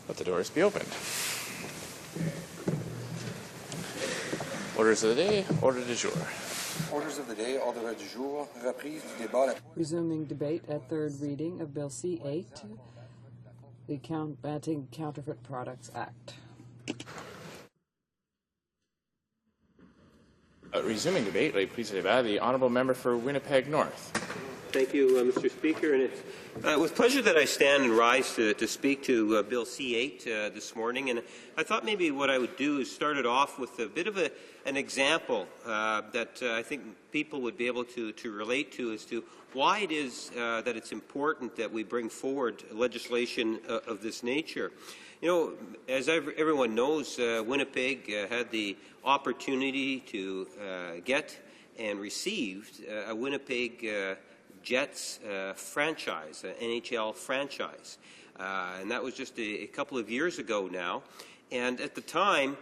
Let the doors be opened. Orders of the day, order du jour. Orders of the day, ordre du jour, reprise du débat. Resuming debate at third reading of Bill C-8, the Combating Counterfeit Products Act. Resuming debate, please débat, the Honourable Member for Winnipeg North. Thank you, Mr. Speaker. And it's with pleasure that I stand and rise to speak to Bill C-8 this morning. And I thought maybe what I would do is start it off with a bit of an example that I think people would be able to relate to as to why it is that it's important that we bring forward legislation of this nature. You know, as everyone knows, Winnipeg had the opportunity to get and received a Winnipeg Jets franchise, an NHL franchise. And that was just a couple of years ago now. And at the time,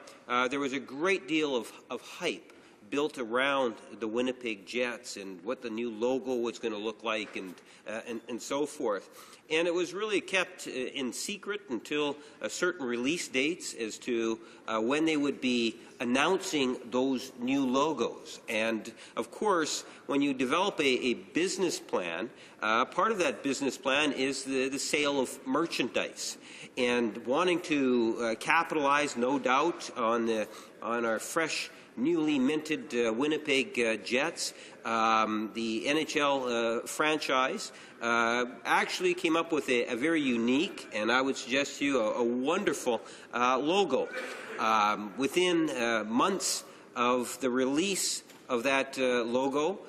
there was a great deal of hype built around the Winnipeg Jets and what the new logo was going to look like and so forth. And it was really kept in secret until certain release dates as to when they would be announcing those new logos. And of course, when you develop a business plan, part of that business plan is the sale of merchandise. And wanting to capitalize, no doubt, on our fresh, newly minted Winnipeg Jets, the NHL franchise actually came up with a very unique, and I would suggest to you a wonderful logo. Within months of the release of that logo,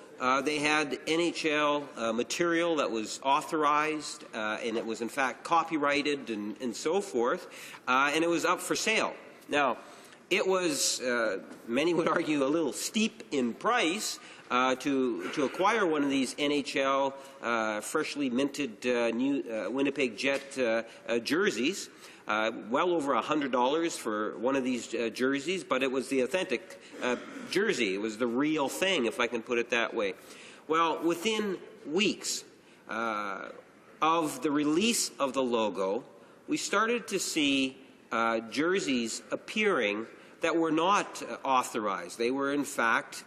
they had NHL material that was authorized, and it was in fact copyrighted and so forth, and it was up for sale. Now, it was, many would argue, a little steep in price to acquire one of these NHL freshly minted new Winnipeg Jet jerseys. Well over $100 for one of these jerseys, but it was the authentic jersey. It was the real thing, if I can put it that way. Well, within weeks of the release of the logo, we started to see jerseys appearing that were not authorized. They were, in fact,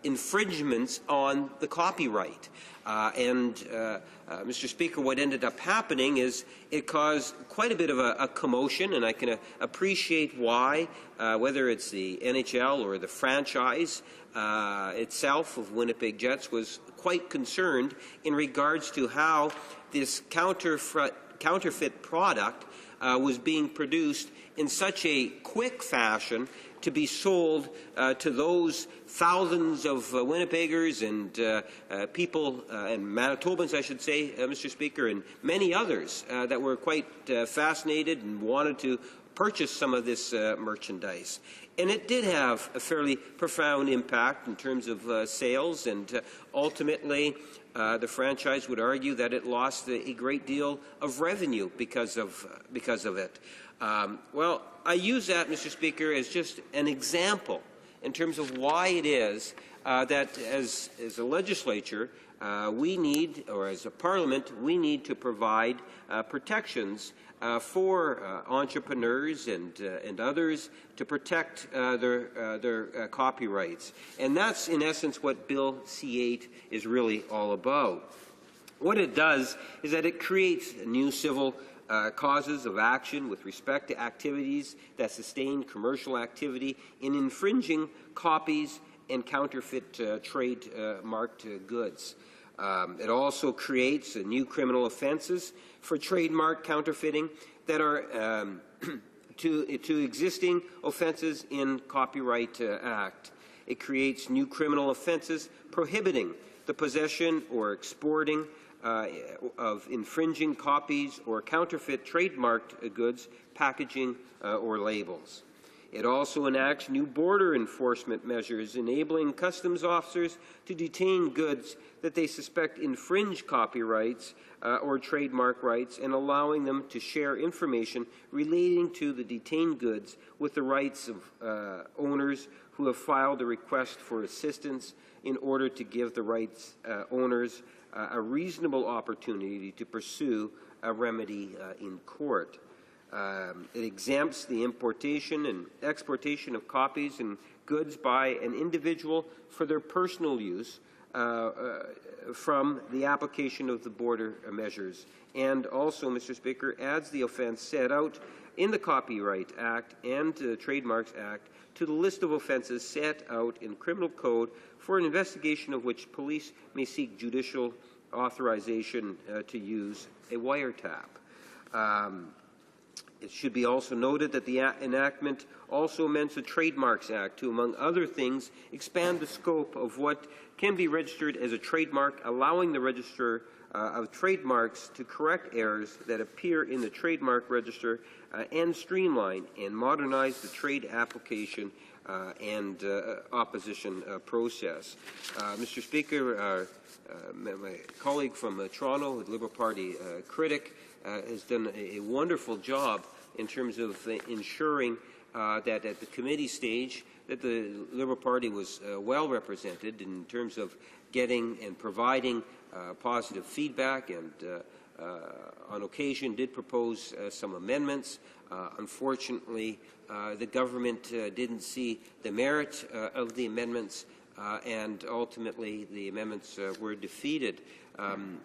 infringements on the copyright. Mr. Speaker, what ended up happening is it caused quite a bit of a commotion, and I can appreciate why, whether it's the NHL or the franchise itself of Winnipeg Jets was quite concerned in regards to how this counterfeit product was being produced in such a quick fashion to be sold to those thousands of Winnipeggers and people, and Manitobans, I should say, Mr. Speaker, and many others that were quite fascinated and wanted to purchase some of this merchandise. And it did have a fairly profound impact in terms of sales, and ultimately the franchise would argue that it lost a great deal of revenue because of it. Well, I use that, Mr. Speaker, as just an example in terms of why it is that as a legislature we need, or as a parliament, we need to provide protections for entrepreneurs and others to protect their copyrights. And that's, in essence, what Bill C-8 is really all about. What it does is that it creates new civil causes of action with respect to activities that sustain commercial activity in infringing copies and counterfeit trade-marked goods. It also creates new criminal offenses for trademark counterfeiting that are to existing offenses in Copyright Act. It creates new criminal offenses prohibiting the possession or exporting of infringing copies or counterfeit trademarked goods, packaging, or labels. It also enacts new border enforcement measures enabling customs officers to detain goods that they suspect infringe copyrights or trademark rights, and allowing them to share information relating to the detained goods with the rights of owners who have filed a request for assistance in order to give the rights owners a reasonable opportunity to pursue a remedy in court. It exempts the importation and exportation of copies and goods by an individual for their personal use from the application of the border measures. And also, Mr. Speaker, adds the offence set out in the Copyright Act and Trademarks Act to the list of offences set out in Criminal Code for an investigation of which police may seek judicial authorization to use a wiretap. It should be also noted that the enactment also amends the Trademarks Act to, among other things, expand the scope of what can be registered as a trademark, allowing the Register of Trademarks to correct errors that appear in the Trademark Register and streamline and modernize the trade application and opposition process. Mr. Speaker, my colleague from Toronto, the Liberal Party critic, has done a wonderful job in terms of ensuring that at the committee stage that the Liberal Party was well represented in terms of getting and providing positive feedback, and on occasion did propose some amendments. Unfortunately, the government didn't see the merit of the amendments, and ultimately the amendments were defeated.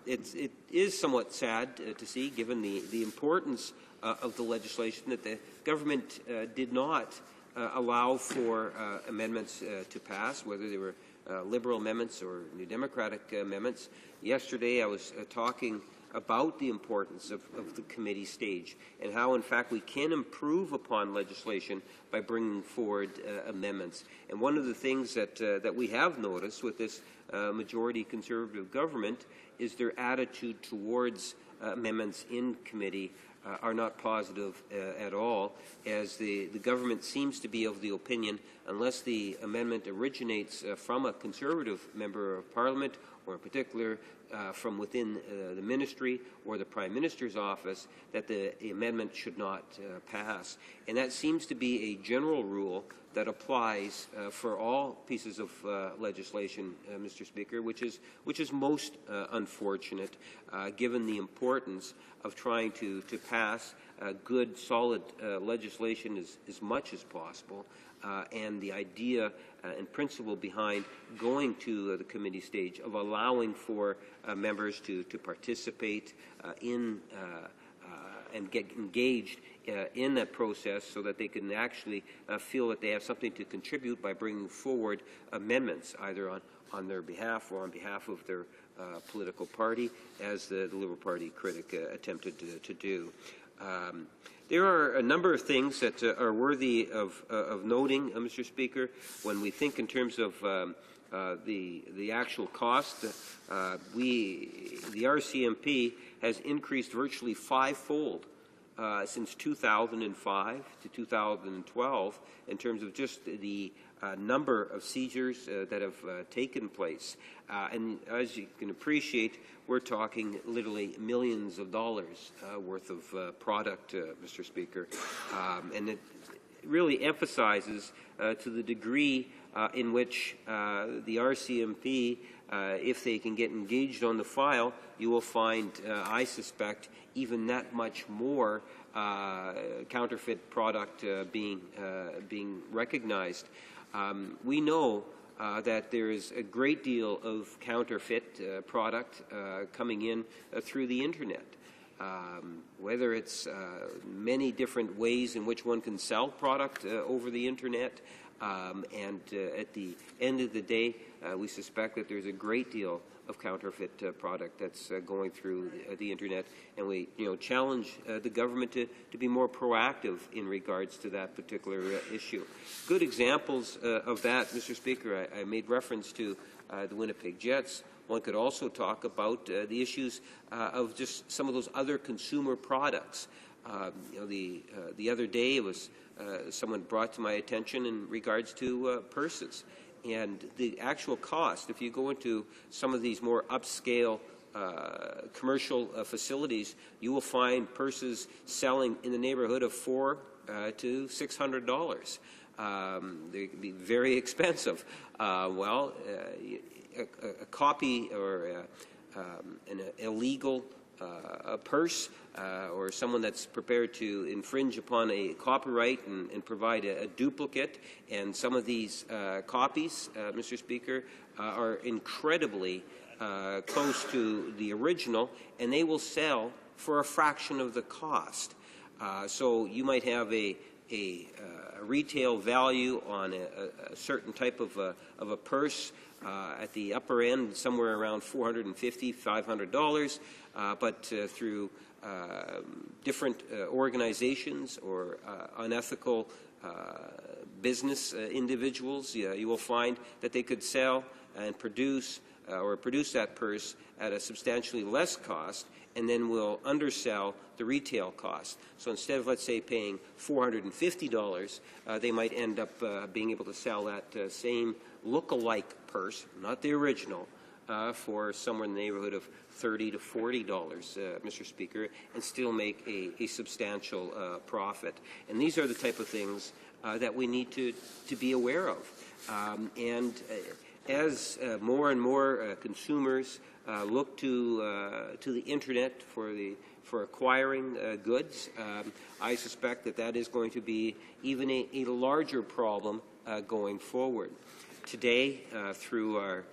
It is somewhat sad to see, given the importance of the legislation, that the government did not allow for amendments to pass, whether they were Liberal amendments or New Democratic amendments. Yesterday I was talking about the importance of the committee stage and how, in fact, we can improve upon legislation by bringing forward amendments. And one of the things that we have noticed with this majority Conservative government is their attitude towards amendments in committee are not positive at all, as the government seems to be of the opinion, unless the amendment originates from a Conservative member of Parliament, or in particular from within the ministry or the Prime Minister's office, that the amendment should not pass. And that seems to be a general rule that applies for all pieces of legislation, Mr. Speaker, which is most unfortunate, given the importance of trying to pass good, solid legislation as much as possible, and the idea and principle behind going to the committee stage of allowing for members to participate in and get engaged in that process, so that they can actually feel that they have something to contribute by bringing forward amendments, either on their behalf or on behalf of their political party, as the Liberal Party critic attempted to do. There are a number of things that are worthy of noting, Mr. Speaker, when we think in terms of the actual cost. The RCMP has increased virtually fivefold since 2005 to 2012 in terms of just the number of seizures that have taken place. And as you can appreciate, we're talking literally millions of dollars worth of product, Mr. Speaker. And it really emphasizes to the degree in which the RCMP, if they can get engaged on the file, you will find, I suspect, even that much more counterfeit product being recognized. We know that there is a great deal of counterfeit product coming in through the Internet. Whether it's many different ways in which one can sell product over the Internet, and at the end of the day, we suspect that there's a great deal of counterfeit product that's going through the Internet, and we challenge the government to be more proactive in regards to that particular issue. Good examples of that, Mr. Speaker, I made reference to the Winnipeg Jets. One could also talk about the issues of just some of those other consumer products. The other day, it was someone brought to my attention in regards to purses. And the actual cost, if you go into some of these more upscale commercial facilities, you will find purses selling in the neighborhood of $400 to $600. They can be very expensive. A copy or an illegal a purse or someone that's prepared to infringe upon a copyright and provide a duplicate. And some of these copies, Mr. Speaker, are incredibly close to the original, and they will sell for a fraction of the cost. So you might have a retail value on a certain type of a purse at the upper end, somewhere around $450, $500, but through different organizations or unethical business individuals, you will find that they could sell and produce that purse at a substantially less cost, and then will undersell the retail cost. So instead of, let's say, paying $450, they might end up being able to sell that same look-alike purse, not the original, for somewhere in the neighborhood of $30 to $40, Mr. Speaker, and still make a substantial profit. And these are the type of things that we need to be aware of. As more and more consumers look to the internet for acquiring goods, I suspect that is going to be even a larger problem going forward. Today, through our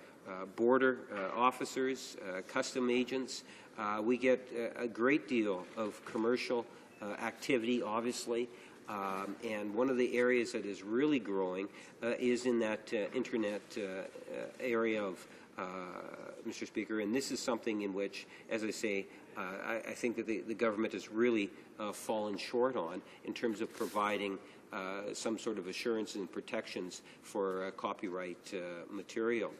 border officers, custom agents, we get a great deal of commercial activity, obviously. And one of the areas that is really growing is in that internet area of Mr. Speaker, and this is something in which, as I say, I think that the government has really fallen short on in terms of providing some sort of assurance and protections for copyright material.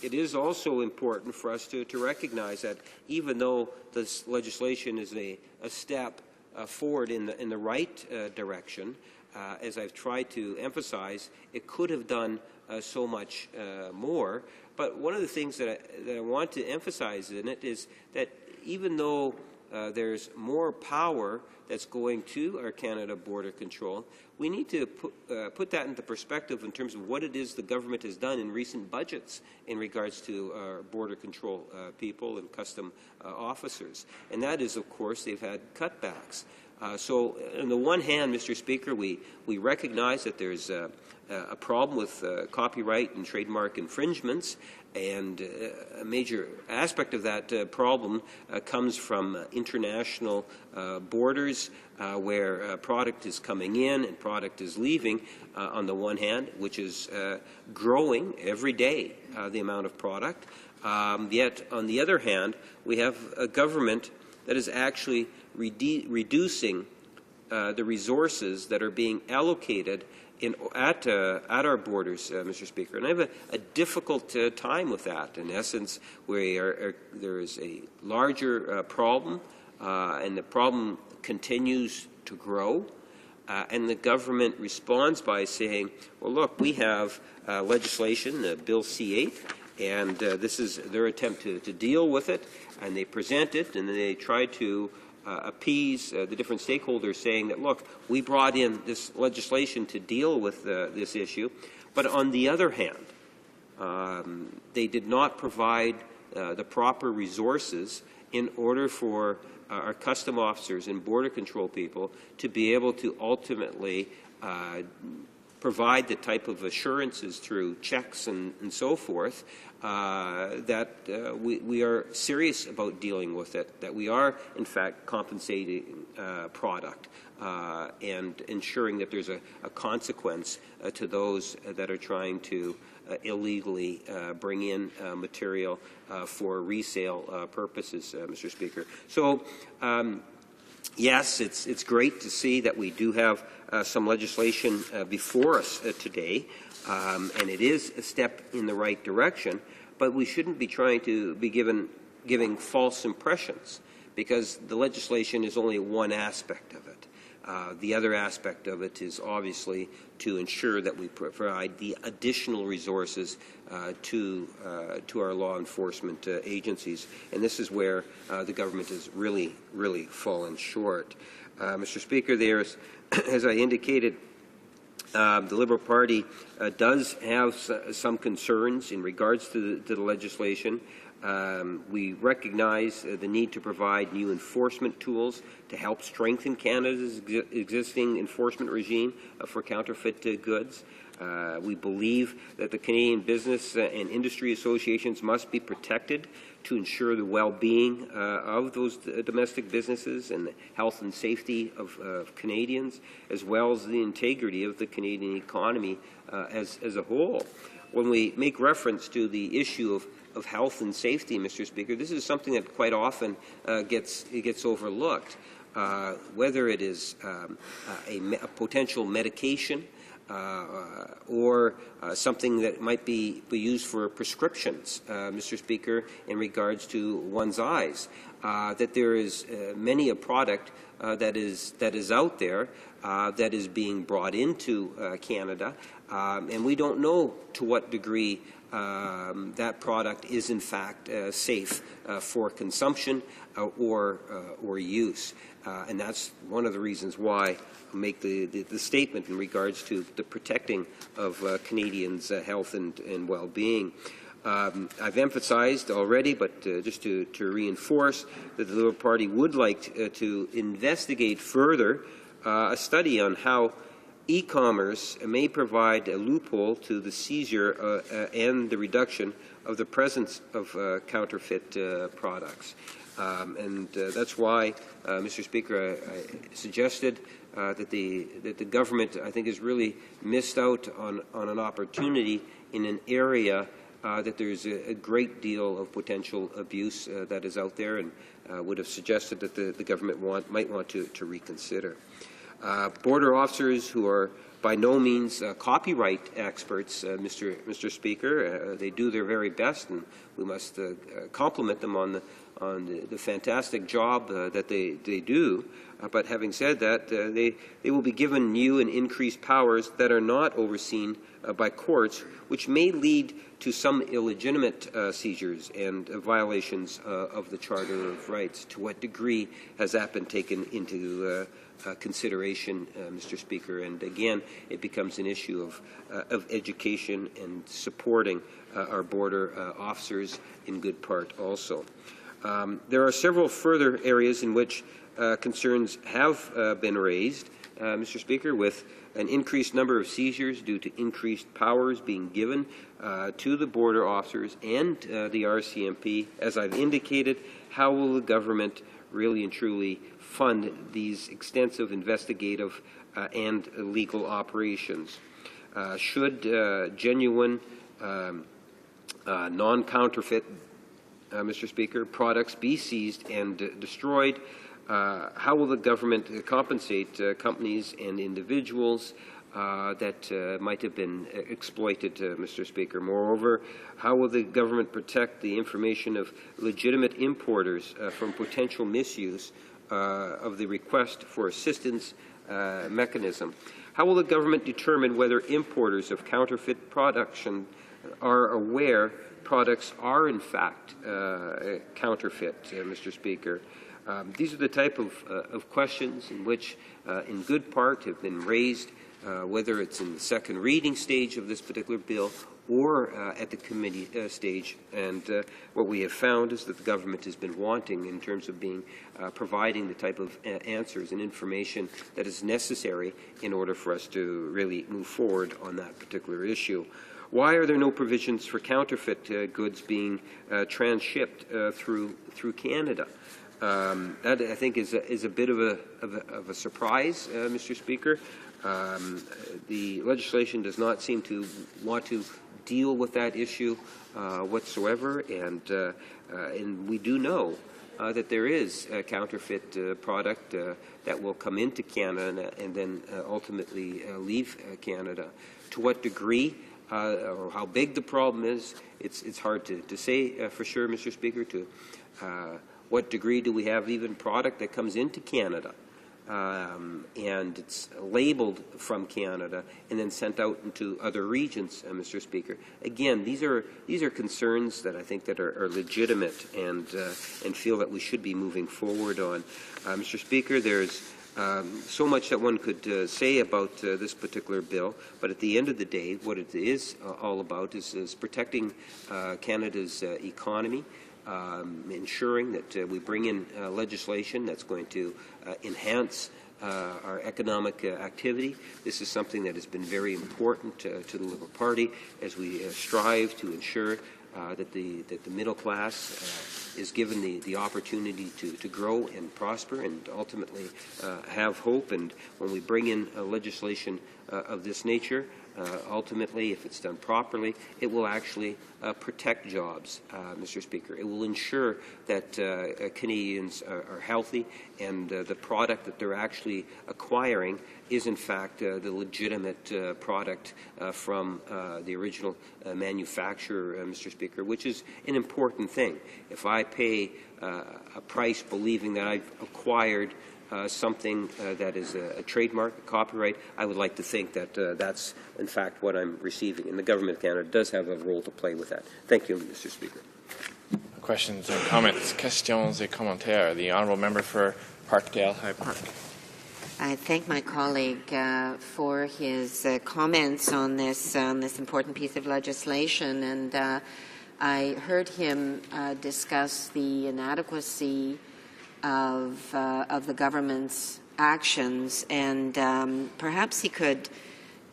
It is also important for us to recognize that even though this legislation is a step forward in the right direction, as I've tried to emphasize, it could have done so much more. But one of the things that I want to emphasize in it is that even though there's more power that's going to our Canada Border Control, we need to put that into perspective in terms of what it is the government has done in recent budgets in regards to our Border Control people and custom officers. And that is, of course, they've had cutbacks. So on the one hand, Mr. Speaker, we recognize that there's a problem with copyright and trademark infringements, and a major aspect of that problem comes from international borders where product is coming in and product is leaving on the one hand, which is growing every day, the amount of product. Yet, on the other hand, we have a government that is actually reducing the resources that are being allocated at our borders, Mr. Speaker. And I have a difficult time with that. In essence, there is a larger problem, and the problem continues to grow. And the government responds by saying, well, look, we have legislation, Bill C-8, and this is their attempt to deal with it, and they present it, and then they try to appease the different stakeholders, saying that, look, we brought in this legislation to deal with this issue, but on the other hand, they did not provide the proper resources in order for our custom officers and border control people to be able to ultimately provide the type of assurances through checks and so forth that we are serious about dealing with it, that we are, in fact, compensating product and ensuring that there's a consequence to those that are trying to illegally bring in material for resale purposes, Mr. Speaker. So, yes, it's great to see that we do have some legislation before us today, and it is a step in the right direction, but we shouldn't be trying to be giving false impressions, because the legislation is only one aspect of it. The other aspect of it is obviously to ensure that we provide the additional resources to our law enforcement agencies, and this is where the government has really fallen short. Mr. Speaker, there's, as I indicated, the Liberal Party does have some concerns in regards to the legislation. We recognize the need to provide new enforcement tools to help strengthen Canada's existing enforcement regime for counterfeit goods. We believe that the Canadian business and industry associations must be protected to ensure the well-being of those domestic businesses and the health and safety of Canadians, as well as the integrity of the Canadian economy as a whole. When we make reference to the issue of health and safety, Mr. Speaker, this is something that quite often gets overlooked, whether it is a potential medication or something that might be used for prescriptions, Mr. Speaker, in regards to one's eyes. That there is many a product that is out there that is being brought into Canada, and we don't know to what degree that product is in fact safe for consumption or use. And that's one of the reasons why I make the statement in regards to the protecting of Canadians' health and well-being. I've emphasized already, but just to reinforce, that the Liberal Party would like to investigate further a study on how e-commerce may provide a loophole to the seizure and the reduction of the presence of counterfeit products. And that's why, Mr. Speaker, I suggested that the government, I think, has really missed out on an opportunity in an area that there's a great deal of potential abuse that is out there, and would have suggested that the government might want to reconsider. Border officers who are by no means copyright experts, Mr. Speaker. They do their very best, and we must compliment them on the fantastic job that they do. But having said that, they will be given new and increased powers that are not overseen by courts, which may lead to some illegitimate seizures and violations of the Charter of Rights. To what degree has that been taken into consideration, Mr. Speaker? And again, it becomes an issue of education and supporting our border officers in good part also. There are several further areas in which concerns have been raised, Mr. Speaker, with an increased number of seizures due to increased powers being given to the border officers and the RCMP. As I've indicated, how will the government really and truly fund these extensive investigative and legal operations? Should genuine non-counterfeit, Mr. Speaker, products be seized and destroyed? How will the government compensate companies and individuals that might have been exploited, Mr. Speaker? Moreover, how will the government protect the information of legitimate importers from potential misuse of the request for assistance mechanism? How will the government determine whether importers of counterfeit production are aware products are in fact counterfeit, Mr. Speaker? These are the type of questions in which, in good part, have been raised, whether it's in the second reading stage of this particular bill or at the committee stage. And what we have found is that the government has been wanting in terms of providing the type of answers and information that is necessary in order for us to really move forward on that particular issue. Why are there no provisions for counterfeit goods being transshipped through Canada? That, I think, is a bit of a surprise, Mr. Speaker. The legislation does not seem to want to deal with that issue whatsoever, and we do know that there is a counterfeit product that will come into Canada and then ultimately leave Canada. To what degree or how big the problem is, it's hard to say for sure, Mr. Speaker. To what degree do we have even product that comes into Canada and it's labeled from Canada and then sent out into other regions, Mr. Speaker? Again, these are concerns that I think that are legitimate and feel that we should be moving forward on. Mr. Speaker, there's so much that one could say about this particular bill, but at the end of the day, what it is all about is protecting Canada's economy, ensuring that we bring in legislation that's going to enhance our economic activity. This is something that has been very important to the Liberal Party as we strive to ensure that the middle class is given the opportunity to grow and prosper and ultimately have hope. And when we bring in legislation of this nature, ultimately, if it's done properly, it will actually protect jobs, Mr. Speaker. It will ensure that Canadians are healthy and the product that they're actually acquiring is, in fact, the legitimate product from the original manufacturer, Mr. Speaker, which is an important thing. If I pay a price believing that I've acquired something that is a trademark, a copyright, I would like to think that that's, in fact, what I'm receiving. And the Government of Canada does have a role to play with that. Thank you, Mr. Speaker. Questions and comments. Questions et commentaires. The honourable member for Parkdale High Park. I thank my colleague for his comments on this important piece of legislation, and I heard him discuss the inadequacy of the government's actions, and perhaps he could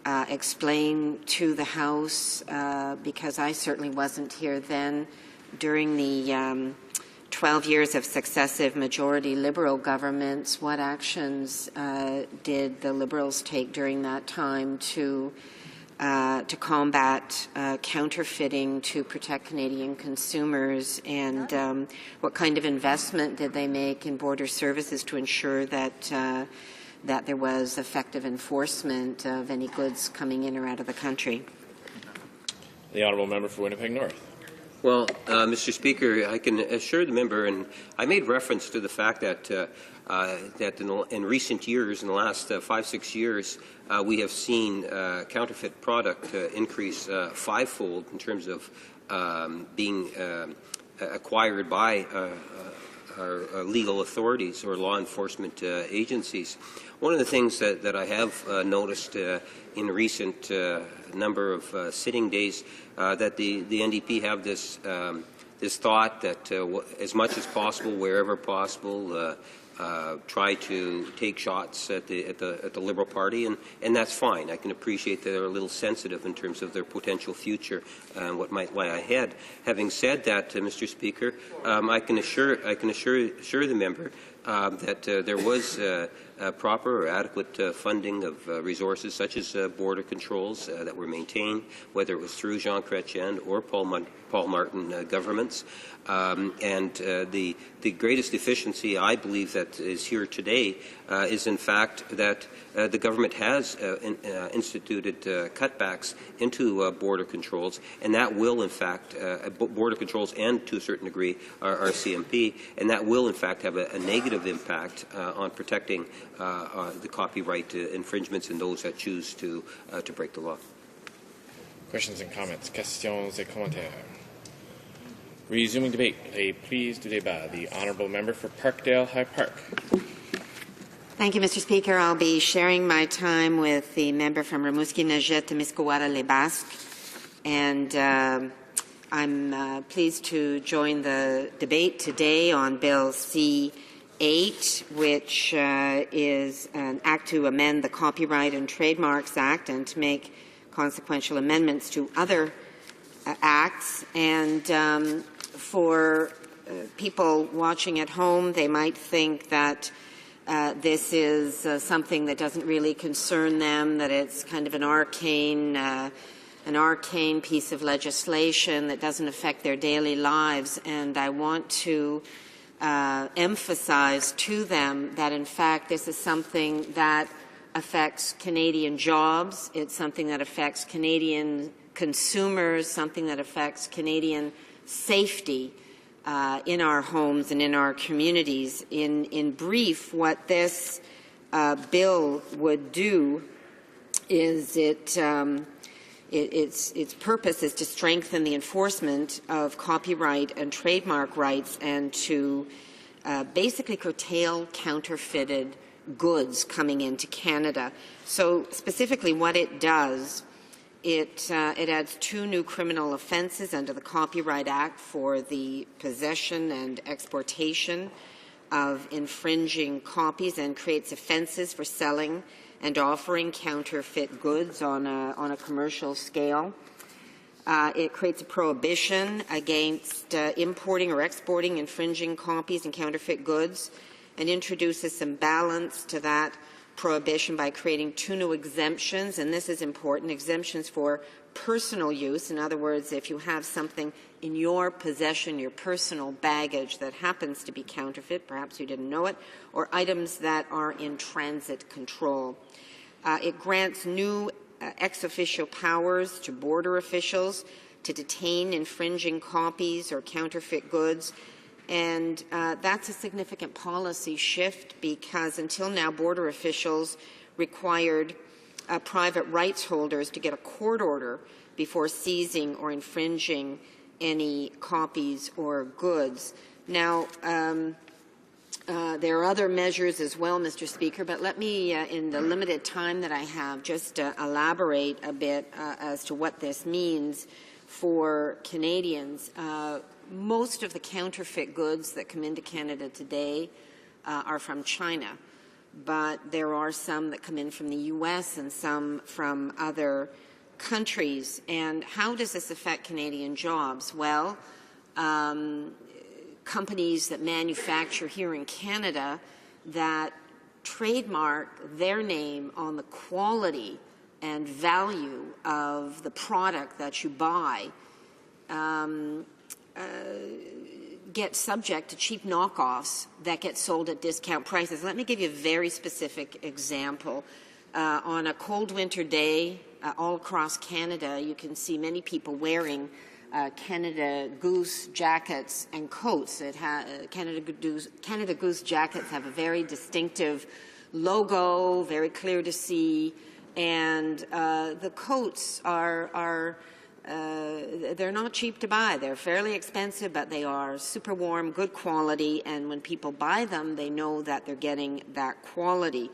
explain to the House, because I certainly wasn't here then, during the 12 years of successive majority Liberal governments, what actions did the Liberals take during that time to combat counterfeiting, to protect Canadian consumers, and what kind of investment did they make in border services to ensure that that there was effective enforcement of any goods coming in or out of the country? The honourable member for Winnipeg North. Well, Mr. Speaker, I can assure the member, and I made reference to the fact that that in recent years, in the last 5-6 years, we have seen counterfeit product increase fivefold in terms of being acquired by our legal authorities or law enforcement agencies. One of the things that I have noticed in recent number of sitting days that the NDP have this this thought that as much as possible, wherever possible, try to take shots at the Liberal Party, and that's fine. I can appreciate that they're a little sensitive in terms of their potential future and what might lie ahead. Having said that, Mr. Speaker, I can assure the member that there was proper or adequate funding of resources such as border controls that were maintained, whether it was through Jean Chrétien or Paul Martin governments. And the greatest deficiency, I believe, that is here today is, in fact, that the government has instituted cutbacks into border controls, and that will, in fact, border controls and, to a certain degree, our CMP, and that will, in fact, have a negative impact on protecting the copyright infringements and those that choose to break the law. Questions and comments. Questions et commentaires. Resuming debate. A prise du débat. The honourable member for Parkdale High Park. Thank you, Mr. Speaker. I'll be sharing my time with the member from Rimouski-Nejet-Témiscouata-Les-Basques, and I'm pleased to join the debate today on Bill C-8, which is an act to amend the Copyright and Trademarks Act and to make consequential amendments to other acts. And for people watching at home, they might think that this is something that doesn't really concern them, that it's kind of an arcane piece of legislation that doesn't affect their daily lives. And I want to emphasize to them that, in fact, this is something that affects Canadian jobs. It's something that affects Canadian consumers, something that affects Canadian safety in our homes and in our communities. In brief, what this bill would do is its purpose is to strengthen the enforcement of copyright and trademark rights and to basically curtail counterfeited goods coming into Canada. So specifically what it does It adds 2 new criminal offenses under the Copyright Act for the possession and exportation of infringing copies, and creates offenses for selling and offering counterfeit goods on a commercial scale. It creates a prohibition against importing or exporting infringing copies and counterfeit goods, and introduces some balance to that prohibition by creating 2 new exemptions, and this is important, exemptions for personal use. In other words, if you have something in your possession, your personal baggage that happens to be counterfeit, perhaps you didn't know it, or items that are in transit control. It grants new ex officio powers to border officials to detain infringing copies or counterfeit goods. And that's a significant policy shift, because until now border officials required private rights holders to get a court order before seizing or infringing any copies or goods. Now, there are other measures as well, Mr. Speaker, but let me, in the limited time that I have, just elaborate a bit as to what this means for Canadians. Most of the counterfeit goods that come into Canada today are from China, but there are some that come in from the U.S. and some from other countries. And how does this affect Canadian jobs? Well, companies that manufacture here in Canada that trademark their name on the quality and value of the product that you buy get subject to cheap knockoffs that get sold at discount prices. Let me give you a very specific example. On a cold winter day, all across Canada, you can see many people wearing Canada Goose jackets and coats. Canada Goose jackets have a very distinctive logo, very clear to see, and the coats are they're not cheap to buy. They're fairly expensive, but they are super warm, good quality, and when people buy them, they know that they're getting that quality.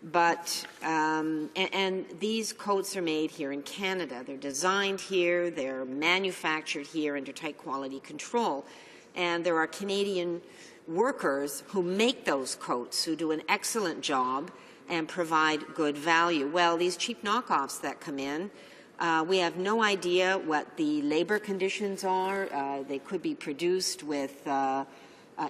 But and these coats are made here in Canada. They're designed here, they're manufactured here under tight quality control, and there are Canadian workers who make those coats, who do an excellent job and provide good value. Well, these cheap knockoffs that come in, we have no idea what the labor conditions are. They could be produced with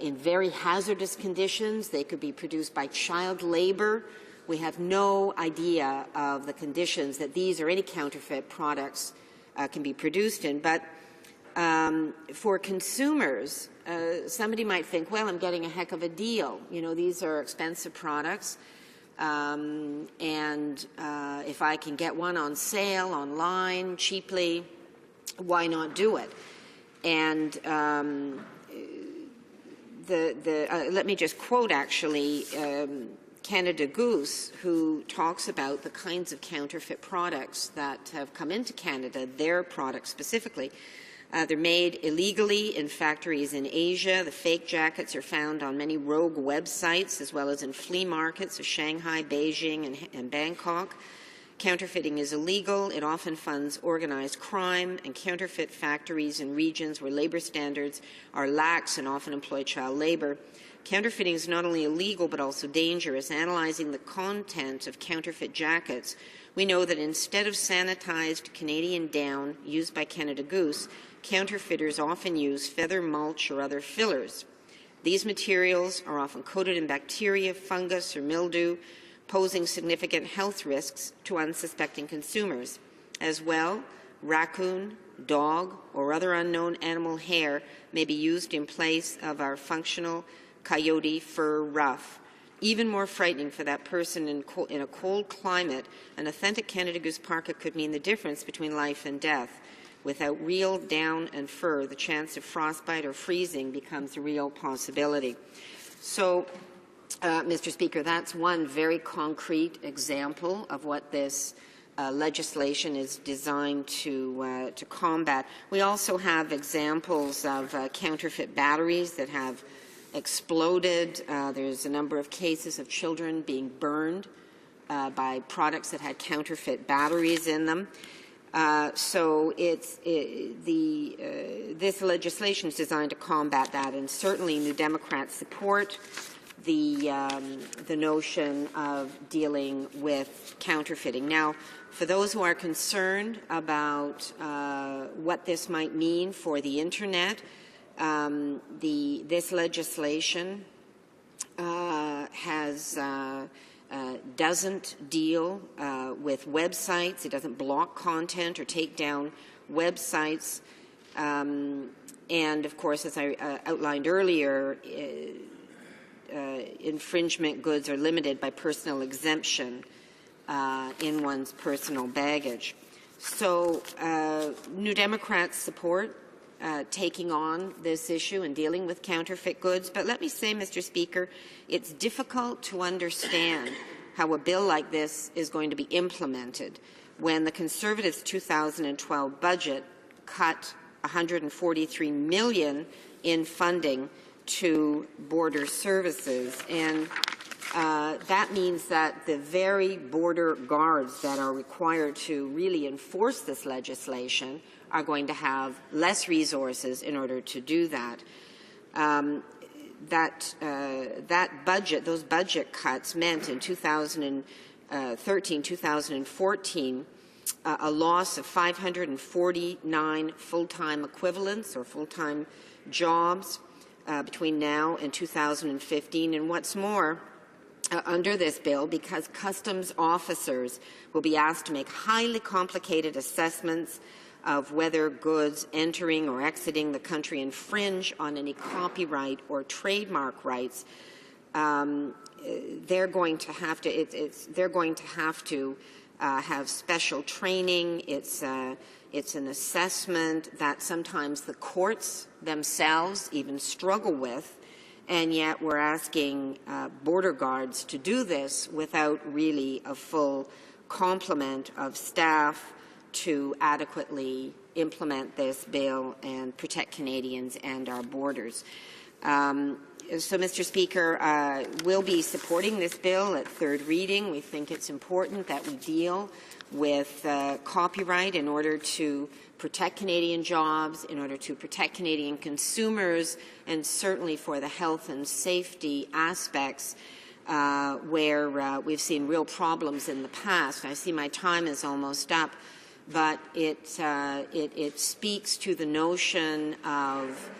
in very hazardous conditions. They could be produced by child labor. We have no idea of the conditions that these or any counterfeit products can be produced in. But for consumers, somebody might think, well, I'm getting a heck of a deal. You know, these are expensive products. And if I can get one on sale online cheaply, why not do it? And let me just quote actually Canada Goose, who talks about the kinds of counterfeit products that have come into Canada, their products specifically. They're made illegally in factories in Asia. The fake jackets are found on many rogue websites as well as in flea markets of Shanghai, Beijing, and Bangkok. Counterfeiting is illegal. It often funds organized crime and counterfeit factories in regions where labor standards are lax and often employ child labor. Counterfeiting is not only illegal but also dangerous. Analyzing the content of counterfeit jackets, we know that instead of sanitized Canadian down used by Canada Goose, counterfeiters often use feather mulch or other fillers. These materials are often coated in bacteria, fungus, or mildew, posing significant health risks to unsuspecting consumers. As well, raccoon, dog, or other unknown animal hair may be used in place of our functional coyote fur ruff. Even more frightening for that person in a cold climate, an authentic Canada Goose parka could mean the difference between life and death. Without real down and fur, the chance of frostbite or freezing becomes a real possibility. So, Mr. Speaker, that's one very concrete example of what this legislation is designed to combat. We also have examples of counterfeit batteries that have exploded. There's a number of cases of children being burned by products that had counterfeit batteries in them. So this legislation is designed to combat that, and certainly New Democrats support the notion of dealing with counterfeiting. Now, for those who are concerned about what this might mean for the Internet, this legislation doesn't deal with websites. It doesn't block content or take down websites. And, of course, as I outlined earlier, infringement goods are limited by personal exemption in one's personal baggage. So New Democrats support taking on this issue and dealing with counterfeit goods. But let me say, Mr. Speaker, it's difficult to understand how a bill like this is going to be implemented when the Conservatives' 2012 budget cut $143 million in funding to border services. And that means that the very border guards that are required to really enforce this legislation are going to have less resources in order to do that. Those budget cuts meant in 2013, 2014, a loss of 549 full-time equivalents or full-time jobs between now and 2015. And what's more, under this bill, because customs officers will be asked to make highly complicated assessments of whether goods entering or exiting the country infringe on any copyright or trademark rights, they're going to have to have special training. It's an assessment that sometimes the courts themselves even struggle with, and yet we're asking border guards to do this without really a full complement of staff to adequately implement this bill and protect Canadians and our borders. So, Mr. Speaker, we'll be supporting this bill at third reading. We think it's important that we deal with copyright in order to protect Canadian jobs, in order to protect Canadian consumers, and certainly for the health and safety aspects where we've seen real problems in the past. I see my time is almost up, but it speaks to the notion of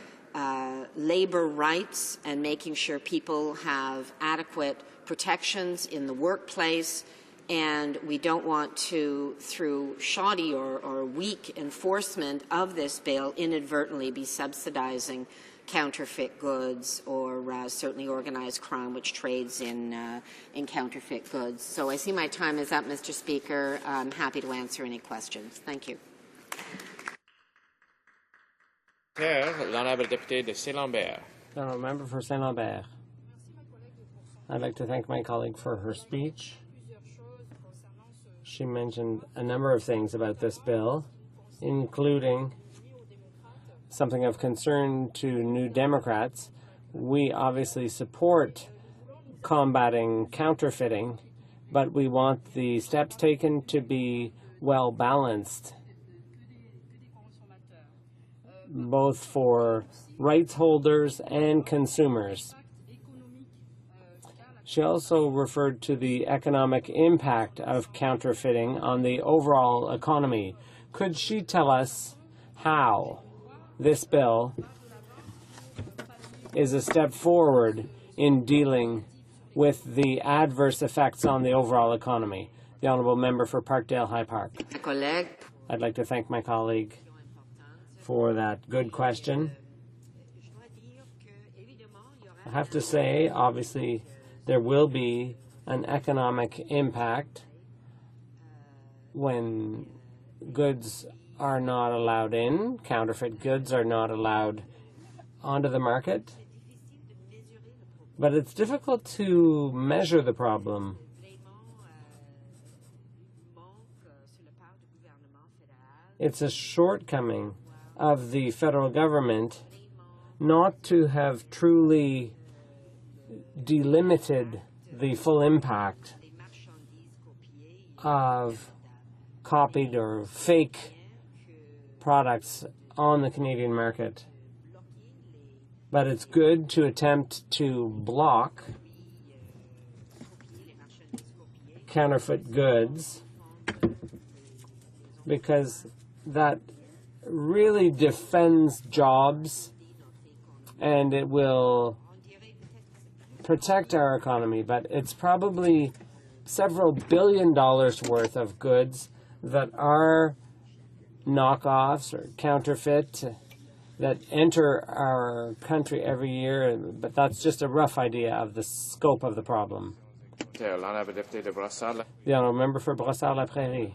labor rights and making sure people have adequate protections in the workplace, and we don't want to, through shoddy or weak enforcement of this bill, inadvertently be subsidizing counterfeit goods or certainly organized crime which trades in counterfeit goods. So I see my time is up, Mr. Speaker. I'm happy to answer any questions. Thank you. L'honorable député de Saint-Lambert. The honourable member for Saint-Lambert. I'd like to thank my colleague for her speech. She mentioned a number of things about this bill, including something of concern to New Democrats. We obviously support combating counterfeiting, but we want the steps taken to be well balanced, both for rights holders and consumers. She also referred to the economic impact of counterfeiting on the overall economy. Could she tell us how this bill is a step forward in dealing with the adverse effects on the overall economy? The honourable member for Parkdale High Park. I'd like to thank my colleague for that good question. I have to say, obviously, there will be an economic impact when goods are not allowed in, counterfeit goods are not allowed onto the market. But it's difficult to measure the problem. It's a shortcoming of the federal government not to have truly delimited the full impact of copied or fake products on the Canadian market. But it's good to attempt to block counterfeit goods because that really defends jobs and it will protect our economy. But it's probably several $billion worth of goods that are knockoffs or counterfeit that enter our country every year, but that's just a rough idea of the scope of the problem. The Honourable Member for Brossard-La-Prairie.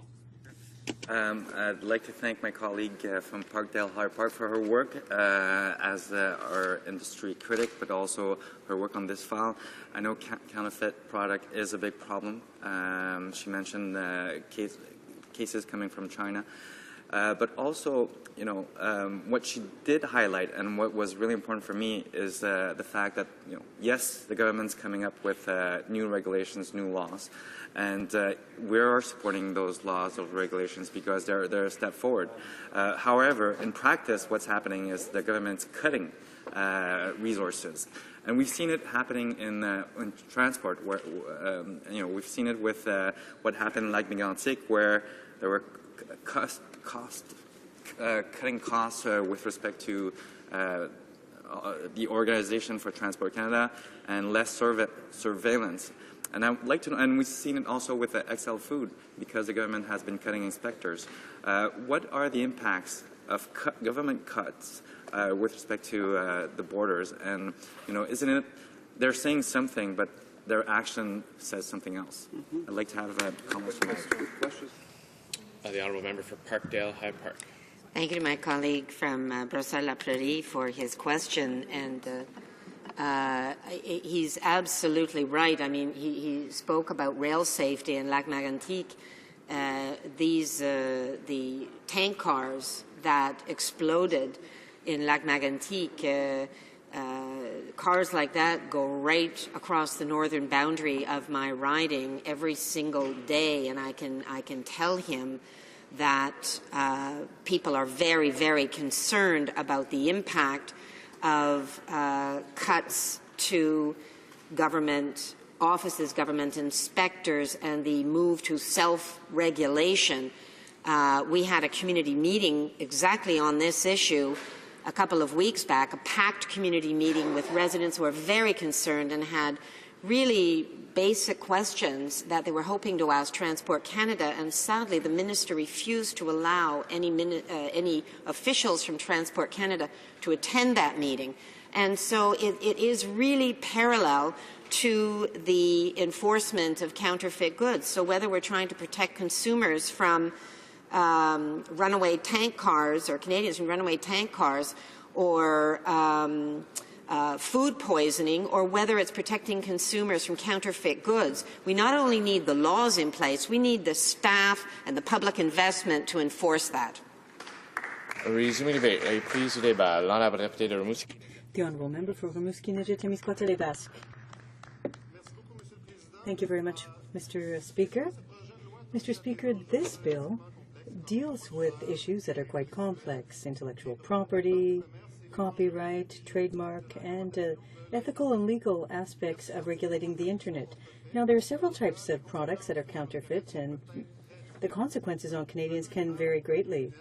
I'd like to thank my colleague from Parkdale High Park for her work as our industry critic, but also her work on this file. I know counterfeit product is a big problem. She mentioned cases coming from China. But also, you know, what she did highlight and what was really important for me is the fact that, you know, yes, the government's coming up with new regulations, new laws, and we are supporting those laws, those regulations, because they're a step forward. However, in practice, what's happening is the government's cutting resources. And we've seen it happening in transport, where, you know, we've seen it with what happened in Lac-Mégantic, where there were cutting costs with respect to the Organization for Transport Canada and less surveillance. And I'd like to know, and we've seen it also with XL Food, because the government has been cutting inspectors. What are the impacts of government cuts with respect to the borders? And, you know, isn't it, they're saying something, but their action says something else? I'd like to have comments from that. The Honourable Member for Parkdale High Park. Thank you to my colleague from Brossard-La-Prairie for his question, and he's absolutely right. I mean, he spoke about rail safety in Lac-Mégantic. The tank cars that exploded in Lac-Mégantic, cars like that go right across the northern boundary of my riding every single day, and I can tell him that people are very, very concerned about the impact of cuts to government offices, government inspectors, and the move to self-regulation. We had a community meeting exactly on this issue a couple of weeks back, a packed community meeting with residents who are very concerned and had really basic questions that they were hoping to ask Transport Canada, and sadly the minister refused to allow any officials from Transport Canada to attend that meeting. And so it is really parallel to the enforcement of counterfeit goods. So whether we're trying to protect consumers from runaway tank cars, or Canadians from runaway tank cars, or food poisoning, or whether it's protecting consumers from counterfeit goods, we not only need the laws in place, we need the staff and the public investment to enforce that. Resuming debate, please débat. L'honorable député de Rimouski. The Honourable Member for Rimouski-Témiscouata-les-Basques. Thank you very much, Mr. Speaker. Mr. Speaker, this bill deals with issues that are quite complex: intellectual property, copyright, trademark, and ethical and legal aspects of regulating the Internet. Now, there are several types of products that are counterfeit, and the consequences on Canadians can vary greatly.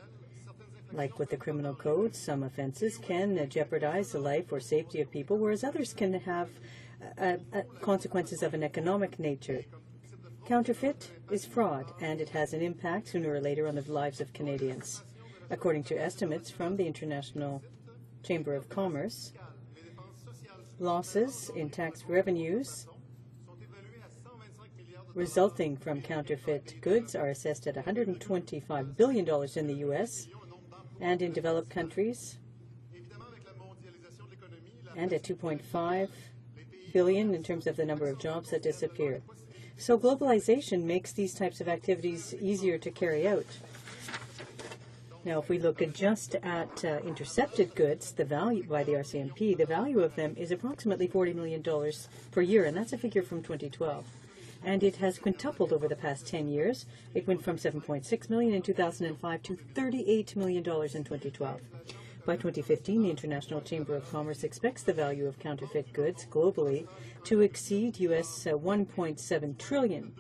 Like with the criminal code, some offenses can jeopardize the life or safety of people, whereas others can have consequences of an economic nature. Counterfeit is fraud, and it has an impact sooner or later on the lives of Canadians. According to estimates from the International Chamber of Commerce, losses in tax revenues resulting from counterfeit goods are assessed at $125 billion in the U.S. and in developed countries, and at $2.5 billion in terms of the number of jobs that disappear. So globalization makes these types of activities easier to carry out. Now, if we look just at intercepted goods, the value by the RCMP, the value of them is approximately $40 million per year, and that's a figure from 2012. and it has quintupled over the past 10 years. It went from $7.6 million in 2005 to $38 million in 2012. By 2015, the International Chamber of Commerce expects the value of counterfeit goods globally to exceed US $1.7 trillion.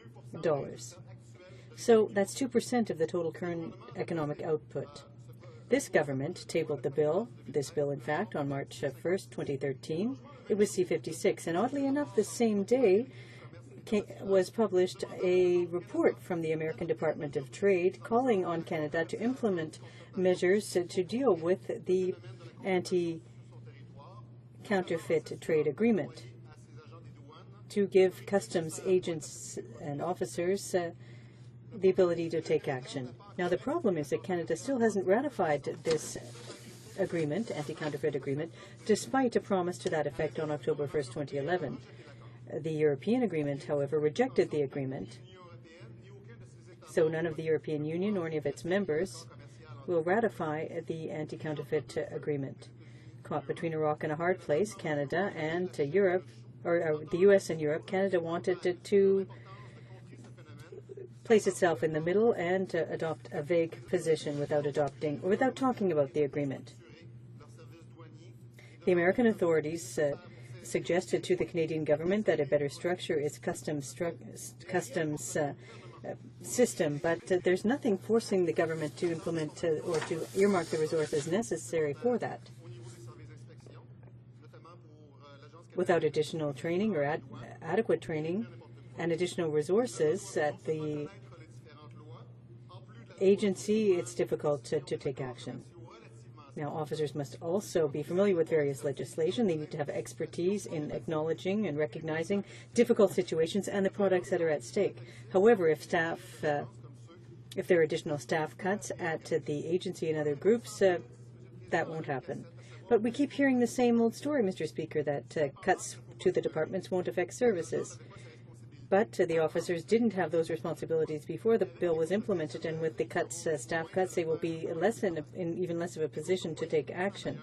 So that's 2% of the total current economic output. This government tabled this bill in fact, on March 1st, 2013. It was C-56, and oddly enough, the same day was published a report from the American Department of Trade calling on Canada to implement measures to deal with the anti-counterfeit trade agreement, to give customs agents and officers the ability to take action. Now, the problem is that Canada still hasn't ratified this agreement, anti-counterfeit agreement, despite a promise to that effect on October 1st, 2011. The European agreement, however, rejected the agreement. So none of the European Union or any of its members will ratify the anti-counterfeit agreement. Caught between a rock and a hard place, Canada and Europe, or the U.S. and Europe, Canada wanted to place itself in the middle and adopt a vague position without talking about the agreement. The American authorities suggested to the Canadian government that it better structure its customs system, but there's nothing forcing the government to implement or to earmark the resources necessary for that. Without additional training or adequate training and additional resources at the agency, it's difficult to take action. Now, officers must also be familiar with various legislation. They need to have expertise in acknowledging and recognizing difficult situations and the products that are at stake. However, if there are additional staff cuts at the agency and other groups, that won't happen. But we keep hearing the same old story, Mr. Speaker, that cuts to the departments won't affect services. But the officers didn't have those responsibilities before the bill was implemented, and with the cuts, staff cuts, they will be in even less of a position to take action.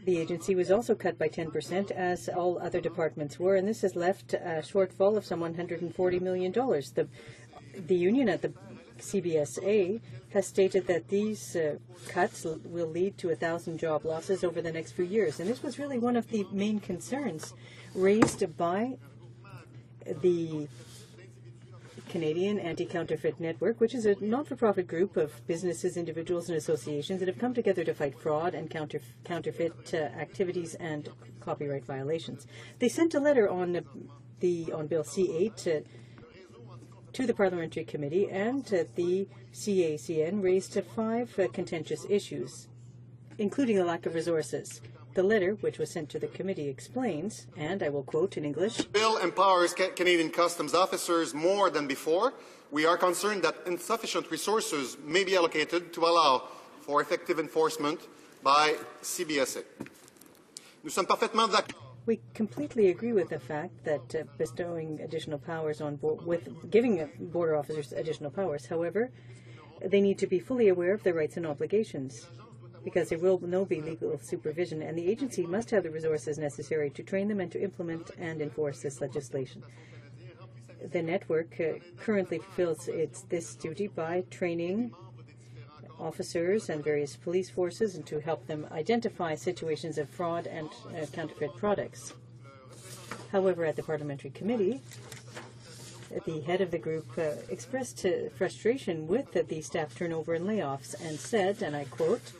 The agency was also cut by 10%, as all other departments were, and this has left a shortfall of some $140 million. The union at the CBSA has stated that these cuts will lead to 1,000 job losses over the next few years. And this was really one of the main concerns raised by the Canadian Anti-Counterfeit Network, which is a not-for-profit group of businesses, individuals, and associations that have come together to fight fraud and counterfeit activities and copyright violations. They sent a letter on Bill C-8 to the Parliamentary Committee, and the CACN raised 5 contentious issues, including a lack of resources. The letter, which was sent to the committee, explains, and I will quote in English, "The bill empowers Canadian customs officers more than before. We are concerned that insufficient resources may be allocated to allow for effective enforcement by CBSA. Nous sommes parfaitement d'accord." We completely agree with the fact that bestowing additional powers giving border officers additional powers. However, they need to be fully aware of their rights and obligations, because there will no be legal supervision, and the agency must have the resources necessary to train them and to implement and enforce this legislation. The network currently fulfills this duty by training officers and various police forces, and to help them identify situations of fraud and counterfeit products. However, at the Parliamentary Committee, the head of the group expressed frustration with the staff turnover and layoffs, and said, and I quote,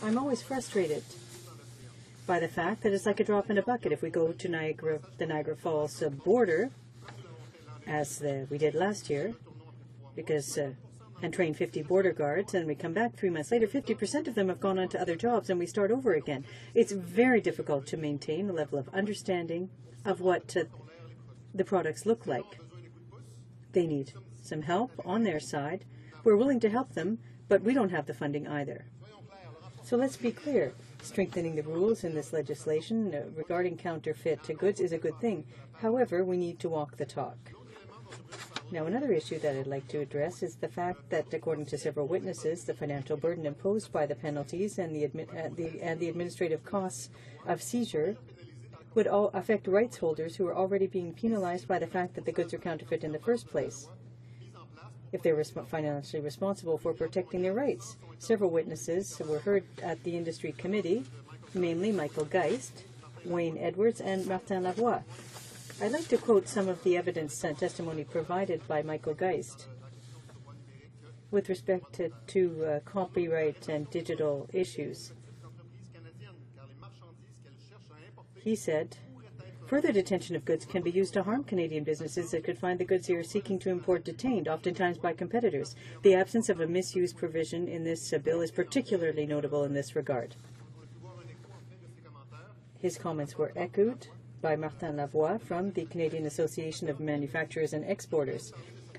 "I'm always frustrated by the fact that it's like a drop in a bucket. If we go to the Niagara Falls border, as we did last year, and train 50 border guards, and we come back 3 months later, 50% of them have gone on to other jobs, and we start over again. It's very difficult to maintain a level of understanding of what the products look like. They need some help on their side. We're willing to help them, but we don't have the funding either." So let's be clear. Strengthening the rules in this legislation regarding counterfeit goods is a good thing. However, we need to walk the talk. Now, another issue that I'd like to address is the fact that, according to several witnesses, the financial burden imposed by the penalties and the administrative costs of seizure would all affect rights holders who are already being penalized by the fact that the goods are counterfeit in the first place, if they were financially responsible for protecting their rights. Several witnesses were heard at the industry committee, namely Michael Geist, Wayne Edwards, and Martin Lavoie. I'd like to quote some of the evidence and testimony provided by Michael Geist with respect to copyright and digital issues. He said, "Further detention of goods can be used to harm Canadian businesses that could find the goods they are seeking to import detained, oftentimes by competitors. The absence of a misuse provision in this bill is particularly notable in this regard." His comments were echoed by Martin Lavoie from the Canadian Association of Manufacturers and Exporters.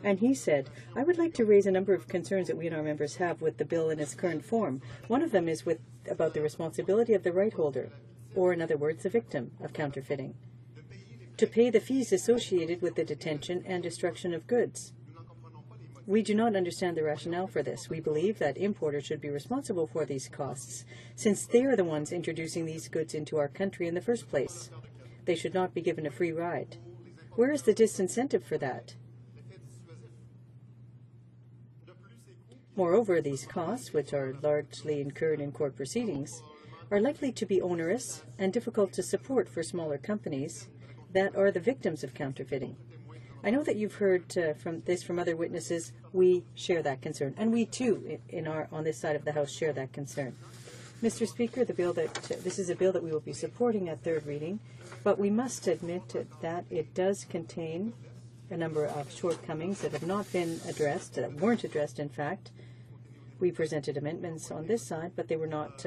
And he said, "I would like to raise a number of concerns that we and our members have with the bill in its current form. One of them is about the responsibility of the right holder, or in other words, the victim of counterfeiting, to pay the fees associated with the detention and destruction of goods. We do not understand the rationale for this. We believe that importers should be responsible for these costs, since they are the ones introducing these goods into our country in the first place. They should not be given a free ride. Where is the disincentive for that? Moreover, these costs, which are largely incurred in court proceedings, are likely to be onerous and difficult to support for smaller companies that are the victims of counterfeiting. I know that you've heard from other witnesses. We share that concern, and we too, on this side of the House, share that concern. Mr. Speaker, this is a bill that we will be supporting at third reading, but we must admit that it does contain a number of shortcomings that have not been addressed, that weren't addressed, in fact. We presented amendments on this side, but they were not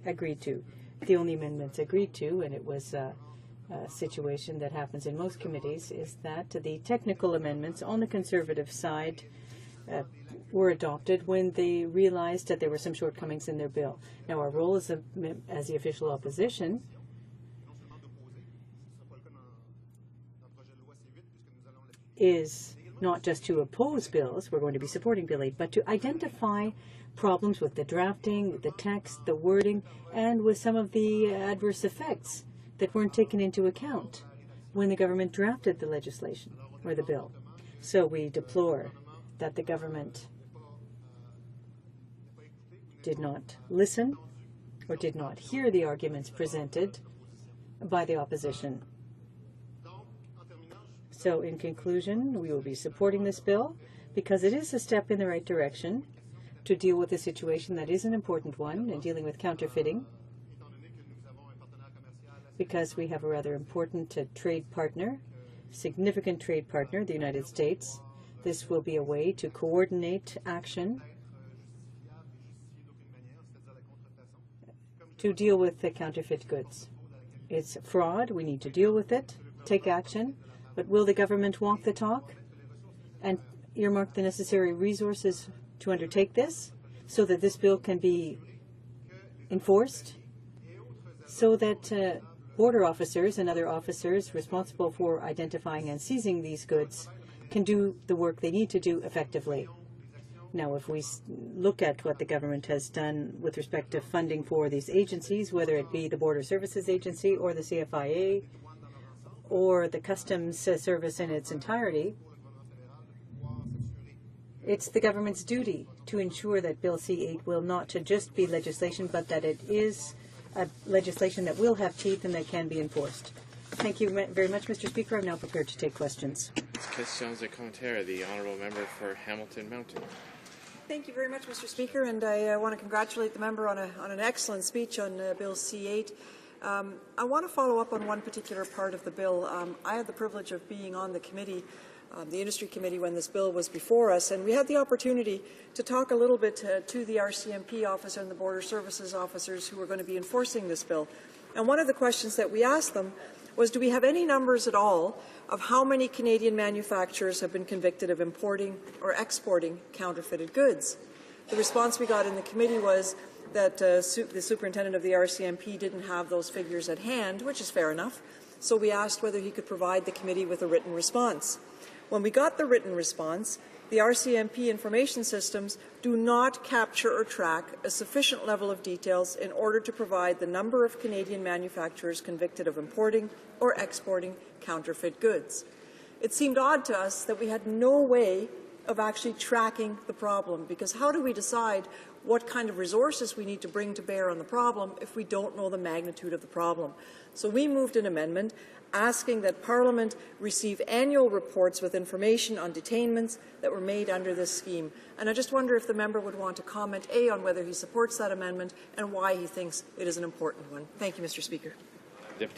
agreed to. The only amendments agreed to, and it was a situation that happens in most committees, is that the technical amendments on the Conservative side were adopted when they realized that there were some shortcomings in their bill. Now, our role as the official opposition is not just to oppose bills, we're going to be supporting Bill 8, but to identify problems with the drafting, the text, the wording, and with some of the adverse effects that weren't taken into account when the government drafted the legislation or the bill. So we deplore that the government did not listen or did not hear the arguments presented by the opposition. So in conclusion, we will be supporting this bill because it is a step in the right direction to deal with a situation that is an important one in dealing with counterfeiting, because we have a rather important trade partner, significant trade partner, the United States. This will be a way to coordinate action to deal with the counterfeit goods. It's fraud. We need to deal with it, take action. But will the government walk the talk and earmark the necessary resources to undertake this so that this bill can be enforced, so that border officers and other officers responsible for identifying and seizing these goods can do the work they need to do effectively? Now, if we look at what the government has done with respect to funding for these agencies, whether it be the Border Services Agency or the CFIA, or the Customs Service in its entirety, it's the government's duty to ensure that Bill C-8 will not just be legislation, but that it is a legislation that will have teeth and that can be enforced. Thank you very much, Mr. Speaker. I'm now prepared to take questions. Questions et commentaires. The honourable member for Hamilton Mountain. Thank you very much, Mr. Speaker, and I want to congratulate the member on an excellent speech on Bill C-8. I want to follow up on one particular part of the bill. I had the privilege of being on the committee, the industry committee, when this bill was before us, and we had the opportunity to talk a little bit to the RCMP officer and the Border Services officers who were going to be enforcing this bill. And one of the questions that we asked them was, do we have any numbers at all of how many Canadian manufacturers have been convicted of importing or exporting counterfeited goods? The response we got in the committee was that the superintendent of the RCMP didn't have those figures at hand, which is fair enough. So we asked whether he could provide the committee with a written response. When we got the written response, the RCMP information systems do not capture or track a sufficient level of details in order to provide the number of Canadian manufacturers convicted of importing or exporting counterfeit goods. It seemed odd to us that we had no way of actually tracking the problem, because how do we decide what kind of resources we need to bring to bear on the problem if we don't know the magnitude of the problem? So we moved an amendment asking that Parliament receive annual reports with information on detainments that were made under this scheme. And I just wonder if the member would want to comment, A, on whether he supports that amendment and why he thinks it is an important one. Thank you, Mr. Speaker. The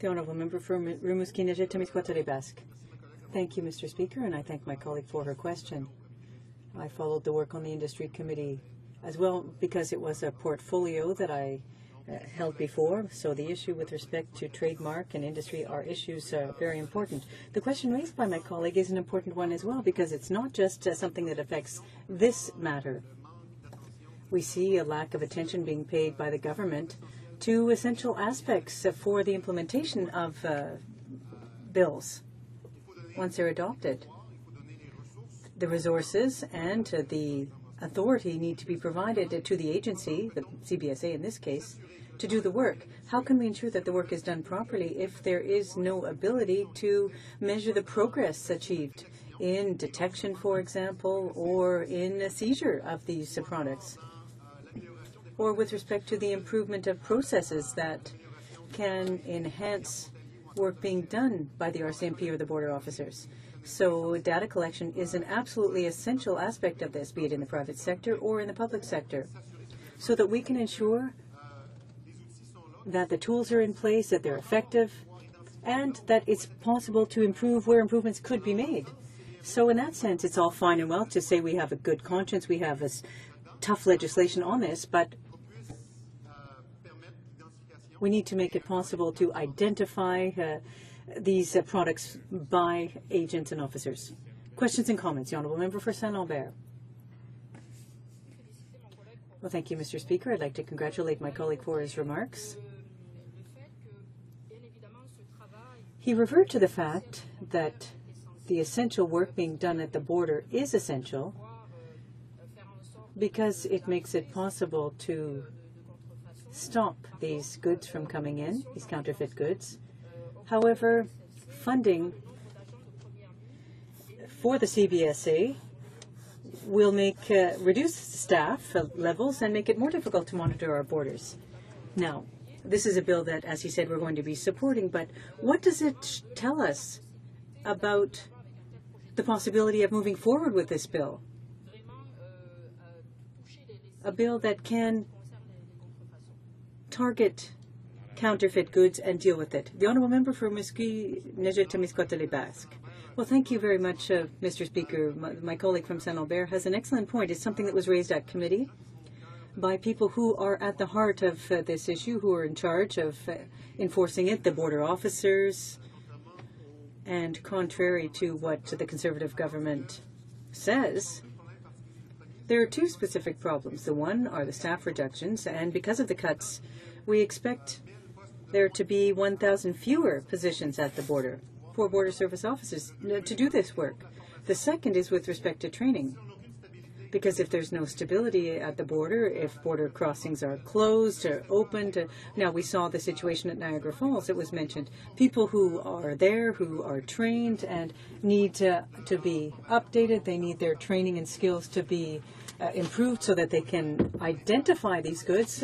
Honourable Member for Rimouski-Nejet-Témiscouata-les-Basques. Thank you, Mr. Speaker, and I thank my colleague for her question. I followed the work on the Industry Committee as well because it was a portfolio that I held before, so the issue with respect to trademark and industry are issues very important. The question raised by my colleague is an important one as well, because it's not just something that affects this matter. We see a lack of attention being paid by the government to essential aspects for the implementation of bills once they're adopted. The resources and the authority need to be provided to the agency, the CBSA in this case, to do the work. How can we ensure that the work is done properly if there is no ability to measure the progress achieved in detection, for example, or in a seizure of these products, or with respect to the improvement of processes that can enhance work being done by the RCMP or the border officers? So data collection is an absolutely essential aspect of this, be it in the private sector or in the public sector, so that we can ensure that the tools are in place, that they're effective, and that it's possible to improve where improvements could be made. So in that sense, it's all fine and well to say we have a good conscience, we have this tough legislation on this, but we need to make it possible to identify these products by agents and officers. Questions and comments? The Honourable Member for Saint-Lambert. Well, thank you, Mr. Speaker. I'd like to congratulate my colleague for his remarks. He referred to the fact that the essential work being done at the border is essential because it makes it possible to stop these goods from coming in, these counterfeit goods. However, funding for the CBSA will reduce staff levels and make it more difficult to monitor our borders. Now, this is a bill that, as he said, we're going to be supporting, but what does it tell us about the possibility of moving forward with this bill? A bill that can target counterfeit goods and deal with it. The Honourable Member for Rimouski-Nejet-Témiscouata-les-Basques. Well, thank you very much, Mr. Speaker. My colleague from Saint-Lambert has an excellent point. It's something that was raised at committee by people who are at the heart of this issue, who are in charge of enforcing it, the border officers. And contrary to what the Conservative government says, there are two specific problems. The one are the staff reductions, and because of the cuts, we expect there to be 1,000 fewer positions at the border for border service officers to do this work. The second is with respect to training, because if there's no stability at the border, if border crossings are closed or opened, now we saw the situation at Niagara Falls, it was mentioned, people who are there, who are trained and need to be updated, they need their training and skills to be improved so that they can identify these goods,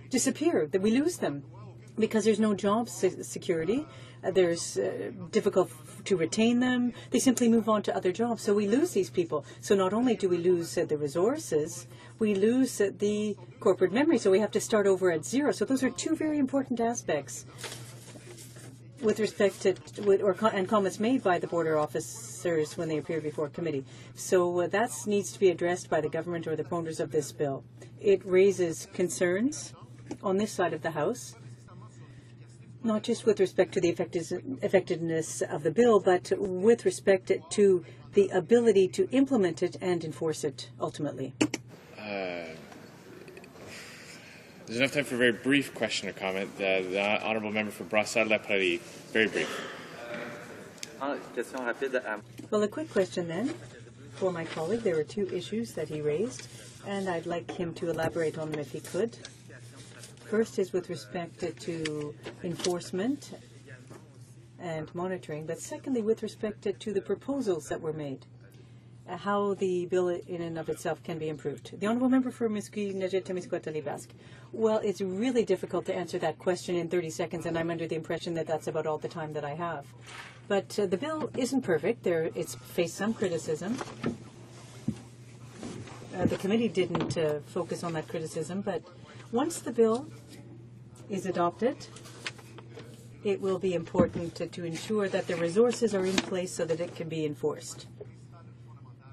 disappear, that we lose them because there's no job security. There's difficult to retain them. They simply move on to other jobs. So we lose these people. So not only do we lose the resources, we lose the corporate memory. So we have to start over at zero. So those are two very important aspects with respect to and comments made by the border officers when they appear before committee. So that needs to be addressed by the government or the promoters of this bill. It raises concerns on this side of the House, not just with respect to the effectiveness of the bill, but with respect to the ability to implement it and enforce it ultimately. There's enough time for a very brief question or comment. The Honourable Member for Brassard-La Prairie, very brief. Well, a quick question then. for my colleague. There were two issues that he raised, and I'd like him to elaborate on them if he could. First is with respect to enforcement and monitoring, but secondly with respect to the proposals that were made, how the bill in and of itself can be improved. The Honourable Member for Misquetan-Témiscouata-Les-Basques. Well, it's really difficult to answer that question in 30 seconds, and I'm under the impression that that's about all the time that I have. But the bill isn't perfect. It's faced some criticism. The committee didn't focus on that criticism, but once the bill is adopted, it will be important to ensure that the resources are in place so that it can be enforced.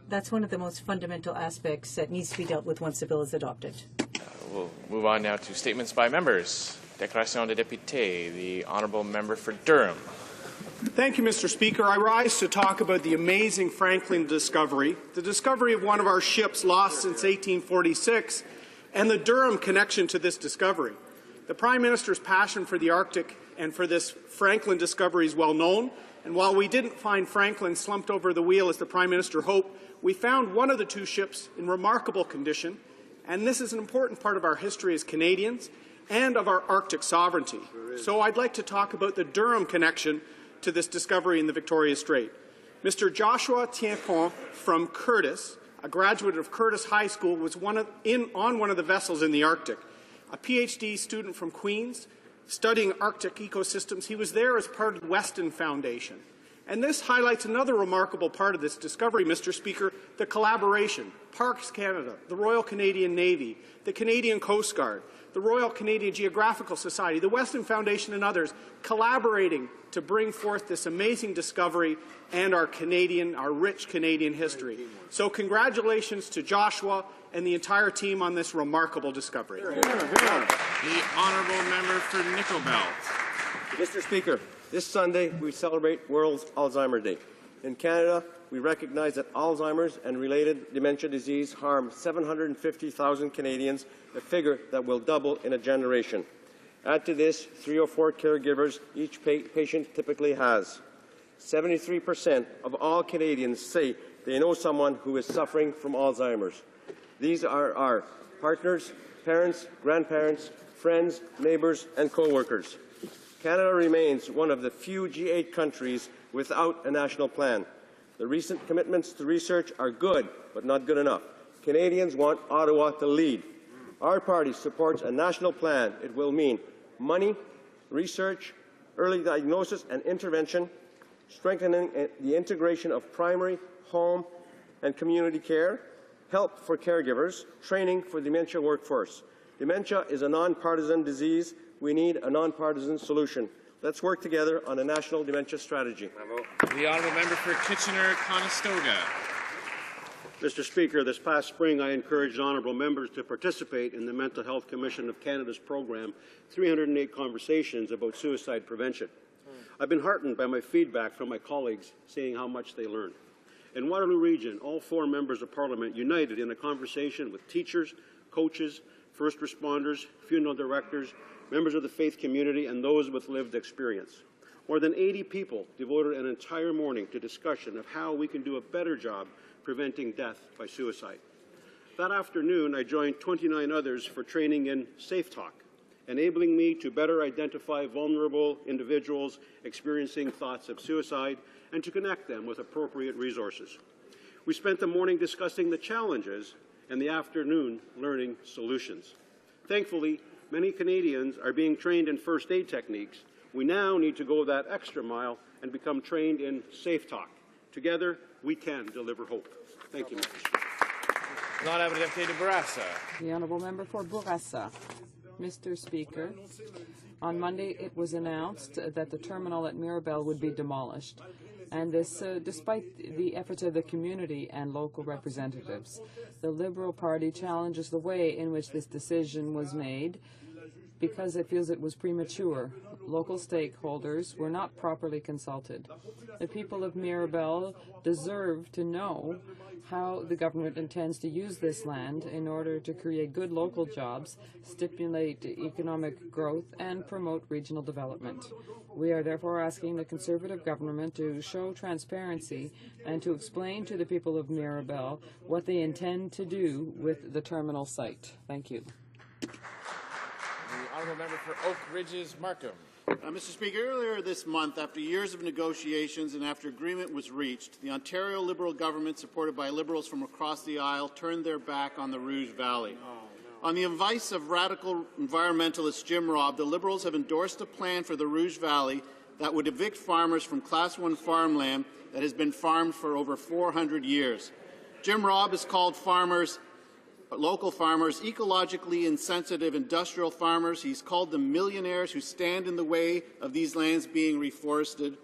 That's one of the most fundamental aspects that needs to be dealt with once the bill is adopted. We'll move on now to statements by members. Déclaration de député, the Honourable Member for Durham. Thank you, Mr. Speaker. I rise to talk about the amazing Franklin discovery, the discovery of one of our ships lost since 1846, and the Durham connection to this discovery. The Prime Minister's passion for the Arctic and for this Franklin discovery is well known, and while we didn't find Franklin slumped over the wheel as the Prime Minister hoped, we found one of the two ships in remarkable condition, and this is an important part of our history as Canadians and of our Arctic sovereignty. So I'd like to talk about the Durham connection to this discovery in the Victoria Strait. Mr. Joshua Tienpont from Curtis, a graduate of Curtis High School, was on one of the vessels in the Arctic. A PhD student from Queen's, studying Arctic ecosystems. He was there as part of the Weston Foundation. And this highlights another remarkable part of this discovery, Mr. Speaker, the collaboration. Parks Canada, the Royal Canadian Navy, the Canadian Coast Guard, the Royal Canadian Geographical Society, the Weston Foundation and others collaborating to bring forth this amazing discovery and our rich Canadian history. So congratulations to Joshua and the entire team on this remarkable discovery. The Honourable Member for Nickel Belt. Mr. Speaker, this Sunday we celebrate World Alzheimer's Day. In Canada, we recognize that Alzheimer's and related dementia disease harm 750,000 Canadians, a figure that will double in a generation. Add to this 3 or 4 caregivers each patient typically has. 73% of all Canadians say they know someone who is suffering from Alzheimer's. These are our partners, parents, grandparents, friends, neighbours and co-workers. Canada remains one of the few G8 countries without a national plan. The recent commitments to research are good, but not good enough. Canadians want Ottawa to lead. Our party supports a national plan. It will mean money, research, early diagnosis and intervention, strengthening the integration of primary, home and community care, help for caregivers, training for dementia workforce. Dementia is a non-partisan disease. We need a non-partisan solution. Let's work together on a national dementia strategy. The Honourable Member for Kitchener-Conestoga. Mr. Speaker, this past spring I encouraged honourable members to participate in the Mental Health Commission of Canada's program, 308 Conversations about Suicide Prevention. I've been heartened by my feedback from my colleagues, seeing how much they learned. In Waterloo Region, all 4 members of Parliament united in a conversation with teachers, coaches, first responders, funeral directors, members of the faith community, and those with lived experience. More than 80 people devoted an entire morning to discussion of how we can do a better job preventing death by suicide. That afternoon, I joined 29 others for training in Safe Talk, enabling me to better identify vulnerable individuals experiencing thoughts of suicide and to connect them with appropriate resources. We spent the morning discussing the challenges and the afternoon learning solutions. Thankfully, many Canadians are being trained in first aid techniques. We now need to go that extra mile and become trained in Safe Talk. Together, we can deliver hope. Thank you, Mr. Speaker. The Honourable Member for Bourassa. Mr. Speaker, on Monday it was announced that the terminal at Mirabel would be demolished, and this despite the efforts of the community and local representatives. The Liberal Party challenges the way in which this decision was made, because it feels it was premature. Local stakeholders were not properly consulted. The people of Mirabel deserve to know how the government intends to use this land in order to create good local jobs, stimulate economic growth, and promote regional development. We are therefore asking the Conservative government to show transparency and to explain to the people of Mirabel what they intend to do with the terminal site. Thank you. The honourable member for Oak Ridges Markham. Mr. Speaker, earlier this month, after years of negotiations and after agreement was reached, the Ontario Liberal government, supported by Liberals from across the aisle, turned their back on the Rouge Valley. On the advice of radical environmentalist Jim Robb, the Liberals have endorsed a plan for the Rouge Valley that would evict farmers from Class 1 farmland that has been farmed for over 400 years. Jim Robb has called local farmers ecologically insensitive industrial farmers. He's called them millionaires who stand in the way of these lands being reforested.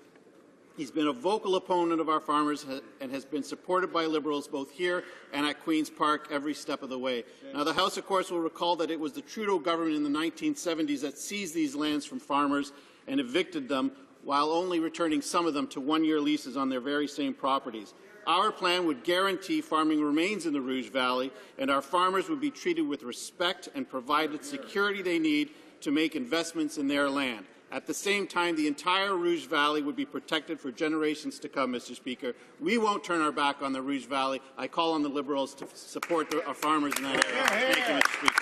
He's been a vocal opponent of our farmers and has been supported by Liberals both here and at Queen's Park every step of the way. Now, the House, of course, will recall that it was the Trudeau government in the 1970s that seized these lands from farmers and evicted them, while only returning some of them to one-year leases on their very same properties. Our plan would guarantee farming remains in the Rouge Valley, and our farmers would be treated with respect and provided security they need to make investments in their land. At the same time, the entire Rouge Valley would be protected for generations to come, Mr. Speaker. We won't turn our back on the Rouge Valley. I call on the Liberals to support our farmers in that area. Thank you, Mr. Speaker.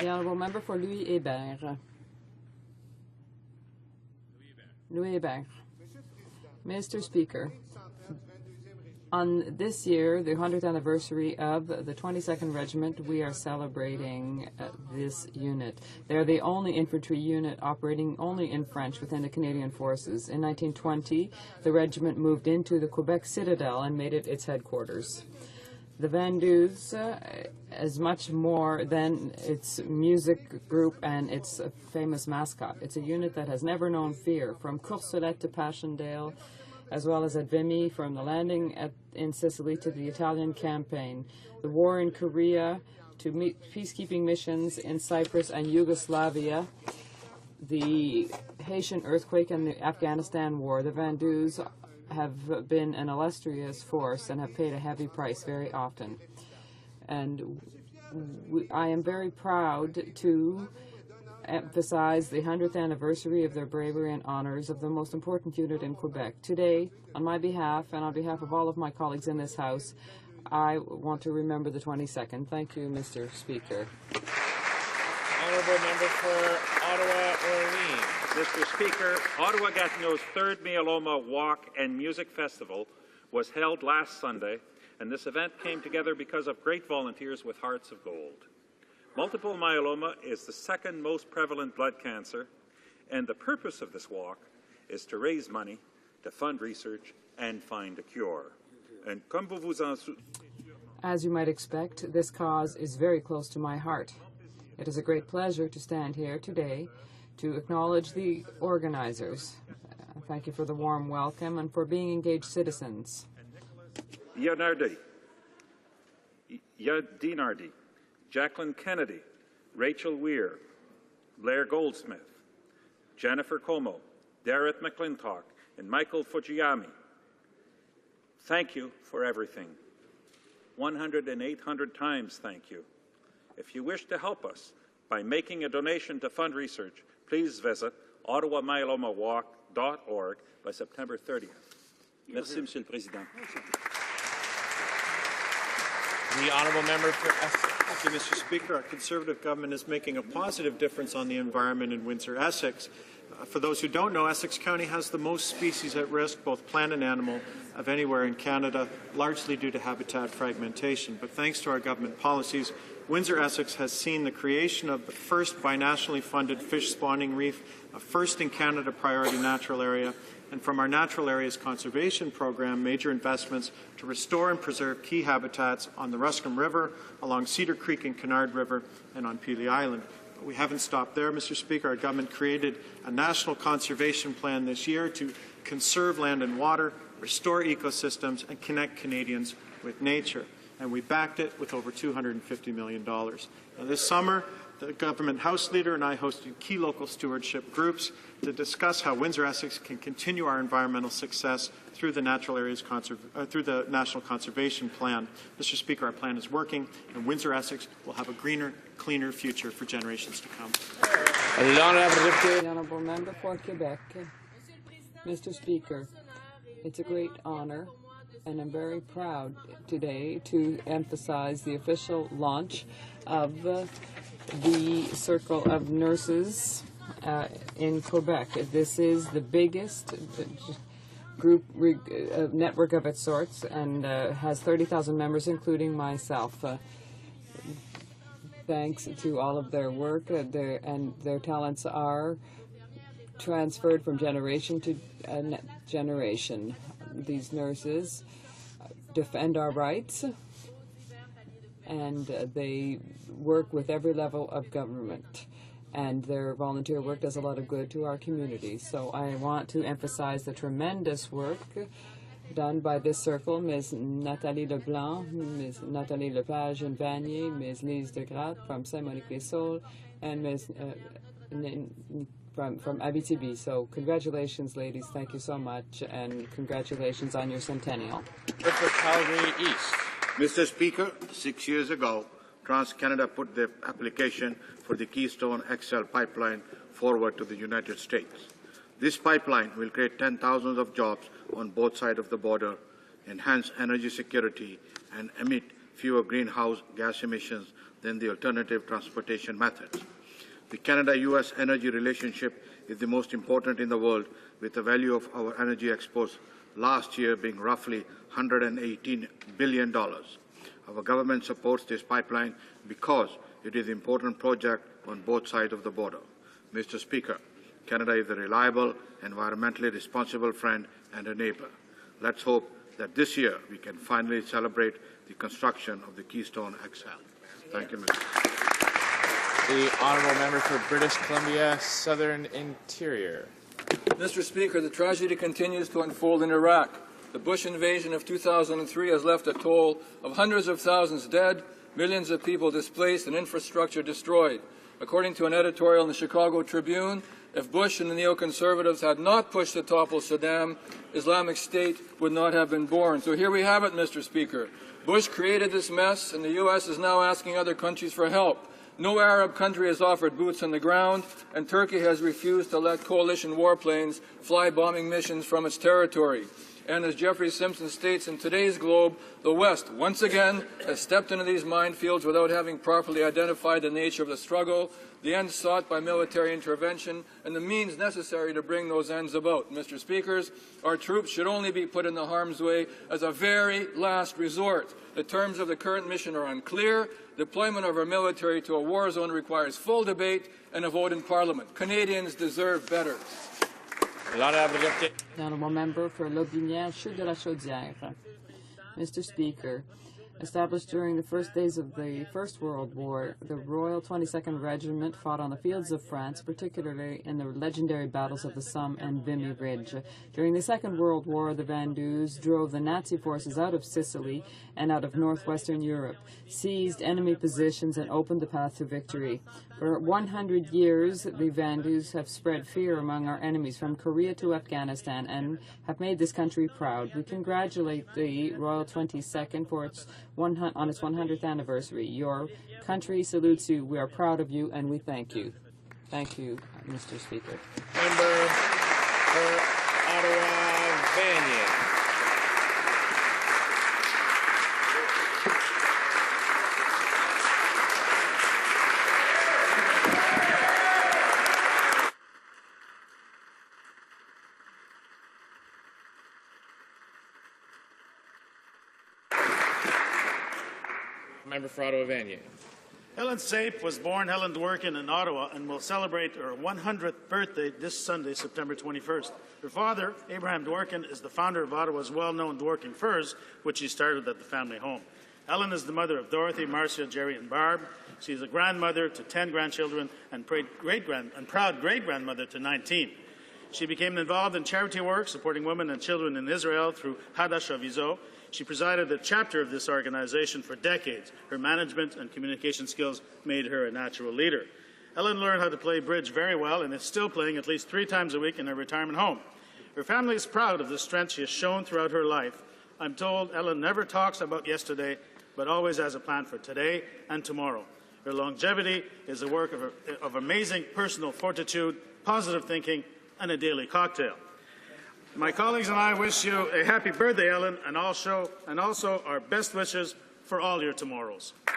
The honourable member for Louis Hébert. Louis Hébert. Mr. Speaker, on this year, the 100th anniversary of the 22nd Regiment, we are celebrating this unit. They're the only infantry unit operating only in French within the Canadian Forces. In 1920, the regiment moved into the Quebec Citadel and made it its headquarters. The Vendus is much more than its music group and its famous mascot. It's a unit that has never known fear, from Courcelette to Passchendaele, as well as at Vimy, from the landing in Sicily to the Italian campaign, the war in Korea to peacekeeping missions in Cyprus and Yugoslavia, the Haitian earthquake and the Afghanistan war. The Vendus have been an illustrious force and have paid a heavy price very often. And I am very proud to emphasize the 100th anniversary of their bravery and honors of the most important unit in Quebec. Today, on my behalf and on behalf of all of my colleagues in this House, I want to remember the 22nd. Thank you, Mr. Speaker. Honourable member for Ottawa-Orleans. Mr. Speaker, Ottawa-Gatineau's third Myeloma Walk and Music Festival was held last Sunday, and this event came together because of great volunteers with hearts of gold. Multiple myeloma is the second most prevalent blood cancer, and the purpose of this walk is to raise money, to fund research, and find a cure. And as you might expect, this cause is very close to my heart. It is a great pleasure to stand here today to acknowledge the organizers. Thank you for the warm welcome and for being engaged citizens. Dinardi, Jacqueline Kennedy, Rachel Weir, Blair Goldsmith, Jennifer Como, Darrett McClintock, and Michael Fujiyami. Thank you for everything. 100 and 800 times thank you. If you wish to help us by making a donation to fund research, please visit ottawamyelomawalk.org by September 30th. Merci, Monsieur le Président. The honourable member for Essex. Thank you, Mr. Speaker. Our Conservative government is making a positive difference on the environment in Windsor, Essex. For those who don't know, Essex County has the most species at risk, both plant and animal, of anywhere in Canada, largely due to habitat fragmentation. But thanks to our government policies, Windsor, Essex has seen the creation of the first binationally funded fish spawning reef, a first in Canada priority natural area, and from our Natural Areas Conservation Program, major investments to restore and preserve key habitats on the Ruscombe River, along Cedar Creek and Kennard River, and on Pelee Island. But we haven't stopped there, Mr. Speaker. Our government created a national conservation plan this year to conserve land and water, restore ecosystems, and connect Canadians with nature. And we backed it with over $250 million. Now, this summer, the government House leader and I hosted key local stewardship groups to discuss how Windsor-Essex can continue our environmental success through the through the National Conservation Plan. Mr. Speaker, our plan is working, and Windsor-Essex will have a greener, cleaner future for generations to come. The Honourable Member for Quebec. Mr. Speaker, it's a great honour, and I'm very proud today to emphasize the official launch of the Circle of Nurses in Quebec. This is the biggest group network of its sorts, and has 30,000 members, including myself. Thanks to all of their work, their talents are transferred from generation to generation. These nurses defend our rights, and they work with every level of government, and their volunteer work does a lot of good to our community. So I want to emphasize the tremendous work done by this circle, Ms. Nathalie Leblanc, Ms. Nathalie Lepage and Vanier, Ms. Lise de Gratte from Saint-Monique-les-Saules, and Ms. From Abitibi. So congratulations, ladies. Thank you so much, and congratulations on your centennial. For Calgary East. Mr. Speaker, 6 years ago, TransCanada put the application for the Keystone XL pipeline forward to the United States. This pipeline will create 10,000 of jobs on both sides of the border, enhance energy security, and emit fewer greenhouse gas emissions than the alternative transportation methods. The Canada-U.S. energy relationship is the most important in the world, with the value of our energy exports last year being roughly $118 billion. Our government supports this pipeline because it is an important project on both sides of the border. Mr. Speaker, Canada is a reliable, environmentally responsible friend and a neighbor. Let's hope that this year we can finally celebrate the construction of the Keystone XL. Thank you, Mr. The Honourable Member for British Columbia Southern Interior. Mr. Speaker, the tragedy continues to unfold in Iraq. The Bush invasion of 2003 has left a toll of hundreds of thousands dead, millions of people displaced, and infrastructure destroyed. According to an editorial in the Chicago Tribune, if Bush and the neoconservatives had not pushed to topple Saddam, Islamic State would not have been born. So here we have it, Mr. Speaker. Bush created this mess, and the U.S. is now asking other countries for help. No Arab country has offered boots on the ground, and Turkey has refused to let coalition warplanes fly bombing missions from its territory. And as Jeffrey Simpson states in today's Globe, the West, once again, has stepped into these minefields without having properly identified the nature of the struggle, the ends sought by military intervention, and the means necessary to bring those ends about. Mr. Speakers, our troops should only be put in the harm's way as a very last resort. The terms of the current mission are unclear. Deployment of our military to a war zone requires full debate and a vote in Parliament. Canadians deserve better. The Honourable Member for Lotbinière, Chute de la Chaudière. Mr. Speaker, established during the first days of the First World War, the Royal 22nd Regiment fought on the fields of France, particularly in the legendary battles of the Somme and Vimy Ridge. During the Second World War, the Vandus drove the Nazi forces out of Sicily and out of northwestern Europe, seized enemy positions, and opened the path to victory. For 100 years, the Vandus have spread fear among our enemies from Korea to Afghanistan and have made this country proud. We congratulate the Royal 22nd for on its 100th anniversary. Your country salutes you. We are proud of you, and we thank you. Thank you, Mr. Speaker. Member for Ottawa Vanier. Member for Ottawa Vanier. Helen Sape was born Helen Dworkin in Ottawa and will celebrate her 100th birthday this Sunday, September 21st. Her father, Abraham Dworkin, is the founder of Ottawa's well-known Dworkin Furs, which he started at the family home. Helen is the mother of Dorothy, Marcia, Jerry, and Barb. She is a grandmother to 10 grandchildren and proud great-grandmother to 19. She became involved in charity work, supporting women and children in Israel through Hadash Avizo. She presided a chapter of this organization for decades. Her management and communication skills made her a natural leader. Ellen learned how to play bridge very well and is still playing at least 3 times a week in her retirement home. Her family is proud of the strength she has shown throughout her life. I'm told Ellen never talks about yesterday, but always has a plan for today and tomorrow. Her longevity is a work of amazing personal fortitude, positive thinking, and a daily cocktail. My colleagues and I wish you a happy birthday, Ellen, and also our best wishes for all your tomorrows. The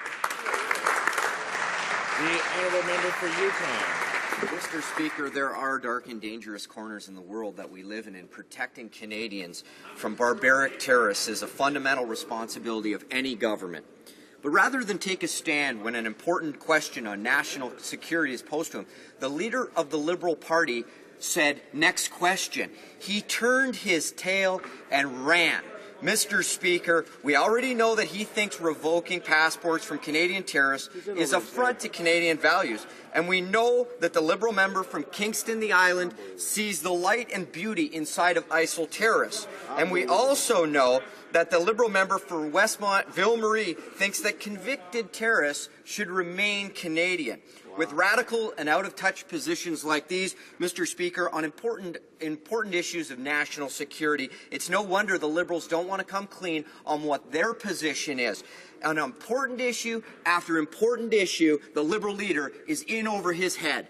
honourable member for Yukon. Mr. Speaker, there are dark and dangerous corners in the world that we live in, and protecting Canadians from barbaric terrorists is a fundamental responsibility of any government. But rather than take a stand when an important question on national security is posed to him, the leader of the Liberal Party said, "Next question." He turned his tail and ran. Mr. Speaker, we already know that he thinks revoking passports from Canadian terrorists is an affront to Canadian values, and we know that the Liberal member from Kingston, the island, sees the light and beauty inside of ISIL terrorists. And we also know that the Liberal member for Westmont, Ville-Marie, thinks that convicted terrorists should remain Canadian. With radical and out-of-touch positions like these, Mr. Speaker, on important issues of national security, it's no wonder the Liberals don't want to come clean on what their position is. On important issue after important issue, the Liberal leader is in over his head.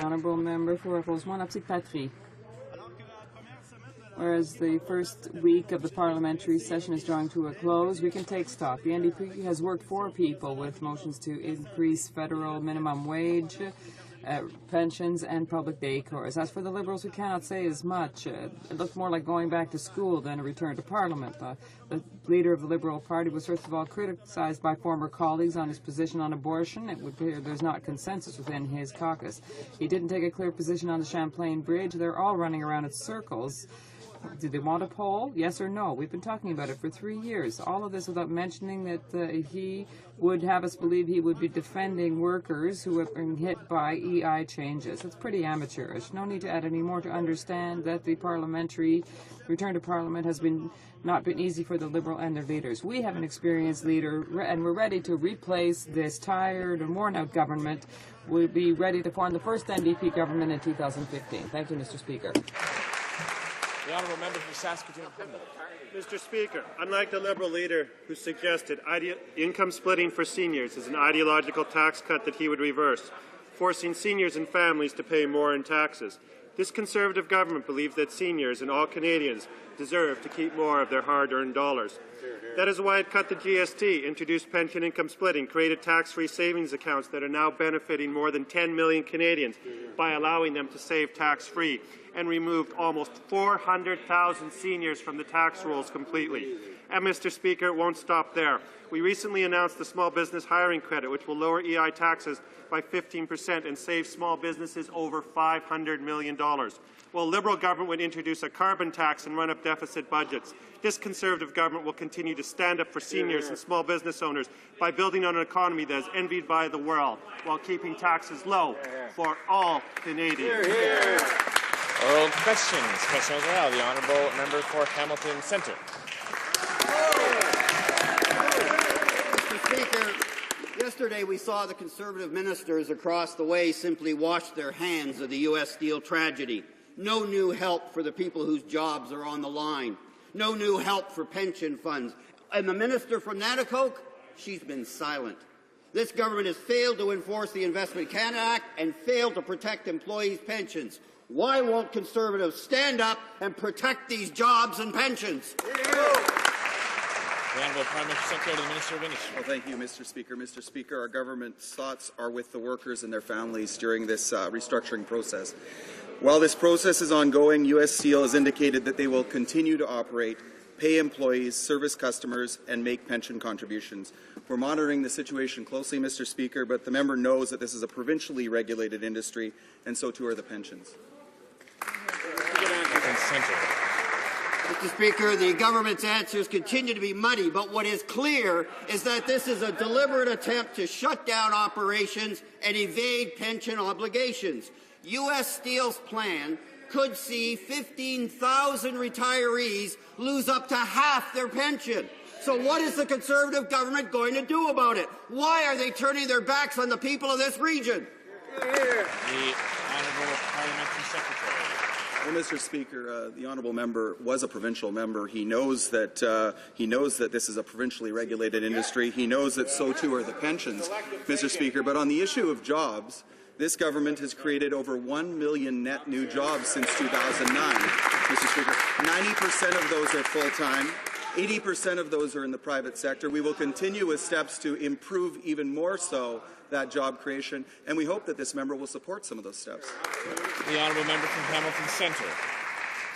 Honourable member for Rosemont-la-Petite-Patrie. Whereas the first week of the parliamentary session is drawing to a close, we can take stock. The NDP has worked for people with motions to increase federal minimum wage, pensions and public day course. As for the Liberals, we cannot say as much. It looked more like going back to school than a return to Parliament. The leader of the Liberal Party was first of all criticized by former colleagues on his position on abortion. It would appear there's not consensus within his caucus. He didn't take a clear position on the Champlain Bridge. They're all running around in circles. Do they want a poll? Yes or no? We've been talking about it for 3 years. All of this without mentioning that he would have us believe he would be defending workers who have been hit by EI changes. It's pretty amateurish. No need to add any more to understand that the parliamentary return to Parliament has not been easy for the Liberal and their leaders. We have an experienced leader, and we're ready to replace this tired and worn-out government. We'll be ready to form the first NDP government in 2015. Thank you, Mr. Speaker. The honourable member for Saskatoon. Mr. Speaker, unlike the Liberal leader who suggested income splitting for seniors is an ideological tax cut that he would reverse, forcing seniors and families to pay more in taxes, this Conservative government believes that seniors and all Canadians deserve to keep more of their hard-earned dollars. That is why it cut the GST, introduced pension income splitting, created tax-free savings accounts that are now benefiting more than 10 million Canadians by allowing them to save tax-free, and removed almost 400,000 seniors from the tax rolls completely. And, Mr. Speaker, it won't stop there. We recently announced the Small Business Hiring Credit, which will lower EI taxes by 15% and save small businesses over $500 million. While Liberal government would introduce a carbon tax and run up deficit budgets, this Conservative government will continue to stand up for seniors and small business owners by building on an economy that is envied by the world while keeping taxes low for all Canadians. Oral questions. Questions orales. The honourable member for Hamilton Centre. Mr. Speaker, yesterday we saw the Conservative ministers across the way simply wash their hands of the U.S. Steel tragedy. No new help for the people whose jobs are on the line. No new help for pension funds. And the minister from Nanticoke, she's been silent. This government has failed to enforce the Investment Canada Act and failed to protect employees' pensions. Why won't Conservatives stand up and protect these jobs and pensions? The Honourable Prime Minister Secretary to the Minister of Industry. Well, thank you, Mr. Speaker. Mr. Speaker, our government's thoughts are with the workers and their families during this restructuring process. While this process is ongoing, U.S. Steel has indicated that they will continue to operate, pay employees, service customers, and make pension contributions. We're monitoring the situation closely, Mr. Speaker, but the member knows that this is a provincially regulated industry, and so too are the pensions. Mr. Speaker, the government's answers continue to be muddy, but what is clear is that this is a deliberate attempt to shut down operations and evade pension obligations. U.S. Steel's plan could see 15,000 retirees lose up to half their pension. So what is the Conservative government going to do about it? Why are they turning their backs on the people of this region? The Honourable Parliamentary Secretary. Well, Mr. Speaker, the honourable member was a provincial member. He knows that this is a provincially regulated industry. He knows that so too are the pensions, Mr. Speaker. But on the issue of jobs, this government has created over 1 million net new jobs since 2009, Mr. Speaker. 90% of those are full-time. 80% of those are in the private sector. We will continue with steps to improve even more so that job creation, and we hope that this member will support some of those steps. The honourable member from Hamilton Centre.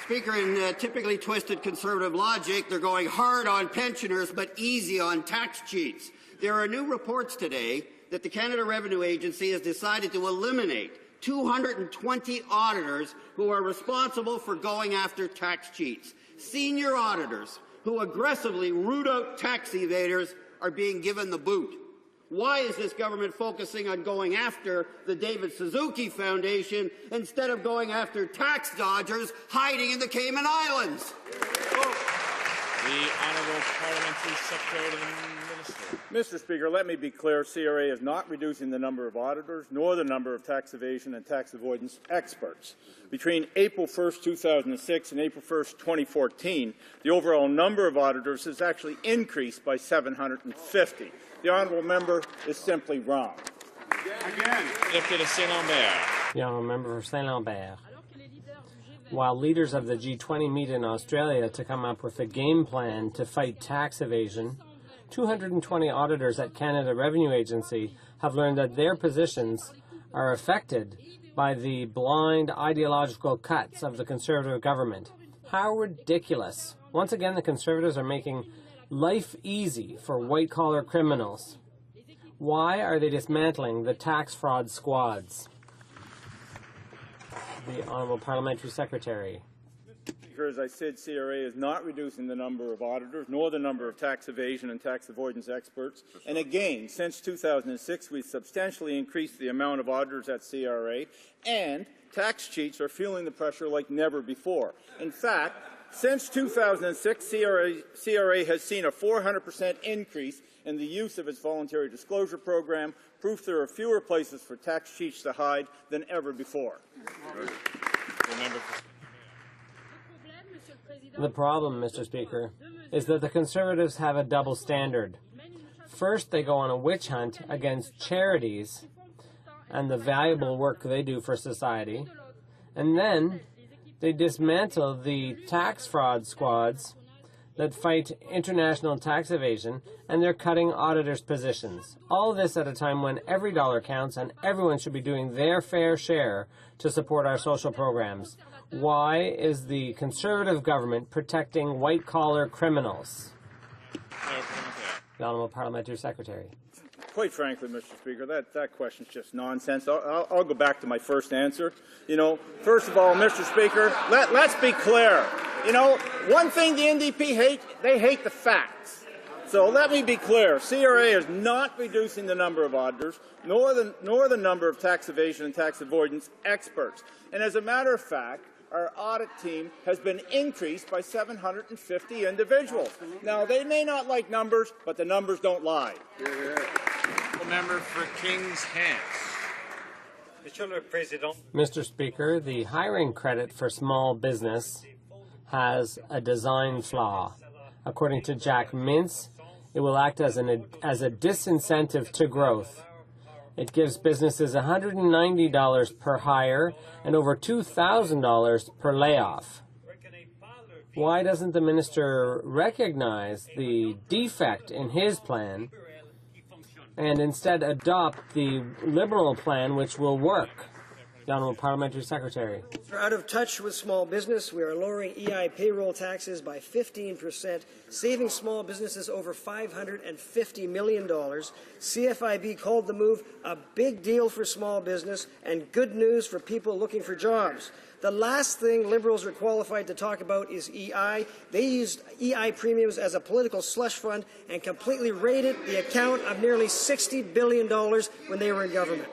Speaker, in typically twisted Conservative logic, they're going hard on pensioners but easy on tax cheats. There are new reports today that the Canada Revenue Agency has decided to eliminate 220 auditors who are responsible for going after tax cheats. Senior auditors who aggressively root out tax evaders are being given the boot. Why is this government focusing on going after the David Suzuki Foundation instead of going after tax dodgers hiding in the Cayman Islands? The Honourable Parliamentary Secretary to the Minister. Mr. Speaker, let me be clear. CRA is not reducing the number of auditors nor the number of tax evasion and tax avoidance experts. Between April 1st, 2006 and April 1st, 2014, the overall number of auditors has actually increased by 750. The honourable member is simply wrong. Deputy Saint-Lambert. The honourable member for Saint-Lambert. While leaders of the G20 meet in Australia to come up with a game plan to fight tax evasion, 220 auditors at Canada Revenue Agency have learned that their positions are affected by the blind ideological cuts of the Conservative government. How ridiculous. Once again, the Conservatives are making life easy for white-collar criminals. Why are they dismantling the tax fraud squads? The Honourable Parliamentary Secretary. As I said, CRA is not reducing the number of auditors nor the number of tax evasion and tax avoidance experts. And again, since 2006, we've substantially increased the amount of auditors at CRA, and tax cheats are feeling the pressure like never before. In fact, since 2006, CRA has seen a 400% increase in the use of its voluntary disclosure program, proof there are fewer places for tax cheats to hide than ever before. The problem, Mr. Speaker, is that the Conservatives have a double standard. First, they go on a witch hunt against charities and the valuable work they do for society, and then they dismantle the tax fraud squads that fight international tax evasion, and they're cutting auditors' positions. All this at a time when every dollar counts and everyone should be doing their fair share to support our social programs. Why is the Conservative government protecting white-collar criminals? The Honourable Parliamentary Secretary. Quite frankly, Mr. Speaker, that question's just nonsense. I'll go back to my first answer. You know, first of all, Mr. Speaker, let's be clear. You know, one thing the NDP they hate the facts. So let me be clear. CRA is not reducing the number of auditors, nor the number of tax evasion and tax avoidance experts. And as a matter of fact, our audit team has been increased by 750 individuals. Now, they may not like numbers, but the numbers don't lie. The member for King's Hands. Mr. Speaker, the hiring credit for small business has a design flaw. According to Jack Mintz, it will act as a disincentive to growth. It gives businesses $190 per hire and over $2,000 per layoff. Why doesn't the minister recognize the defect in his plan and instead adopt the Liberal plan, which will work? The Honourable Parliamentary Secretary. We're out of touch with small business. We are lowering EI payroll taxes by 15%, saving small businesses over $550 million. CFIB called the move a big deal for small business and good news for people looking for jobs. The last thing Liberals are qualified to talk about is EI. They used EI premiums as a political slush fund and completely raided the account of nearly $60 billion when they were in government.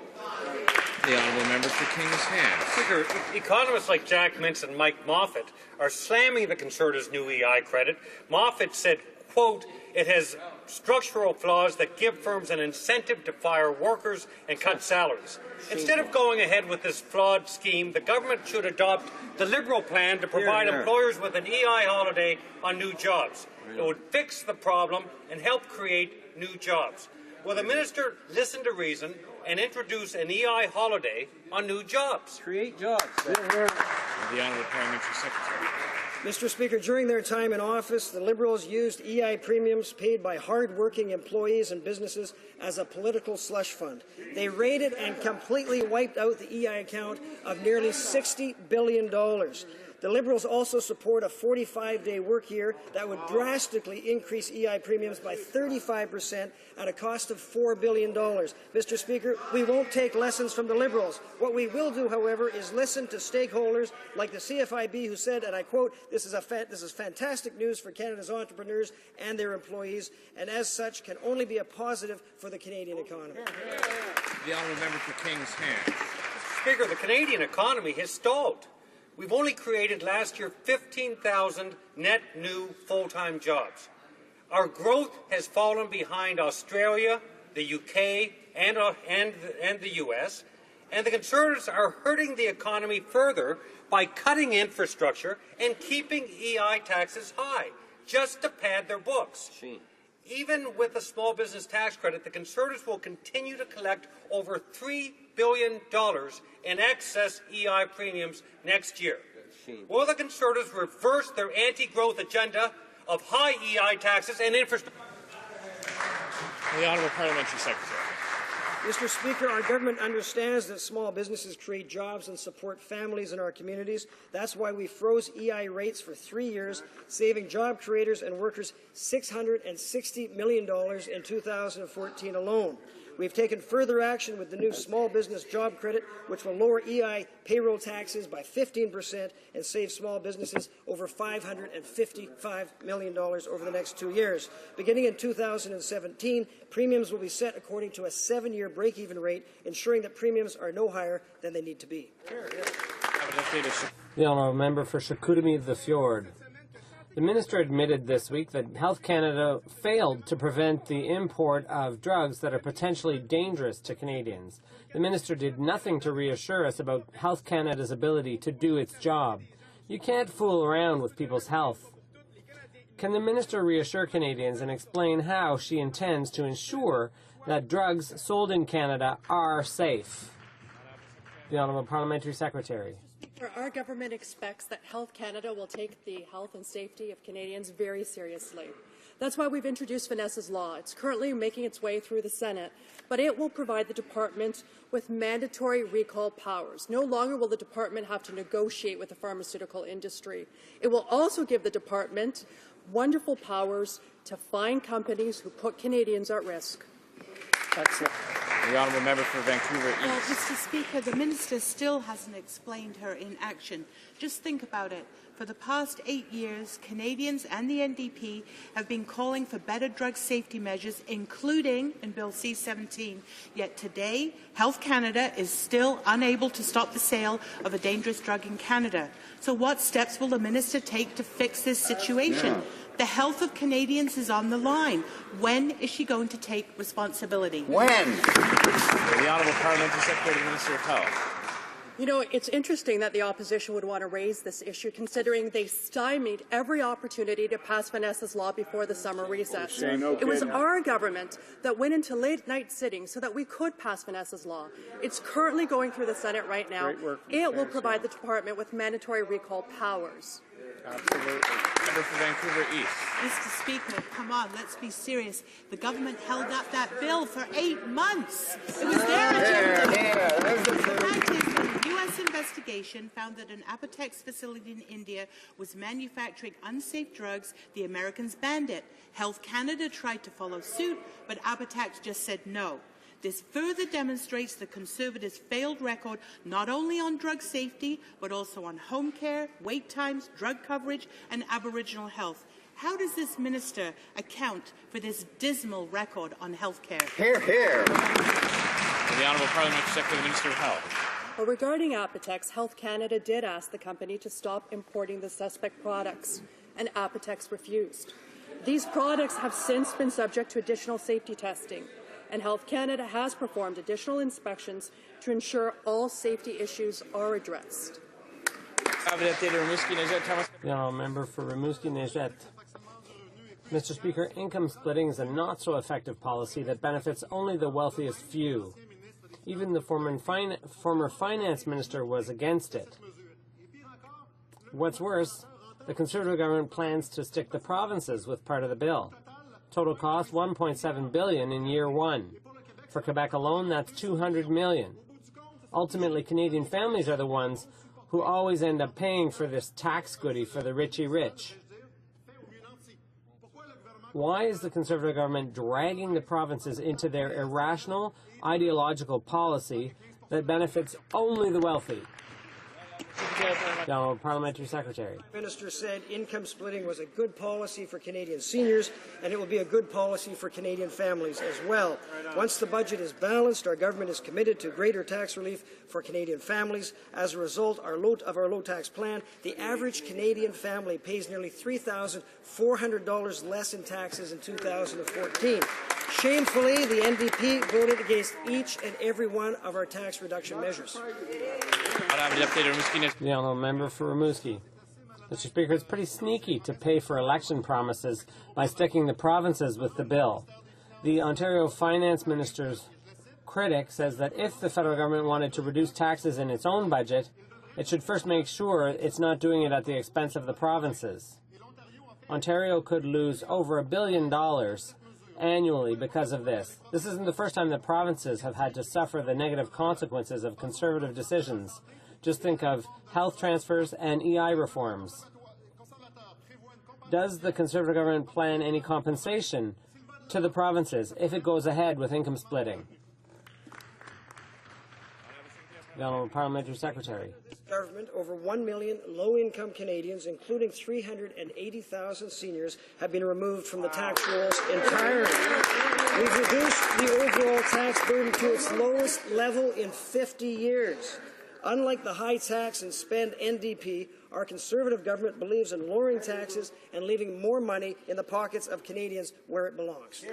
The honourable member for King's Hands. Speaker, economists like Jack Mintz and Mike Moffat are slamming the Conservatives' new EI credit. Moffat said, quote, "It has structural flaws that give firms an incentive to fire workers and cut salaries." Instead of going ahead with this flawed scheme, the government should adopt the Liberal plan to provide employers with an EI holiday on new jobs. It would fix the problem and help create new jobs. Will the minister listen to reason and introduce an EI holiday on new jobs? Create jobs. The honourable parliamentary secretary. Mr. Speaker, during their time in office, the Liberals used EI premiums paid by hard-working employees and businesses as a political slush fund. They raided and completely wiped out the EI account of nearly $60 billion. The Liberals also support a 45-day work year that would drastically increase EI premiums by 35% at a cost of $4 billion. Mr. Speaker, we won't take lessons from the Liberals. What we will do, however, is listen to stakeholders like the CFIB who said, and I quote, this is fantastic news for Canada's entrepreneurs and their employees, and as such can only be a positive for the Canadian economy. The honourable member for King's Hands. Speaker, the Canadian economy has stalled. We've only created last year 15,000 net new full-time jobs. Our growth has fallen behind Australia, the UK, and the US, and the Conservatives are hurting the economy further by cutting infrastructure and keeping EI taxes high, just to pad their books. Even with the small business tax credit, the Conservatives will continue to collect over $3 billion in excess EI premiums next year. Will the Conservatives reverse their anti-growth agenda of high EI taxes and infrastructure? The honourable parliamentary secretary. Mr. Speaker, our government understands that small businesses create jobs and support families in our communities. That's why we froze EI rates for 3 years, saving job creators and workers $660 million in 2014 alone. We've taken further action with the new small business job credit, which will lower EI payroll taxes by 15% and save small businesses over $555 million over the next 2 years. Beginning in 2017, premiums will be set according to a 7-year break-even rate, ensuring that premiums are no higher than they need to be. The honourable member for Chicoutimi the Fjord. The minister admitted this week that Health Canada failed to prevent the import of drugs that are potentially dangerous to Canadians. The minister did nothing to reassure us about Health Canada's ability to do its job. You can't fool around with people's health. Can the minister reassure Canadians and explain how she intends to ensure that drugs sold in Canada are safe? The honourable parliamentary secretary. Our government expects that Health Canada will take the health and safety of Canadians very seriously. That's why we've introduced Vanessa's Law. It's currently making its way through the Senate, but it will provide the department with mandatory recall powers. No longer will the department have to negotiate with the pharmaceutical industry. It will also give the department wonderful powers to fine companies who put Canadians at risk. Excellent. The honourable member for Vancouver East. Well, Mr. Speaker, the minister still hasn't explained her inaction. Just think about it. For the past 8 years, Canadians and the NDP have been calling for better drug safety measures, including in Bill C-17. Yet today, Health Canada is still unable to stop the sale of a dangerous drug in Canada. So what steps will the minister take to fix this situation? Yeah. The health of Canadians is on the line. When is she going to take responsibility? When? The Honourable Parliamentary Secretary to the Minister of Health. You know, it's interesting that the opposition would want to raise this issue, considering they stymied every opportunity to pass Vanessa's Law before the summer recess. It was our government that went into late-night sittings so that we could pass Vanessa's Law. It's currently going through the Senate right now. It will provide the department with mandatory recall powers. Absolutely. Member for Vancouver East. Mr. Speaker, come on, let's be serious. The government held up that bill for 8 months. It was their agenda. The fact is that a U.S. investigation found that an Apotex facility in India was manufacturing unsafe drugs. The Americans banned it. Health Canada tried to follow suit, but Apotex just said no. This further demonstrates the Conservatives' failed record not only on drug safety, but also on home care, wait times, drug coverage, and Aboriginal health. How does this minister account for this dismal record on health care? Hear, hear. The Honourable Parliamentary Secretary, the Minister of Health. Well, regarding Apotex, Health Canada did ask the company to stop importing the suspect products, and Apotex refused. These products have since been subject to additional safety testing, and Health Canada has performed additional inspections to ensure all safety issues are addressed. The honourable member for Rimouski-Neigette. Mr. Speaker, income splitting is a not-so-effective policy that benefits only the wealthiest few. Even the former finance minister was against it. What's worse, the Conservative government plans to stick the provinces with part of the bill. Total cost, $1.7 billion in year one. For Quebec alone, that's $200 million. Ultimately, Canadian families are the ones who always end up paying for this tax goodie for the richy rich. Why is the Conservative government dragging the provinces into their irrational, ideological policy that benefits only the wealthy? The Honourable Parliamentary Secretary. The Minister said income splitting was a good policy for Canadian seniors, and it will be a good policy for Canadian families as well. Once the budget is balanced, our government is committed to greater tax relief for Canadian families. As a result of our low tax plan, the average Canadian family pays nearly $3,400 less in taxes in 2014. Shamefully, the NDP voted against each and every one of our tax reduction measures. The honourable member for Rimouski. Mr. Speaker, it's pretty sneaky to pay for election promises by sticking the provinces with the bill. The Ontario Finance Minister's critic says that if the federal government wanted to reduce taxes in its own budget, it should first make sure it's not doing it at the expense of the provinces. Ontario could lose over $1 billion annually because of this. This isn't the first time that provinces have had to suffer the negative consequences of Conservative decisions. Just think of health transfers and EI reforms. Does the Conservative government plan any compensation to the provinces if it goes ahead with income splitting? The Honourable Parliamentary Secretary. Government, over 1 million low-income Canadians, including 380,000 seniors, have been removed from the tax rolls entirely. We've reduced the overall tax burden to its lowest level in 50 years. Unlike the high tax and spend NDP, our Conservative government believes in lowering taxes and leaving more money in the pockets of Canadians where it belongs.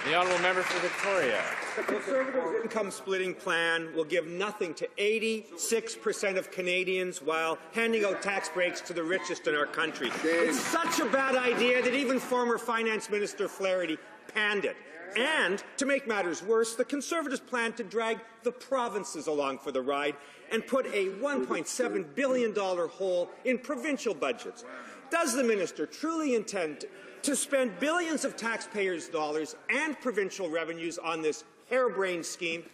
The honourable member for Victoria. The Conservative income splitting plan will give nothing to 86% of Canadians while handing out tax breaks to the richest in our country. It's such a bad idea that even former Finance Minister Flaherty panned it. And, to make matters worse, the Conservatives plan to drag the provinces along for the ride and put a $1.7 billion hole in provincial budgets. Does the minister truly intend to spend billions of taxpayers' dollars and provincial revenues on this harebrained scheme?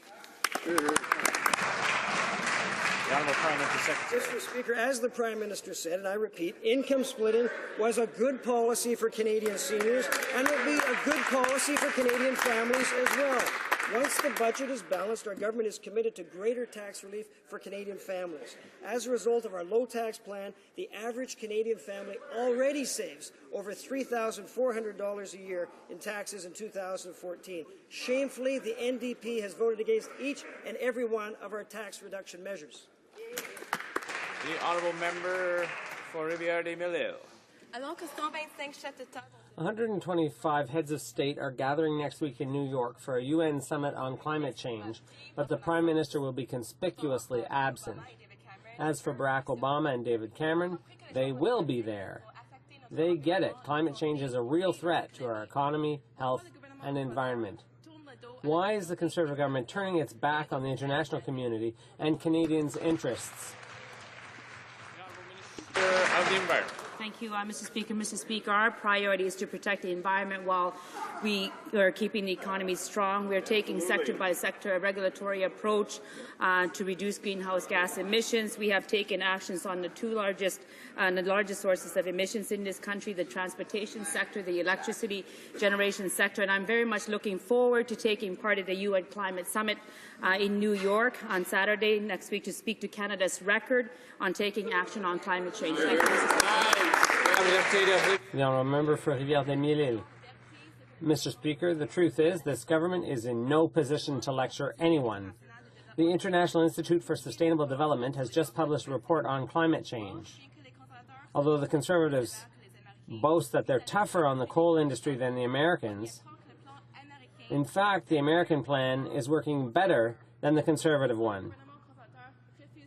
Mr. Speaker, as the Prime Minister said, and I repeat, income splitting was a good policy for Canadian seniors and will be a good policy for Canadian families as well. Once the budget is balanced, our government is committed to greater tax relief for Canadian families. As a result of our low tax plan, the average Canadian family already saves over $3,400 a year in taxes in 2014. Shamefully, the NDP has voted against each and every one of our tax reduction measures. The honourable member for Rivière-des-Mille. 125 heads of state are gathering next week in New York for a UN summit on climate change, but the Prime Minister will be conspicuously absent. As for Barack Obama and David Cameron, they will be there. They get it. Climate change is a real threat to our economy, health, and environment. Why is the Conservative government turning its back on the international community and Canadians' interests? Of the environment. Thank you, Mr. Speaker. Mr. Speaker, our priority is to protect the environment while we are keeping the economy strong. We are taking sector-by-sector regulatory approach to reduce greenhouse gas emissions. We have taken actions on the largest sources of emissions in this country, the transportation sector, the electricity generation sector, and I'm very much looking forward to taking part in the UN Climate Summit in New York on Saturday next week to speak to Canada's record on taking action on climate change. Thank you, Mr. Speaker. The honourable member for Rivière-des-Mille. Mr. Speaker, the truth is this government is in no position to lecture anyone. The International Institute for Sustainable Development has just published a report on climate change. Although the Conservatives boast that they're tougher on the coal industry than the Americans, in fact, the American plan is working better than the Conservative one.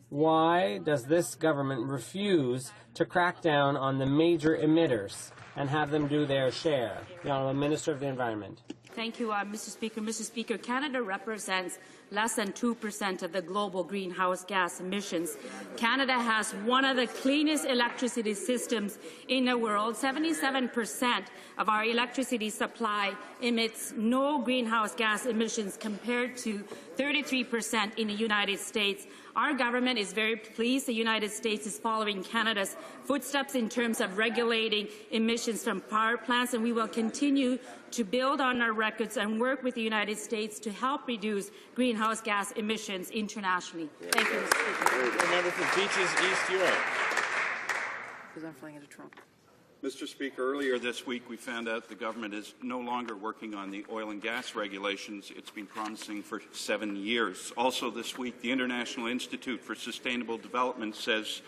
Why does this government refuse to crack down on the major emitters and have them do their share? The Honourable Minister of the Environment. Thank you, Mr. Speaker. Mr. Speaker, Canada represents less than 2% of the global greenhouse gas emissions. Canada has one of the cleanest electricity systems in the world. 77% of our electricity supply emits no greenhouse gas emissions compared to 33% in the United States. Our government is very pleased the United States is following Canada's footsteps in terms of regulating emissions from power plants, and we will continue to build on our records and work with the United States to help reduce greenhouse gas emissions internationally. Thank you, Mr. Speaker. The member for Beaches East York. Because I'm flying into Trump. Mr. Speaker, earlier this week we found out the government is no longer working on the oil and gas regulations it's been promising for 7 years. Also this week, the International Institute for Sustainable Development says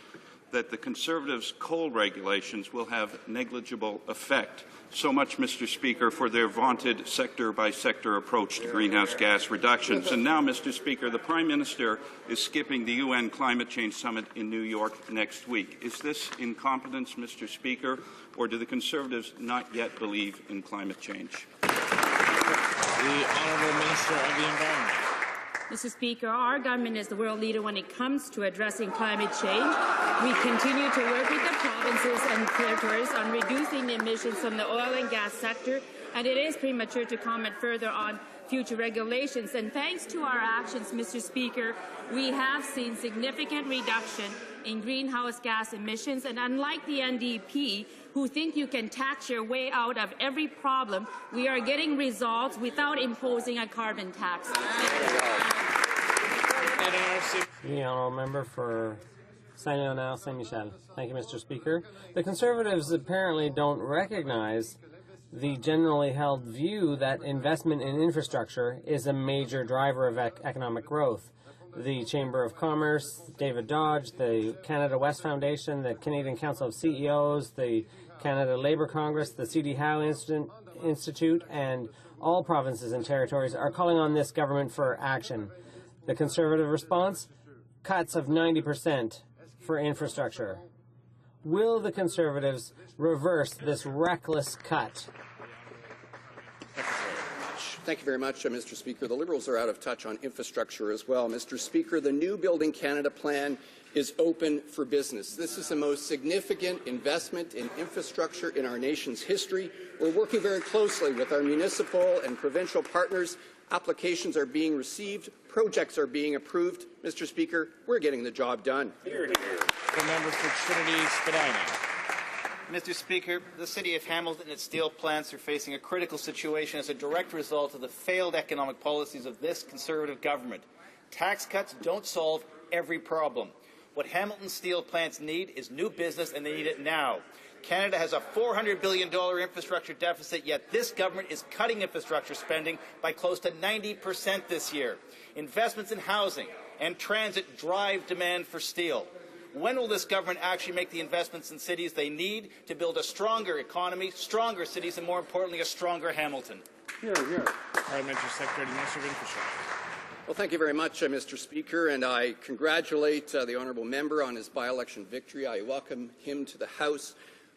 that the Conservatives' coal regulations will have negligible effect. So much, Mr. Speaker, for their vaunted sector-by-sector approach to greenhouse gas reductions. And now, Mr. Speaker, the Prime Minister is skipping the UN Climate Change Summit in New York next week. Is this incompetence, Mr. Speaker, or do the Conservatives not yet believe in climate change? The Honourable Minister of the Environment. Mr. Speaker, our government is the world leader when it comes to addressing climate change. We continue to work with the provinces and territories on reducing the emissions from the oil and gas sector, and it is premature to comment further on future regulations. And thanks to our actions, Mr. Speaker, we have seen significant reduction in greenhouse gas emissions, and unlike the NDP, who think you can tax your way out of every problem, we are getting results without imposing a carbon tax. The Honourable Member for Saint-Léonard-Saint-Michel. Thank you, Mr. Speaker. The Conservatives apparently don't recognize the generally held view that investment in infrastructure is a major driver of economic growth. The Chamber of Commerce, David Dodge, the Canada West Foundation, the Canadian Council of CEOs, the Canada Labour Congress, the C.D. Howe Institute, and all provinces and territories are calling on this government for action. The Conservative response? Cuts of 90% for infrastructure. Will the Conservatives reverse this reckless cut? Thank you very much, Mr. Speaker. The Liberals are out of touch on infrastructure as well. Mr. Speaker, the new Building Canada plan is open for business. This is the most significant investment in infrastructure in our nation's history. We're working very closely with our municipal and provincial partners. Applications are being received. Projects are being approved. Mr. Speaker, we're getting the job done. The member for Trinity Spadina. Mr. Speaker, the City of Hamilton and its steel plants are facing a critical situation as a direct result of the failed economic policies of this Conservative government. Tax cuts don't solve every problem. What Hamilton steel plants need is new business, and they need it now. Canada has a $400 billion infrastructure deficit, yet this government is cutting infrastructure spending by close to 90% this year. Investments in housing and transit drive demand for steel. When will this government actually make the investments in cities they need to build a stronger economy, stronger cities, and more importantly, a stronger Hamilton? Parliamentary Secretary to the Minister of Infrastructure. Well, thank you very much, Mr. Speaker, and I congratulate the honourable member on his by-election victory. I welcome him to the House.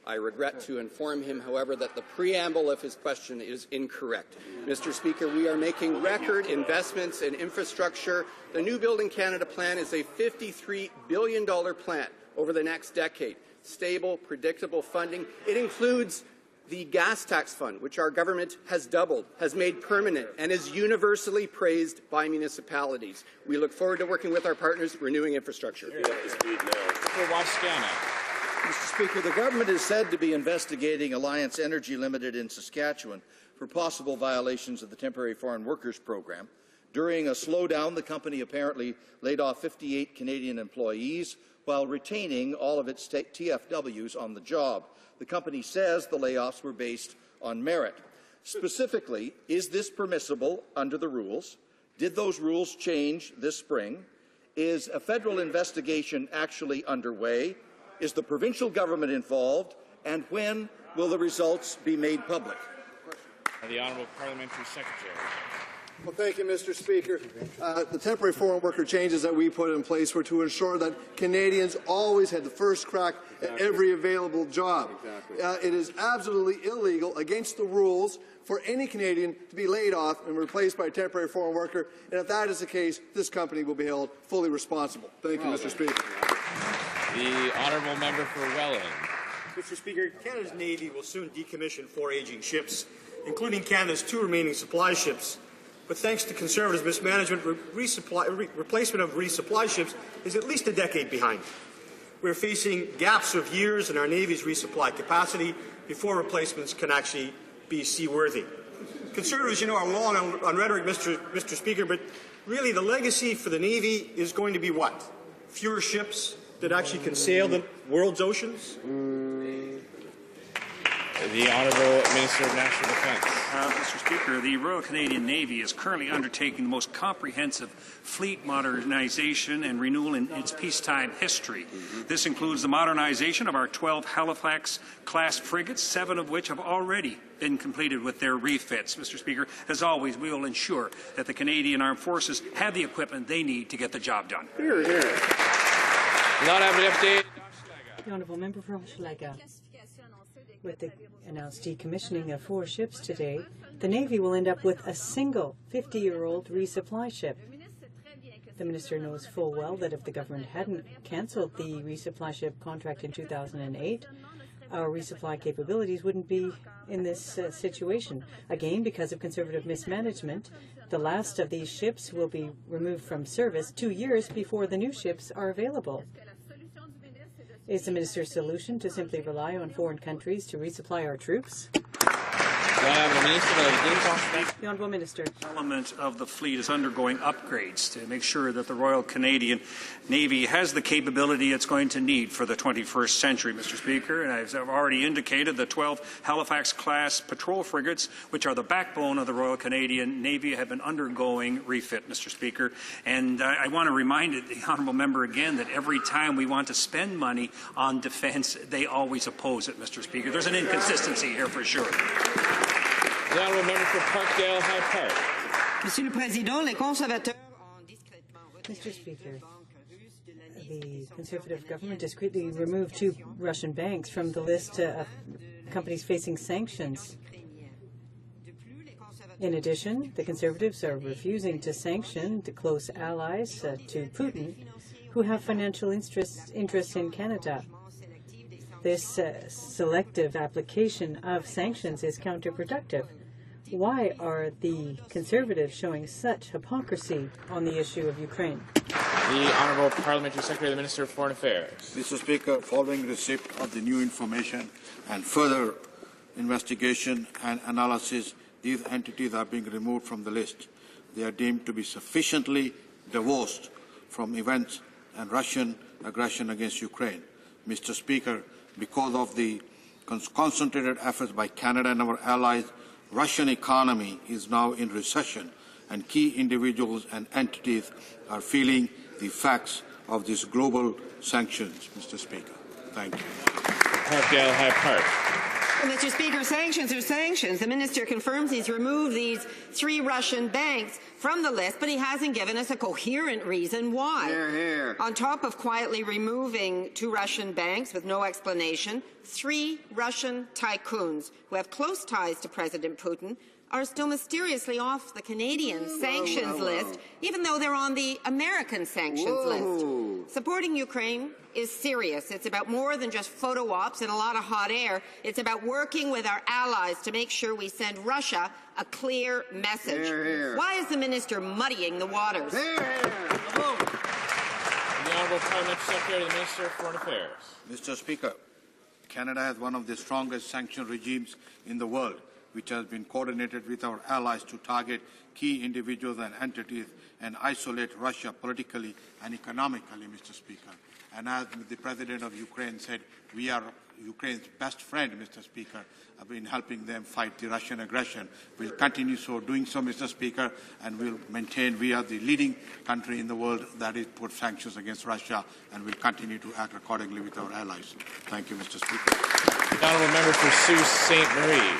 I regret to inform him, however, that the preamble of his question is incorrect. Mr. Speaker, we are making record investments in infrastructure. The new Building Canada plan is a $53 billion plan over the next decade. Stable, predictable funding. It includes the gas tax fund, which our government has doubled, has made permanent, and is universally praised by municipalities. We look forward to working with our partners renewing infrastructure. Mr. Speaker, the government is said to be investigating Alliance Energy Limited in Saskatchewan for possible violations of the Temporary Foreign Workers Program. During a slowdown, the company apparently laid off 58 Canadian employees while retaining all of its TFWs on the job. The company says the layoffs were based on merit. Specifically, is this permissible under the rules? Did those rules change this spring? Is a federal investigation actually underway? Is the provincial government involved? And when will the results be made public? The Honourable Parliamentary Secretary. Well, thank you, Mr. Speaker. The temporary foreign worker changes that we put in place were to ensure that Canadians always had the first crack at every available job. It is absolutely illegal, against the rules, for any Canadian to be laid off and replaced by a temporary foreign worker, and if that is the case, this company will be held fully responsible. Thank you, Mr. Speaker. The Honourable Member for Welland. Mr. Speaker, Canada's Navy will soon decommission 4 aging ships, including Canada's 2 remaining supply ships. But thanks to Conservatives' mismanagement, replacement of resupply ships is at least a decade behind. We're facing gaps of years in our Navy's resupply capacity before replacements can actually be seaworthy. Conservatives, are long on rhetoric, Mr. Speaker, but really the legacy for the Navy is going to be what? Fewer ships that actually can sail the world's oceans? The Honourable Minister of National Defence. Mr. Speaker, the Royal Canadian Navy is currently undertaking the most comprehensive fleet modernization and renewal in its peacetime history. This includes the modernization of our 12 Halifax-class frigates, 7 of which have already been completed with their refits. Mr. Speaker, as always, we will ensure that the Canadian Armed Forces have the equipment they need to get the job done. Not having an update. The Honourable Member for Hochelaga. With the announced decommissioning of 4 ships today, the Navy will end up with a single 50-year-old resupply ship. The Minister knows full well that if the government hadn't cancelled the resupply ship contract in 2008, our resupply capabilities wouldn't be in this situation. Again, because of Conservative mismanagement, the last of these ships will be removed from service 2 years before the new ships are available. Is the Minister's solution to simply rely on foreign countries to resupply our troops? The Honourable Minister. Element of the fleet is undergoing upgrades to make sure that the Royal Canadian Navy has the capability it's going to need for the 21st century, Mr. Speaker. And as I've already indicated, the 12 Halifax-class patrol frigates, which are the backbone of the Royal Canadian Navy, have been undergoing refit, Mr. Speaker. And I want to remind the Honourable Member again that every time we want to spend money on defence, they always oppose it, Mr. Speaker. There's an inconsistency here for sure. The Honourable Member for Parkdale High Park. Monsieur le Président, les conservateurs. Mr. Speaker, the Conservative government discreetly removed 2 Russian banks from the list of companies facing sanctions. In addition, the Conservatives are refusing to sanction the close allies to Putin who have financial interests in Canada. This selective application of sanctions is counterproductive. Why are the Conservatives showing such hypocrisy on the issue of Ukraine? The Honourable Parliamentary Secretary, the Minister of Foreign Affairs. Mr. Speaker, following receipt of the new information and further investigation and analysis, these entities are being removed from the list. They are deemed to be sufficiently divorced from events and Russian aggression against Ukraine. Mr. Speaker, because of the concentrated efforts by Canada and our allies, Russian economy is now in recession, and key individuals and entities are feeling the effects of these global sanctions, Mr. Speaker. Thank you. Parkdale High Park. Well, Mr. Speaker, sanctions are sanctions. The Minister confirms he's removed these 3 Russian banks from the list, but he hasn't given us a coherent reason why. Hear, hear. On top of quietly removing 2 Russian banks with no explanation, 3 Russian tycoons who have close ties to President Putin are still mysteriously off the Canadian sanctions list, even though they're on the American sanctions list. Supporting Ukraine is serious. It's about more than just photo ops and a lot of hot air. It's about working with our allies to make sure we send Russia a clear message. Hear, hear. Why is the Minister muddying the waters? The Honourable Parliamentary Secretary, the Minister of Foreign Affairs. Mr. Speaker, Canada has one of the strongest sanction regimes in the world. which has been coordinated with our allies to target key individuals and entities and isolate Russia politically and economically, Mr. Speaker. And as the President of Ukraine said, we are Ukraine's best friend, Mr. Speaker, in helping them fight the Russian aggression. We'll continue doing so, Mr. Speaker, and we'll maintain we are the leading country in the world that is put sanctions against Russia, and we'll continue to act accordingly with our allies. Thank you, Mr. Speaker. The honourable member for Sault Ste. Marie.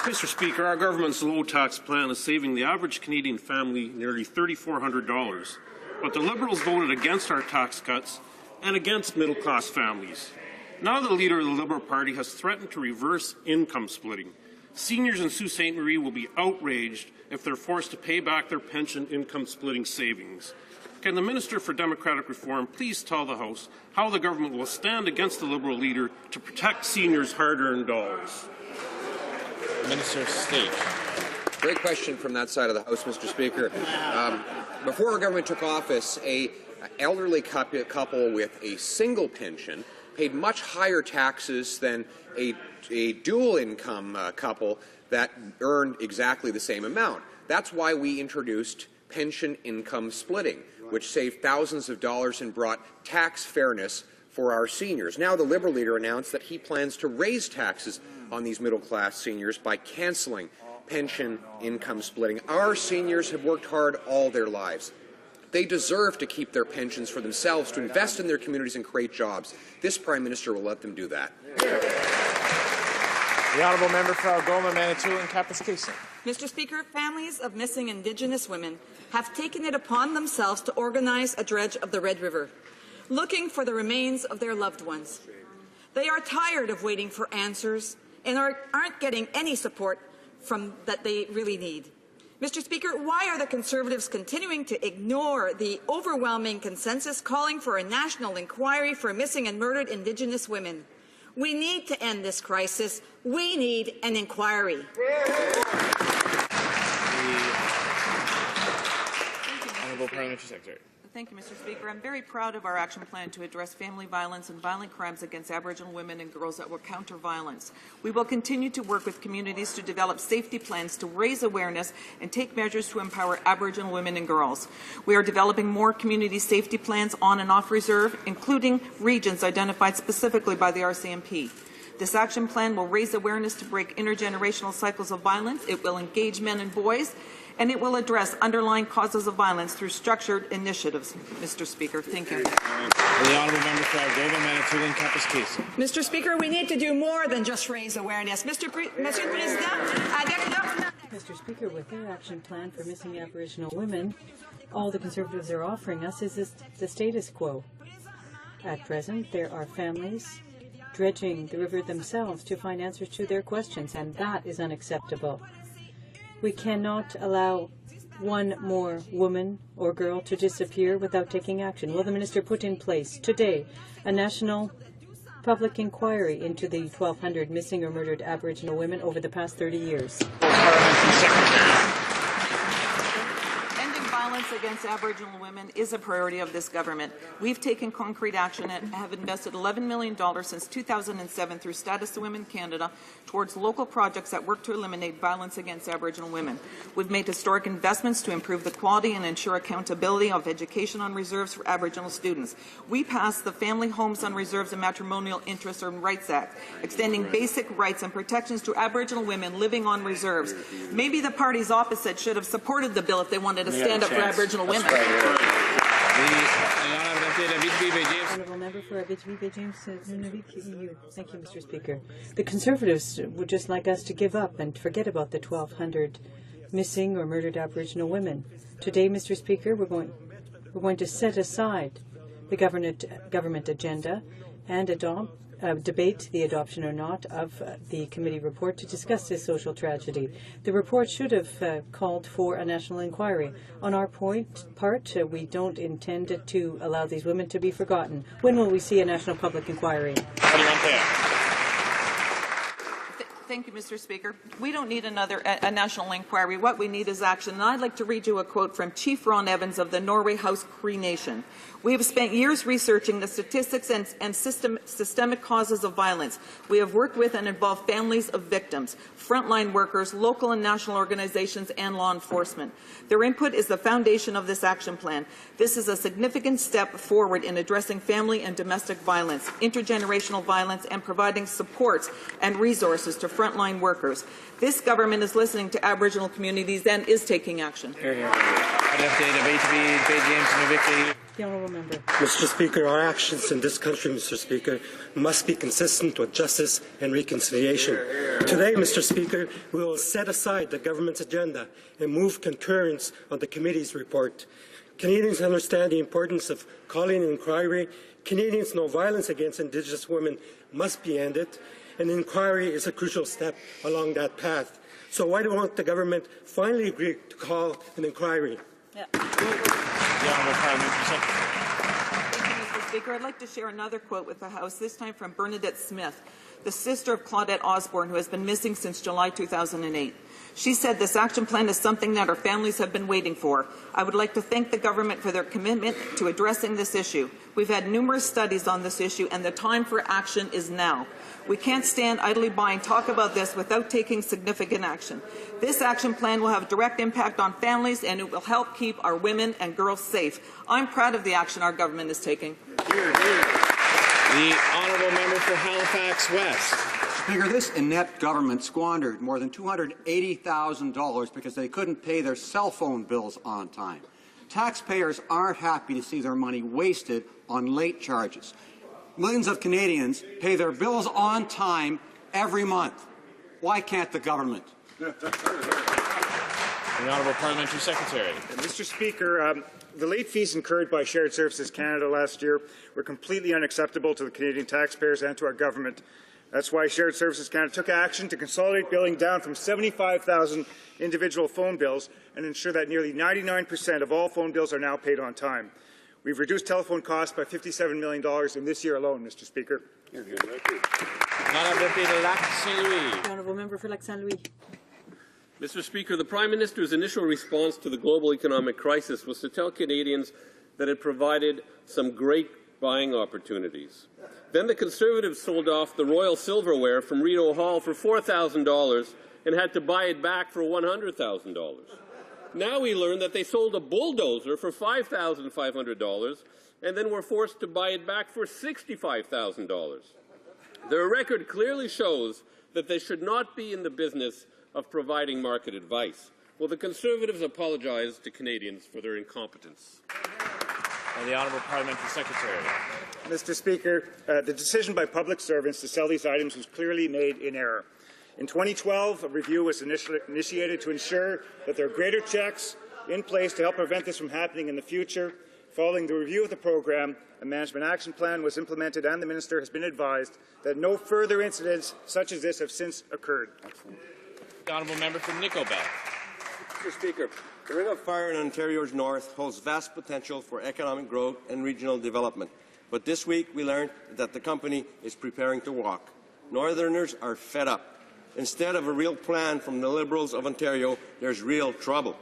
Mr. Speaker, our government's low tax plan is saving the average Canadian family nearly $3,400. But the Liberals voted against our tax cuts and against middle-class families. Now the leader of the Liberal Party has threatened to reverse income splitting. Seniors in Sault Ste. Marie will be outraged if they're forced to pay back their pension income splitting savings. Can the Minister for Democratic Reform please tell the House how the government will stand against the Liberal leader to protect seniors' hard-earned dollars? Minister of State. Great question from that side of the House, Mr. Speaker. Before our government took office, an elderly couple with a single pension paid much higher taxes than a dual-income couple that earned exactly the same amount. That's why we introduced pension income splitting, which saved thousands of dollars and brought tax fairness for our seniors. Now the Liberal leader announced that he plans to raise taxes on these middle-class seniors by cancelling pension income splitting. Our seniors have worked hard all their lives. They deserve to keep their pensions for themselves, to invest in their communities and create jobs. This Prime Minister will let them do that. The honourable member for Algoma, Manitoulin, Kapuskasing. Mr. Speaker, families of missing Indigenous women have taken it upon themselves to organize a dredge of the Red River, looking for the remains of their loved ones. They are tired of waiting for answers and aren't getting any support that they really need. Mr. Speaker, why are the Conservatives continuing to ignore the overwhelming consensus calling for a national inquiry for missing and murdered Indigenous women? We need to end this crisis. We need an inquiry. Honourable Parliamentary Secretary. Thank you, Mr. Speaker. I'm very proud of our action plan to address family violence and violent crimes against Aboriginal women and girls that will counter violence. We will continue to work with communities to develop safety plans to raise awareness and take measures to empower Aboriginal women and girls. We are developing more community safety plans on and off reserve, including regions identified specifically by the RCMP. This action plan will raise awareness to break intergenerational cycles of violence. It will engage men and boys, and it will address underlying causes of violence through structured initiatives. Mr. Speaker, thank you. The honourable member for Algoma, Manitoulin, Kapuskasing. Mr. Speaker, we need to do more than just raise awareness. Mr. President, Mr. Speaker, with their action plan for missing Aboriginal women, all the Conservatives are offering us is the status quo. At present, there are families dredging the river themselves to find answers to their questions, and that is unacceptable. We cannot allow one more woman or girl to disappear without taking action. Will the minister put in place today a national public inquiry into the 1,200 missing or murdered Aboriginal women over the past 30 years? Ending violence against Aboriginal women is a priority of this government. We've taken concrete action and have invested $11 million since 2007 through Status of Women Canada towards local projects that work to eliminate violence against Aboriginal women. We've made historic investments to improve the quality and ensure accountability of education on reserves for Aboriginal students. We passed the Family Homes on Reserves and Matrimonial Interests and Rights Act, extending basic rights and protections to Aboriginal women living on reserves. Maybe the parties opposite should have supported the bill if they wanted to stand up for Aboriginal women. Honourable member for Abitibi James Nunavik EU. Thank you, Mr. Speaker. The Conservatives would just like us to give up and forget about the 1,200 missing or murdered Aboriginal women. Today, Mr. Speaker, we're going to set aside the government agenda and debate the adoption or not of the committee report to discuss this social tragedy. The report should have called for a national inquiry. On our part, we don't intend to allow these women to be forgotten. When will we see a national public inquiry? Thank you, Mr. Speaker. We don't need another national inquiry. What we need is action. And I'd like to read you a quote from Chief Ron Evans of the Norway HoC Nation. We have spent years researching the statistics and systemic causes of violence. We have worked with and involved families of victims, frontline workers, local and national organizations, and law enforcement. Their input is the foundation of this action plan. This is a significant step forward in addressing family and domestic violence, intergenerational violence, and providing supports and resources to frontline workers. This government is listening to Aboriginal communities and is taking action. The honourable member. Mr. Speaker, our actions in this country, Mr. Speaker, must be consistent with justice and reconciliation. Today, Mr. Speaker, we will set aside the government's agenda and move concurrence on the committee's report. Canadians understand the importance of calling an inquiry. Canadians know violence against Indigenous women must be ended. An inquiry is a crucial step along that path. So why don't the government finally agree to call an inquiry? Yeah. Thank you, Mr. Speaker. I'd like to share another quote with the House, this time from Bernadette Smith, the sister of Claudette Osborne, who has been missing since July 2008. She said this action plan is something that our families have been waiting for. I would like to thank the government for their commitment to addressing this issue. We've had numerous studies on this issue, and the time for action is now. We can't stand idly by and talk about this without taking significant action. This action plan will have a direct impact on families, and it will help keep our women and girls safe. I'm proud of the action our government is taking. The honourable member for Halifax West. Speaker, this inept government squandered more than $280,000 because they couldn't pay their cell phone bills on time. Taxpayers aren't happy to see their money wasted on late charges. Millions of Canadians pay their bills on time every month. Why can't the government? The Honourable Parliamentary Secretary. Mr. Speaker, the late fees incurred by Shared Services Canada last year were completely unacceptable to the Canadian taxpayers and to our government. That's why Shared Services Canada took action to consolidate billing down from 75,000 individual phone bills and ensure that nearly 99% of all phone bills are now paid on time. We've reduced telephone costs by $57 million in this year alone, Mr. Speaker. The honourable member for Lac Saint Louis. Mr. Speaker, the Prime Minister's initial response to the global economic crisis was to tell Canadians that it provided some great buying opportunities. Then the Conservatives sold off the Royal Silverware from Rideau Hall for $4,000 and had to buy it back for $100,000. Now we learn that they sold a bulldozer for $5,500 and then were forced to buy it back for $65,000. Their record clearly shows that they should not be in the business of providing market advice. Will the Conservatives apologize to Canadians for their incompetence? And the Honourable Parliamentary Secretary. Mr. Speaker, the decision by public servants to sell these items was clearly made in error. In 2012, a review was initiated to ensure that there are greater checks in place to help prevent this from happening in the future. Following the review of the program, a management action plan was implemented and the Minister has been advised that no further incidents such as this have since occurred. The Honourable Member for Nickelback. Mr. Speaker, the Ring of Fire in Ontario's north holds vast potential for economic growth and regional development. But this week we learned that the company is preparing to walk. Northerners are fed up. Instead of a real plan from the Liberals of Ontario, there's real trouble.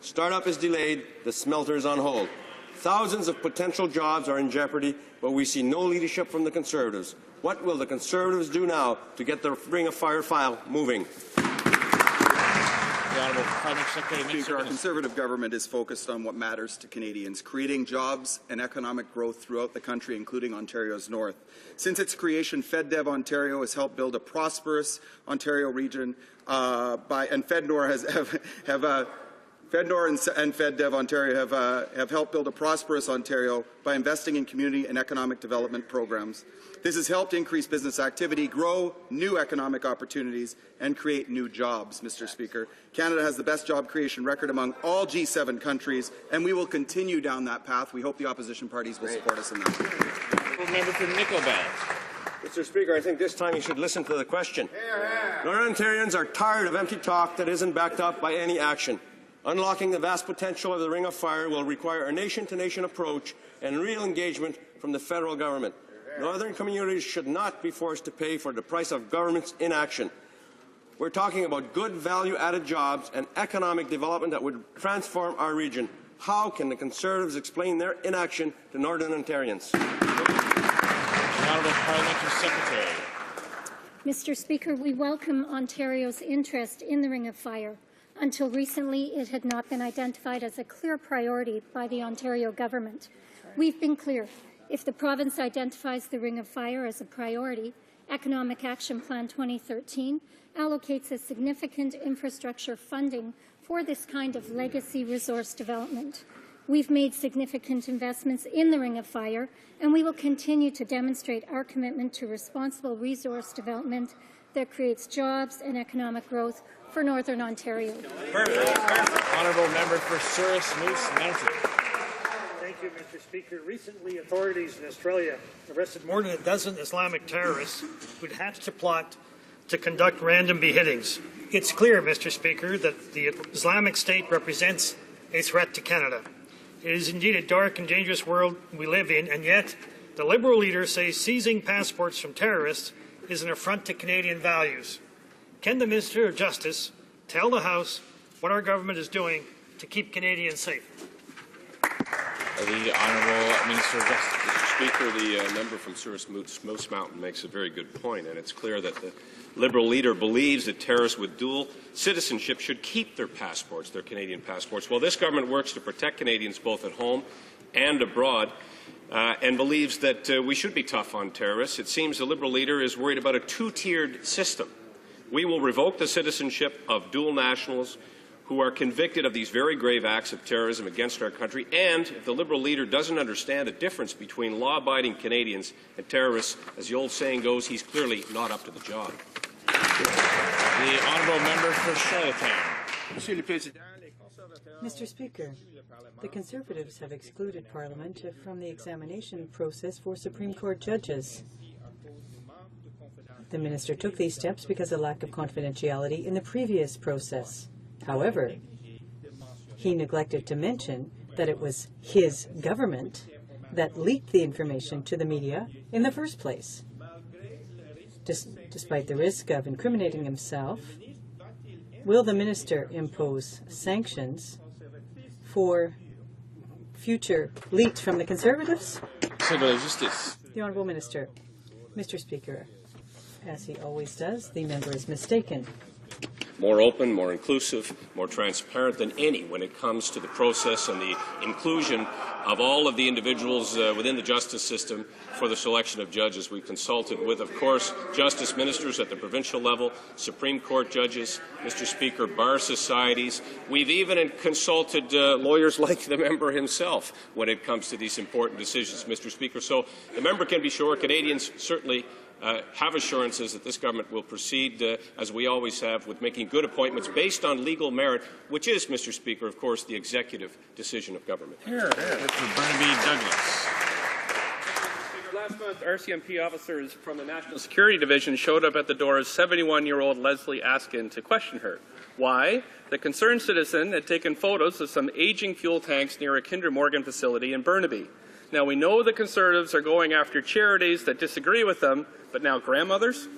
Startup is delayed, the smelter is on hold. Thousands of potential jobs are in jeopardy, but we see no leadership from the Conservatives. What will the Conservatives do now to get the Ring of Fire file moving? Speaker, our Conservative government is focused on what matters to Canadians, creating jobs and economic growth throughout the country, including Ontario's north. Since its creation, FedDev Ontario has helped build a prosperous Ontario region, and FedNor and FedDev Ontario have helped build a prosperous Ontario by investing in community and economic development programs. This has helped increase business activity, grow new economic opportunities, and create new jobs, Mr. Speaker. Canada has the best job creation record among all G7 countries, and we will continue down that path. We hope the opposition parties will support us in that. Member for Nickelback. Mr. Speaker, I think this time you should listen to the question. Northern Ontarians are tired of empty talk that isn't backed up by any action. Unlocking the vast potential of the Ring of Fire will require a nation-to-nation approach and real engagement from the federal government. Northern communities should not be forced to pay for the price of government's inaction. We're talking about good value-added jobs and economic development that would transform our region. How can the Conservatives explain their inaction to Northern Ontarians? The Honourable Parliamentary Secretary. Mr. Speaker, we welcome Ontario's interest in the Ring of Fire. Until recently, it had not been identified as a clear priority by the Ontario government. We've been clear. If the province identifies the Ring of Fire as a priority, Economic Action Plan 2013 allocates a significant infrastructure funding for this kind of legacy resource development. We've made significant investments in the Ring of Fire, and we will continue to demonstrate our commitment to responsible resource development that creates jobs and economic growth for Northern Ontario. Honourable Member for Souris Moose Mountain. Thank you, Mr. Speaker. Recently, authorities in Australia arrested more than a dozen Islamic terrorists who'd hatched a plot to conduct random beheadings. It's clear, Mr. Speaker, that the Islamic State represents a threat to Canada. It is indeed a dark and dangerous world we live in, and yet the Liberal leader says seizing passports from terrorists is an affront to Canadian values. Can the Minister of Justice tell the House what our government is doing to keep Canadians safe? The Honourable Minister of Justice. Mr. Speaker, the member from Souris Moose Mountain makes a very good point, and it's clear that the Liberal leader believes that terrorists with dual citizenship should keep their passports, their Canadian passports, while this government works to protect Canadians both at home and abroad, and believes that we should be tough on terrorists. It seems the Liberal leader is worried about a two-tiered system. We will revoke the citizenship of dual nationals who are convicted of these very grave acts of terrorism against our country, and if the Liberal leader doesn't understand the difference between law-abiding Canadians and terrorists, as the old saying goes, he's clearly not up to the job. The Honourable Member for Charlottetown. Mr. Speaker, the Conservatives have excluded Parliament from the examination process for Supreme Court judges. The Minister took these steps because of lack of confidentiality in the previous process. However, he neglected to mention that it was his government that leaked the information to the media in the first place. Despite the risk of incriminating himself, will the Minister impose sanctions for future leaks from the Conservatives? The Honourable Minister. Mr. Speaker, as he always does, the member is mistaken. More open, more inclusive, more transparent than any when it comes to the process and the inclusion of all of the individuals within the justice system for the selection of judges. We consulted with, of course, justice ministers at the provincial level, Supreme Court judges, Mr. Speaker, bar societies. We've even consulted lawyers like the member himself when it comes to these important decisions, Mr. Speaker. So the member can be sure Canadians certainly have assurances that this government will proceed, as we always have, with making good appointments based on legal merit, which is, Mr. Speaker, of course, the executive decision of government. Mr. Burnaby Douglas. Last month, RCMP officers from the National Security Division showed up at the door of 71-year-old Leslie Askin to question her. Why? The concerned citizen had taken photos of some aging fuel tanks near a Kinder Morgan facility in Burnaby. Now, we know the Conservatives are going after charities that disagree with them, but now grandmothers?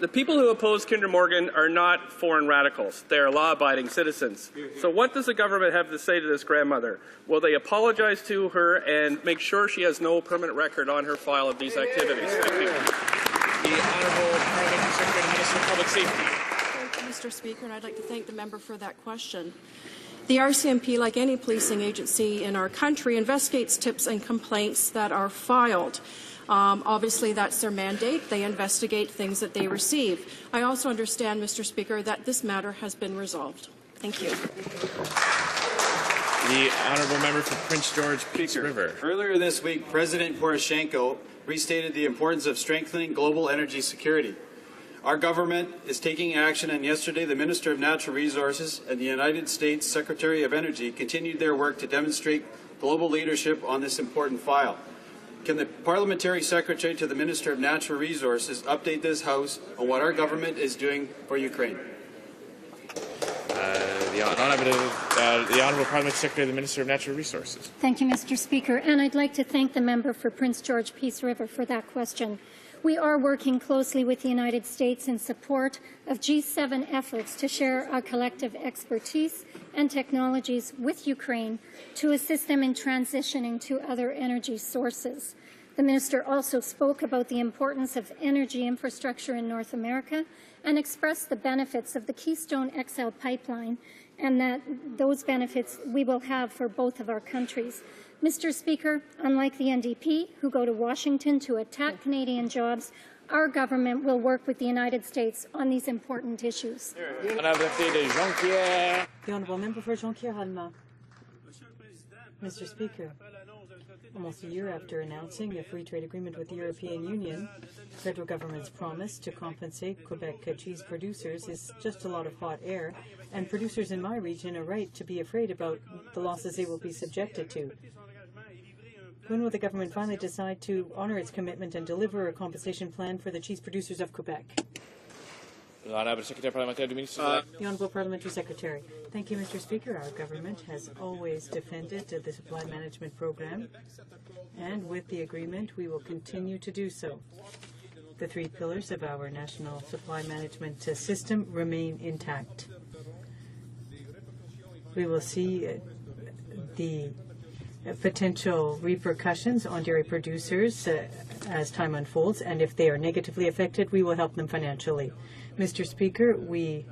The people who oppose Kinder Morgan are not foreign radicals. They are law-abiding citizens. So what does the government have to say to this grandmother? Will they apologize to her and make sure she has no permanent record on her file of these activities? Thank you. The Honourable Parliamentary Secretary to the Minister of Public Safety. Thank you, Mr. Speaker, and I'd like to thank the member for that question. The RCMP, like any policing agency in our country, investigates tips and complaints that are filed. Obviously, that's their mandate. They investigate things that they receive. I also understand, Mr. Speaker, that this matter has been resolved. Thank you. The Honourable Member for Prince George, Peace River. Earlier this week, President Poroshenko restated the importance of strengthening global energy security. Our government is taking action, and yesterday the Minister of Natural Resources and the United States Secretary of Energy continued their work to demonstrate global leadership on this important file. Can the Parliamentary Secretary to the Minister of Natural Resources update this House on what our government is doing for Ukraine? The Honourable Parliamentary Secretary to the Minister of Natural Resources. Thank you, Mr. Speaker, and I'd like to thank the member for Prince George Peace River for that question. We are working closely with the United States in support of G7 efforts to share our collective expertise and technologies with Ukraine to assist them in transitioning to other energy sources. The Minister also spoke about the importance of energy infrastructure in North America and expressed the benefits of the Keystone XL pipeline and that those benefits we will have for both of our countries. Mr. Speaker, unlike the NDP, who go to Washington to attack Canadian jobs, our government will work with the United States on these important issues. The Honourable Member for Jonquière-Halma. Mr. Speaker, almost a year after announcing a free trade agreement with the European Union, the federal government's promise to compensate Quebec cheese producers is just a lot of hot air, and producers in my region are right to be afraid about the losses they will be subjected to. When will the government finally decide to honour its commitment and deliver a compensation plan for the cheese producers of Quebec? The Honourable Parliamentary Secretary. Thank you, Mr. Speaker. Our government has always defended the supply management program, and with the agreement, we will continue to do so. The three pillars of our national supply management system remain intact. We will see the potential repercussions on dairy producers as time unfolds, and if they are negatively affected, we will help them financially. Mr. Speaker, we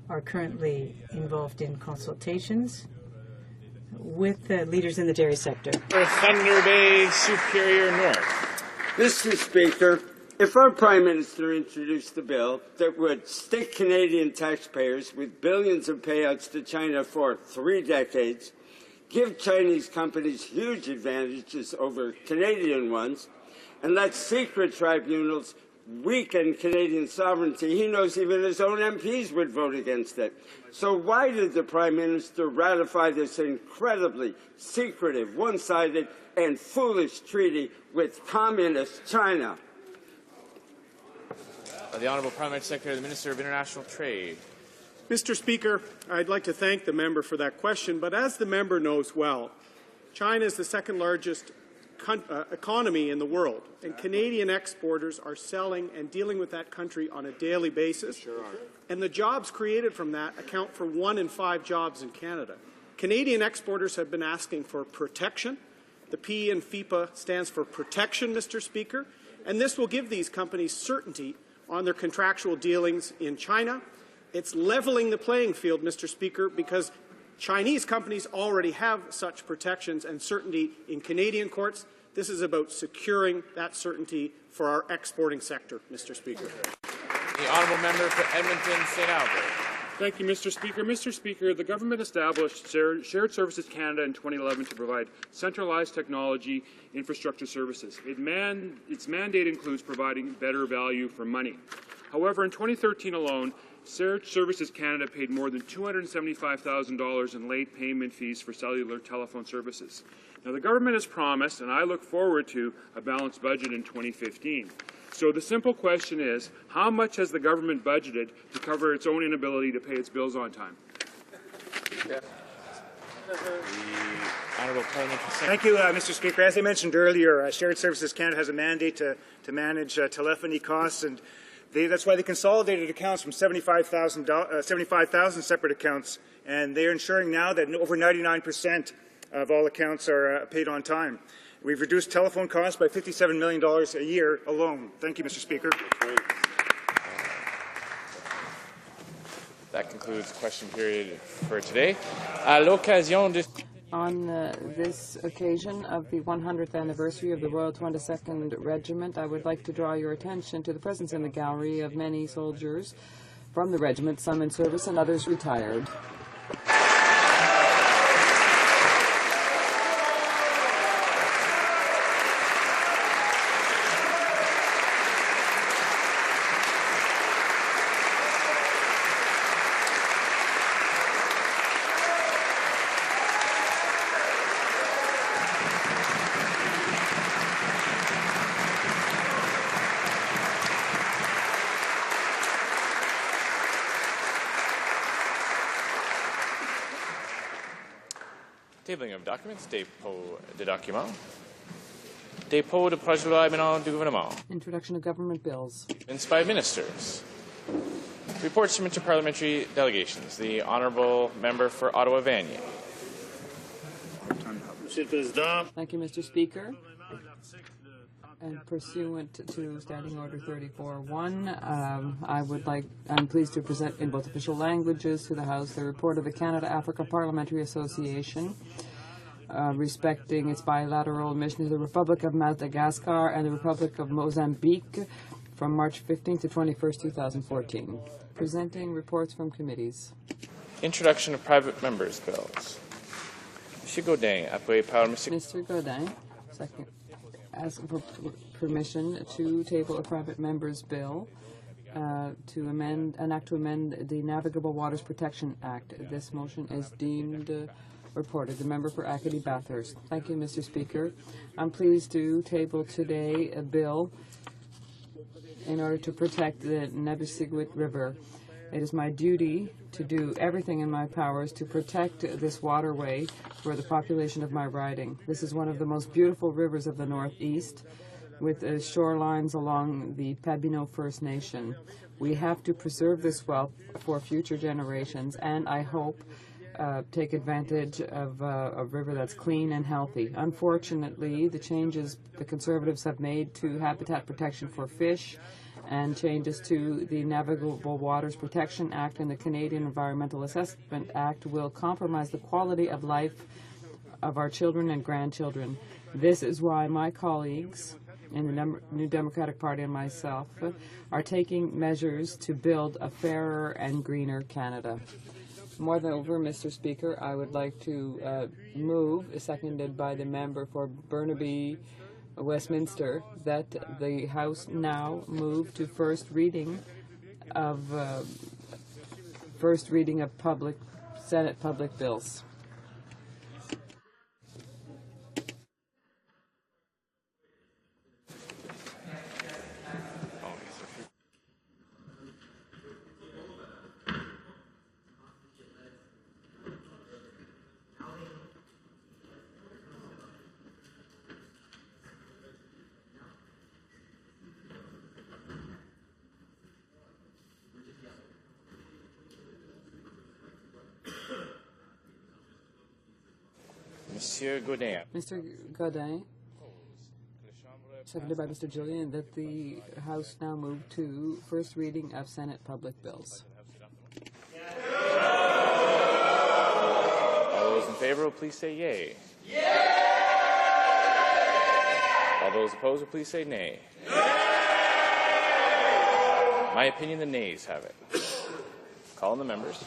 are currently involved in consultations with leaders in the dairy sector. Thunder Bay Superior North. Mr. Speaker, if our Prime Minister introduced a bill that would stick Canadian taxpayers with billions of payouts to China for 3 decades, give Chinese companies huge advantages over Canadian ones, and let secret tribunals weaken Canadian sovereignty, he knows even his own MPs would vote against it. So why did the Prime Minister ratify this incredibly secretive, one-sided, and foolish treaty with Communist China? The Honourable Parliamentary Secretary, the Minister of International Trade. Mr. Speaker, I'd like to thank the member for that question, but as the member knows well, China is the second largest economy in the world, and Canadian exporters are selling and dealing with that country on a daily basis. Sure are. And the jobs created from that account for 1 in 5 jobs in Canada. Canadian exporters have been asking for protection. The P in FIPA stands for protection, Mr. Speaker, and this will give these companies certainty on their contractual dealings in China. It's leveling the playing field, Mr. Speaker, because Chinese companies already have such protections and certainty in Canadian courts. This is about securing that certainty for our exporting sector, Mr. Speaker. The Honourable Member for Edmonton, St. Albert. Thank you, Mr. Speaker. Mr. Speaker, the government established Shared Services Canada in 2011 to provide centralized technology infrastructure services. Its mandate includes providing better value for money. However, in 2013 alone, Shared Services Canada paid more than $275,000 in late payment fees for cellular telephone services. Now, the government has promised, and I look forward to, a balanced budget in 2015. So the simple question is, how much has the government budgeted to cover its own inability to pay its bills on time? The Honourable Parliamentary Secretary. Thank you, Mr. Speaker. As I mentioned earlier, Shared Services Canada has a mandate to manage telephony costs, and that's why they consolidated accounts from 75,000 separate accounts, and they are ensuring now that over 99% of all accounts are paid on time. We've reduced telephone costs by $57 million a year alone. Thank you, Mr. Speaker. That concludes question period for today. À l'occasion de... On this occasion of the 100th anniversary of the Royal 22nd Regiment, I would like to draw your attention to the presence in the gallery of many soldiers from the regiment, some in service and others retired. Tabling of documents, dépôt de documents. Dépôt de projet de loi émanant du gouvernement. Introduction of government bills. Minutes by ministers. Reports from interparliamentary delegations. The Honourable Member for Ottawa-Vanier. Thank you, Mr. Speaker. And pursuant to Standing Order 34.1, I'm pleased to present in both official languages to the House the report of the Canada-Africa Parliamentary Association respecting its bilateral mission to the Republic of Madagascar and the Republic of Mozambique from March 15 to 21st, 2014. Presenting reports from committees. Introduction of private members' bills. Monsieur Gaudin, appuyé par Mr. Gaudin, second, asking for permission to table a private member's bill to amend the Navigable Waters Protection Act. This motion is deemed reported. The member for Acadie-Bathurst. Thank you, Mr. Speaker. I'm pleased to table today a bill in order to protect the Nebesigwit River. It is my duty to do everything in my powers to protect this waterway for the population of my riding. This is one of the most beautiful rivers of the Northeast, with shorelines along the Pabineau First Nation. We have to preserve this wealth for future generations, and I hope take advantage of a river that's clean and healthy. Unfortunately, the changes the Conservatives have made to habitat protection for fish and changes to the Navigable Waters Protection Act and the Canadian Environmental Assessment Act will compromise the quality of life of our children and grandchildren. This is why my colleagues in the New Democratic Party and myself are taking measures to build a fairer and greener Canada. Moreover, Mr. Speaker, I would like to move, seconded by the member for Burnaby Westminster, that the House now move to first reading of Senate public bills. Monsieur Gaudin. Mr. Gaudin, seconded by Mr. Julien, that the House now move to first reading of Senate public bills. All those in favor will please say yea. All those opposed will please say nay. My opinion, the nays have it. Call on the members.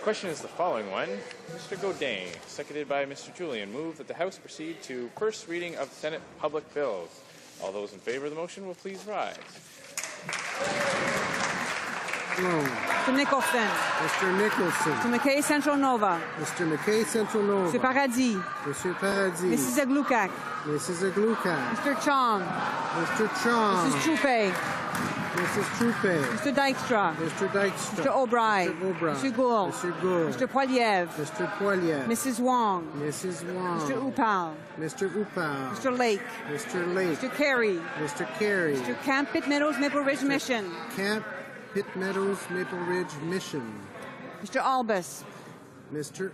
Question is the following one. Mr. Godin, seconded by Mr. Julian, move that the House proceed to first reading of Senate public bills. All those in favor of the motion will please rise. Mr. Nicholson. Mr. Nicholson. Mr. McKay Central Nova. Mr. McKay Central Nova. Mr. Paradis. Mr. Paradis. Mrs. Aglukak. Mrs. Aglukak. Mr. Chong. Mr. Chong. Mrs. Chupe. Mrs. Trupe. Mr. Dykstra. Mr. Dykstra. Mr. O'Brien. Mr. O'Brien. Mr. Gould. Mr. Gould. Mr. Poiliev. Mr. Poiliev. Mrs. Wong. Mrs. Wong. Mr. Upal. Mr. Upal. Mr. Lake. Mr. Lake. Mr. Carey. Mr. Carey. Mr. Camp Pitt Meadows Maple Ridge Mission. Camp Pitt Meadows Maple Ridge Mission. Mr. Albus. Mr.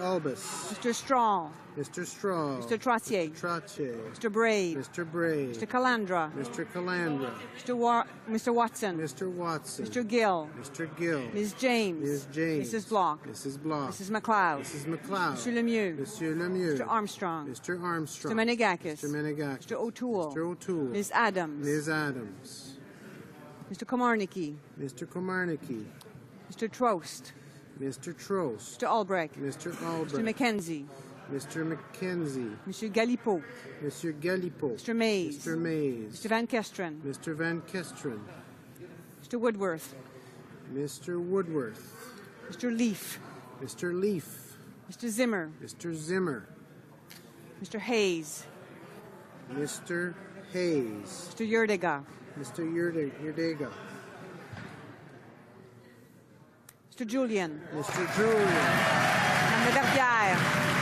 Albus. Mr. Straw. Mr. Straw. Mr. Trottier. Trottier. Mr. Braid. Mr. Braid. Mr. Calandra. Mr. Calandra. Mr. Watson. Mr. Watson. Mr. Gill. Mr. Gill. Ms. James. Ms. James. Mrs. Block. Mrs. Block. Mrs. McLeod. Mrs. McLeod. Mr. Lemieux. Monsieur Lemieux. Mr. Armstrong. Mr. Armstrong. Mr. Menegakis. Mr. Menegakis. Mr. O'Toole. Mr. O'Toole. Ms. Adams. Ms. Adams. Mr. Komarnicki. Mr. Komarnicki. Mr. Trost. Mr. Trost. Mr. Albrecht. Mr. Albrecht. Mr. McKenzie. Mr. McKenzie. Mr. Galipeau. Mr. Galipeau. Mr. Mays. Mr. Mays. Mr. Van Kesteren. Mr. Van Kesteren. Mr. Woodworth. Mr. Woodworth. Mr. Leaf. Mr. Leaf. Mr. Zimmer. Mr. Zimmer. Mr. Hayes. Mr. Hayes. Mr. Yerdega. Mr. Yerdega. Mr. Julian. Mr. Julian. Madame Laverdière.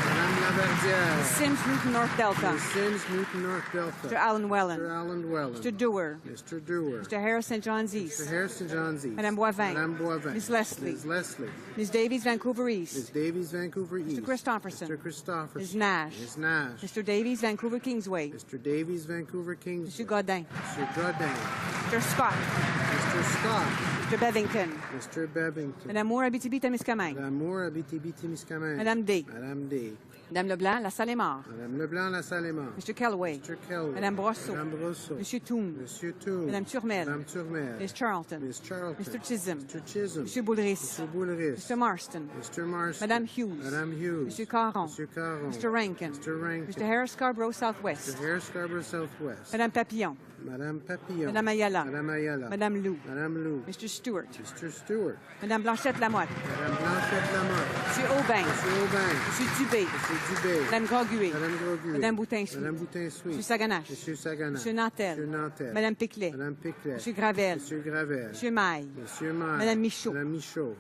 Madame Laverdière. Ms. Sims, Newton North Delta. Ms. Sims, Newton North Delta. Mr. Alan Wellen. Mr. Alan Wellen. Mr. Dewar. Mr. Dewar. Mr. Harris St. John's East. Mr. Harris St. John's East. Madame Boivin. Madame Boivin. Ms. Leslie. Ms. Leslie. Ms. Davies, Vancouver East. Ms. Davies, Vancouver East. Mr. Christopherson. Mr. Christopherson. Ms. Nash. Ms. Nash. Mr. Davies, Vancouver Kingsway. Mr. Davies, Vancouver Kingsway. Mr. Godin. Mr. Godin. Mr. Scott. Mr. Scott. Mr. Bevington. Mr. Bevington. Madame Moore, Abitibi-Témiscamingue. Madame Moore, Abitibi-Témiscamingue. Madame D. Madame D. Madame Leblanc, La Salle et Mort. Madame Leblanc, La Salle et Mort. Mr. Kellaway. Mr. Kellaway. Madame Brosseau. Madame Brosseau. Monsieur Toon. Monsieur Toon. Madame Turmel. Madame Turmel. Miss Charlton. Miss Charlton. Mr. Chisholm. Mr. Chisholm. Monsieur Boulris. Mr. Boulris. Mr. Marston. Mr. Marston. Madame Hughes. Madame Hughes. Monsieur Caron. Monsieur Caron. Mr. Rankin. Mr. Rankin. Mr. Harris Scarborough Southwest. Mr. Harris Scarborough Southwest. Madame Papillon. Madame Papillon. Madame Ayala. Madame Ayala. Madame Lou. Madame Lou. Mr. Stewart. Mr. Stewart. Madame Blanchette-Lamotte. Madame Blanchette-Lamotte. Monsieur Aubin. Monsieur Aubin. Monsieur Dubé. Monsieur Dubé. Madame Graguet. Madame Graguet. Madame Boutin-Suisse. Madame Boutin-Suisse. Monsieur Saganache. Monsieur Saganache. Monsieur Nantel. Monsieur Nantel. Madame Piclet. Madame Piclet. Monsieur Gravel. Monsieur Gravel. Monsieur Maille. Monsieur Maille. Madame Michaud. Madame Michaud.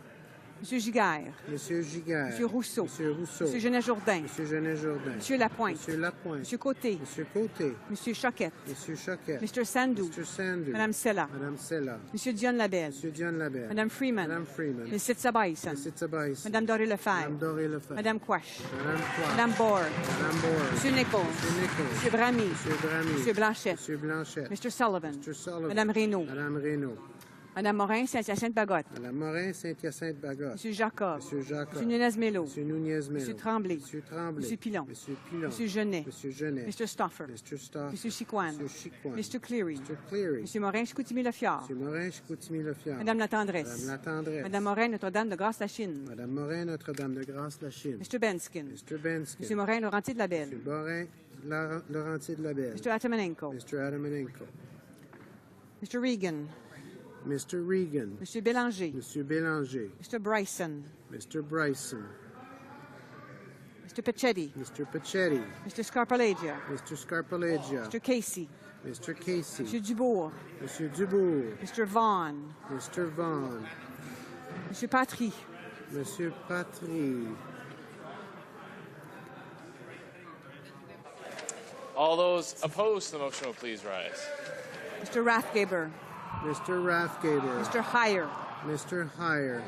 Monsieur Giguère. Monsieur Giguère. Monsieur Rousseau. Monsieur Rousseau. Monsieur Genet-Jourdain. Monsieur Genet-Jourdain. Monsieur Lapointe. Monsieur Lapointe. Monsieur Côté. Monsieur Côté. Monsieur Choquette. Monsieur Choquette. Mr. Sandou. Mr. Sandou. Madame Sella. Madame Sella. Monsieur Dion Labelle. Monsieur Dion Labelle. Madame Freeman. Madame Freeman. Monsieur Sitzabaïson. Monsieur Sitzabaïson. Madame Doré Lefebvre. Madame Doré Lefebvre. Madame Quash. Madame Quash. Madame Bord. Madame Bord. Monsieur Nichols. Monsieur Nichols. Monsieur Bramy. Monsieur Bramy. Monsieur Blanchette. Monsieur Blanchette. Mr. Sullivan. Mr. Sullivan. Madame Reynaud. Madame Reynaud. Madame Morin, Saint-Hyacinthe-Bagotte. Madame Morin, Saint-Hyacinthe-Bagotte. Monsieur Jacob. Monsieur Jacob. Monsieur Nunez-Mélo. Monsieur Nunez-Mélo. Monsieur Tremblay. Monsieur Tremblay. Monsieur Pilon. Monsieur Pilon. Monsieur Genet. Monsieur Genet. Mr. Stoffer. Mr. Stoffer. Monsieur Chicoine. Monsieur Chicoine. Mr. Cleary. Mr. Cleary. Monsieur Morin-Chicoutimi-Le-Fjord. Monsieur Morin-Chicoutimi-Le-Fjord. Madame la Tendresse. Madame la Tendresse. Madame Morin, Notre-Dame de Grâce-la-Chine. Madame Morin, Notre-Dame de Grâce-la-Chine. Mr. Benskin. Mr. Benskin. Monsieur Morin, Laurentier de la Belle. Monsieur Morin, Laurentier de la Belle. Mr. Atamanenko. Mr. Atamanenko. Mr. Regan. Mr. Regan. Monsieur Bélanger. Monsieur Bélanger. Mr. Bryson. Mr. Bryson. Mr. Pachetti. Mr. Pachetti. Mr. Scarpalegia. Mr. Scarpalegia. Mr. Casey. Mr. Casey. Monsieur Dubourg. Monsieur Dubourg. Mr. Vaughn. Mr. Vaughn. Monsieur Patry. Monsieur Patry. All those opposed to the motion will please rise. Mr. Rathgaber. Mr. Rathgaber. Mr. Heyer. Mr. Heyer.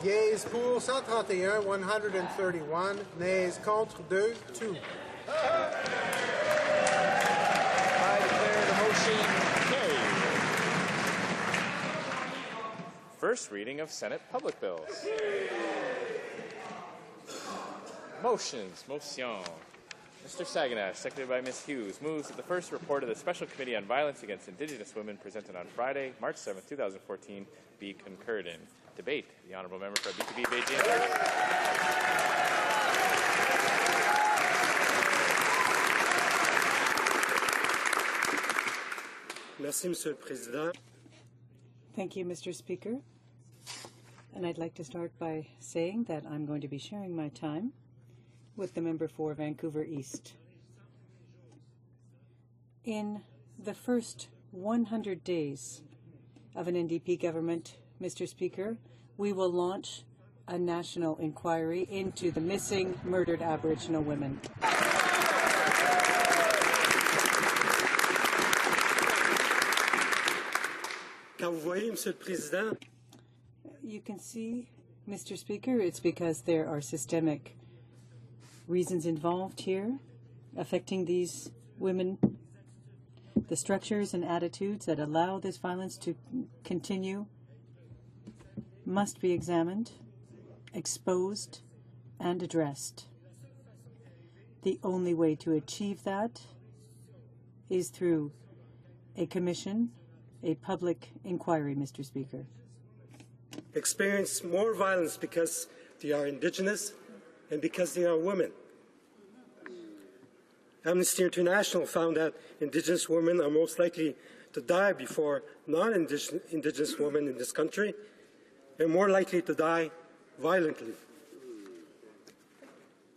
Yeas pour 131, 131. Nays contre 2, 2. I declare the motion carried. First reading of Senate public bills. Motions. Motion. Mr. Saganash, seconded by Ms. Hughes, moves that the first report of the Special Committee on Violence Against Indigenous Women presented on Friday, March 7, 2014, be concurred in. Debate. The Honourable Member for BTB Beijing. Merci, Monsieur le Président. Thank you, Mr. Speaker. And I'd like to start by saying that I'm going to be sharing my time with the member for Vancouver East. In the first 100 days of an NDP government, Mr. Speaker, we will launch a national inquiry into the missing, murdered Aboriginal women. Quand vous voyez, Monsieur le Président, you can see, Mr. Speaker, it's because there are systemic reasons involved here affecting these women. The structures and attitudes that allow this violence to continue must be examined, exposed, and addressed. The only way to achieve that is through a commission, a public inquiry, Mr. Speaker. experience more violence because they are Indigenous and because they are women. Amnesty International found that Indigenous women are most likely to die before non-Indigenous women in this country, and more likely to die violently.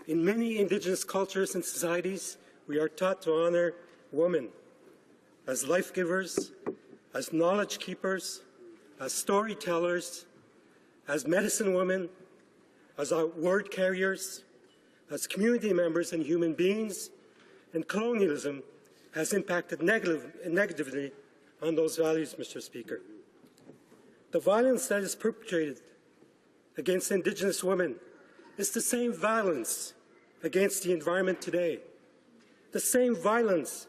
In many Indigenous cultures and societies, we are taught to honor women as life givers, as knowledge keepers, as storytellers, as medicine women, as our word carriers, as community members and human beings, and colonialism has impacted negatively on those values, Mr. Speaker. The violence that is perpetrated against Indigenous women is the same violence against the environment today, the same violence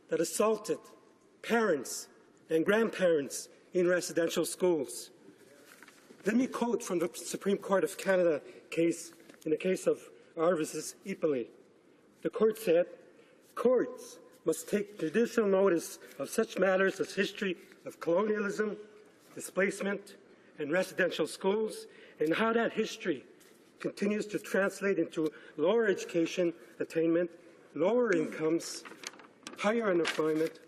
that assaulted parents and grandparents in residential schools. Let me quote from the Supreme Court of Canada case, in the case of R. versus Ipoli. The court said, "Courts must take judicial notice of such matters as history of colonialism, displacement, and residential schools, and how that history continues to translate into lower education attainment, lower incomes, higher unemployment,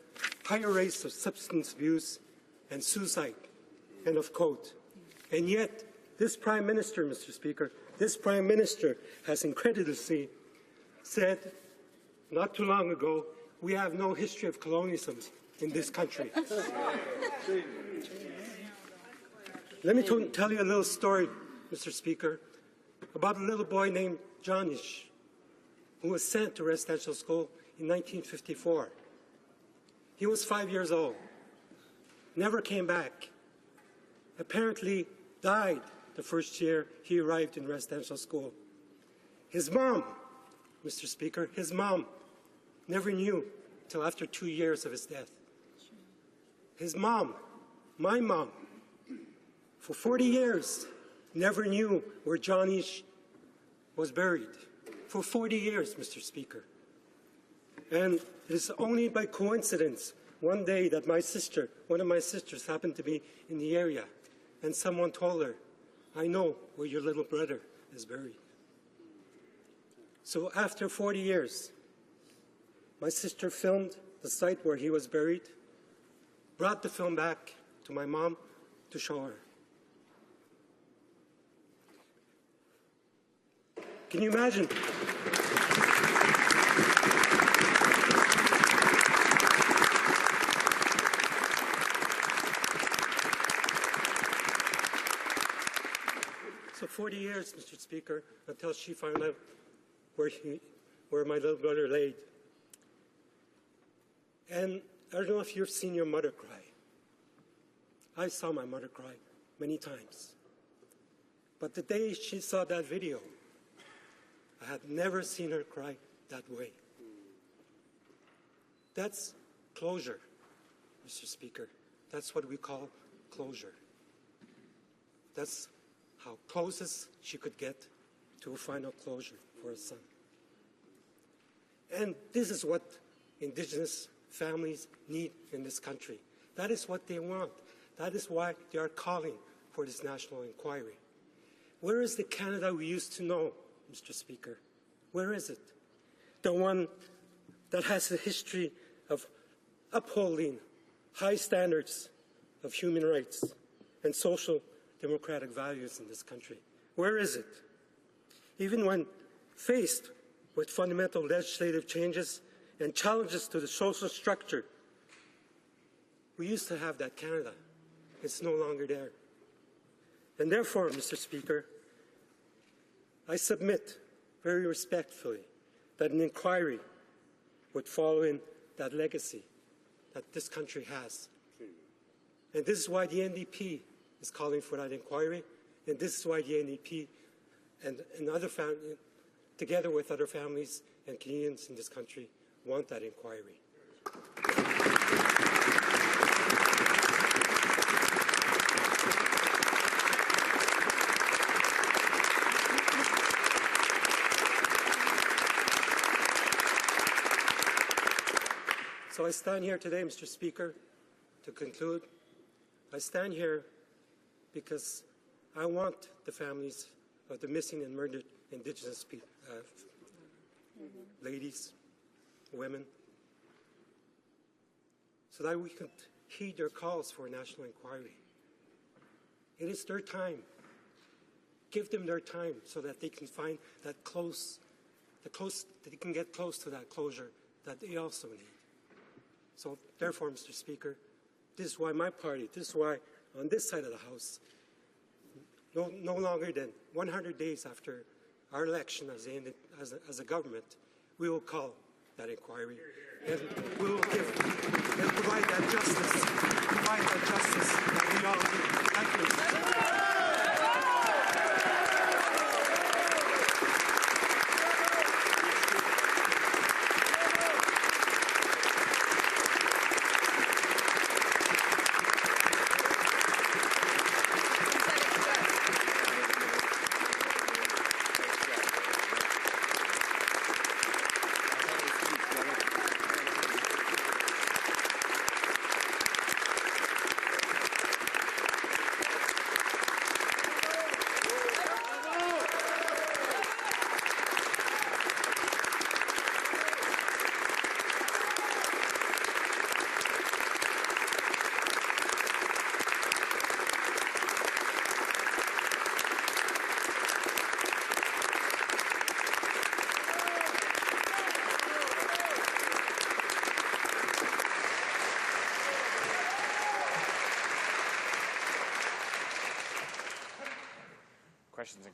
higher rates of substance abuse, and suicide." End of quote. And yet, this Prime Minister, Mr. Speaker, this Prime Minister has incredulously said not too long ago, we have no history of colonialism in this country. Let me tell you a little story, Mr. Speaker, about a little boy named Johnish, who was sent to residential school in 1954. He was 5 years old, never came back, apparently died the first year he arrived in residential school. His mom, Mr. Speaker, his mom never knew till after 2 years of his death. His mom, my mom, for 40 years, never knew where Johnish was buried. For 40 years, Mr. Speaker. And it is only by coincidence one day that one of my sisters happened to be in the area, and someone told her, "I know where your little brother is buried." So after 40 years, my sister filmed the site where he was buried, brought the film back to my mom to show her. Can you imagine? So 40 years, Mr. Speaker, until she found out where my little brother laid. And I don't know if you've seen your mother cry. I saw my mother cry many times. But the day she saw that video, I had never seen her cry that way. That's closure, Mr. Speaker. That's what we call closure. That's how closest she could get to a final closure for her son. And this is what Indigenous families need in this country. That is what they want. That is why they are calling for this national inquiry. Where is the Canada we used to know, Mr. Speaker? Where is it? The one that has a history of upholding high standards of human rights and social democratic values in this country. Where is it? Even when faced with fundamental legislative changes and challenges to the social structure, we used to have that Canada. It's no longer there. And therefore, Mr. Speaker, I submit very respectfully that an inquiry would follow in that legacy that this country has. And this is why the NDP is calling for that inquiry, and this is why the NDP and other families, together with other families and Canadians in this country, want that inquiry. So I stand here today, Mr. Speaker, to conclude. I stand here because I want the families of the missing and murdered Indigenous ladies, women, so that we can heed their calls for a national inquiry. It is their time. Give them their time so that they can find that that they can get close to that closure that they also need. So therefore, Mr. Speaker, this is why my party, this is why on this side of the House, no longer than 100 days after our election as a government, we will call that inquiry, and we will provide that justice that we all need. Thank you.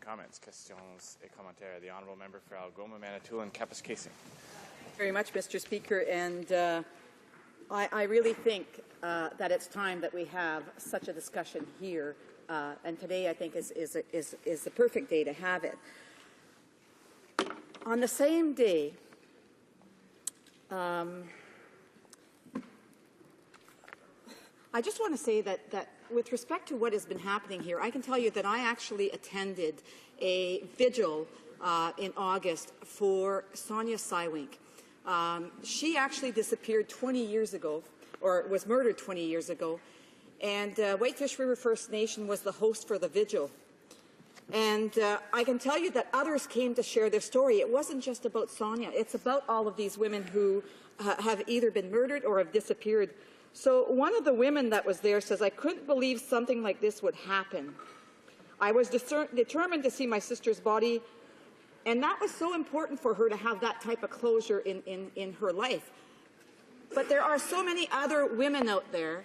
comments, questions et commentaires. The Honourable Member for Algoma, Manitoulin, Kapuskasing. Very much, Mr. Speaker, and I really think that it's time that we have such a discussion here, and today I think is the perfect day to have it. On the same day, I just want to say that with respect to what has been happening here, I can tell you that I actually attended a vigil in August for Sonia Sywink. She actually disappeared 20 years ago, or was murdered 20 years ago, and Whitefish River First Nation was the host for the vigil. And I can tell you that others came to share their story. It wasn't just about Sonia. It's about all of these women who have either been murdered or have disappeared. So one of the women that was there says, "I couldn't believe something like this would happen. I was determined to see my sister's body," and that was so important for her to have that type of closure in her life. But there are so many other women out there,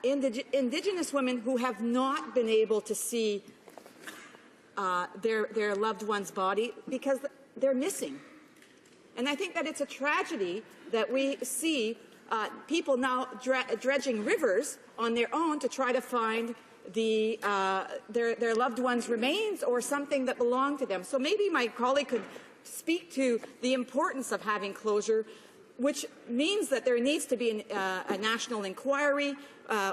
Indigenous women, who have not been able to see their loved one's body because they're missing. And I think that it's a tragedy that we see people now dredging rivers on their own to try to find their loved one's remains or something that belonged to them. So maybe my colleague could speak to the importance of having closure, which means that there needs to be a national inquiry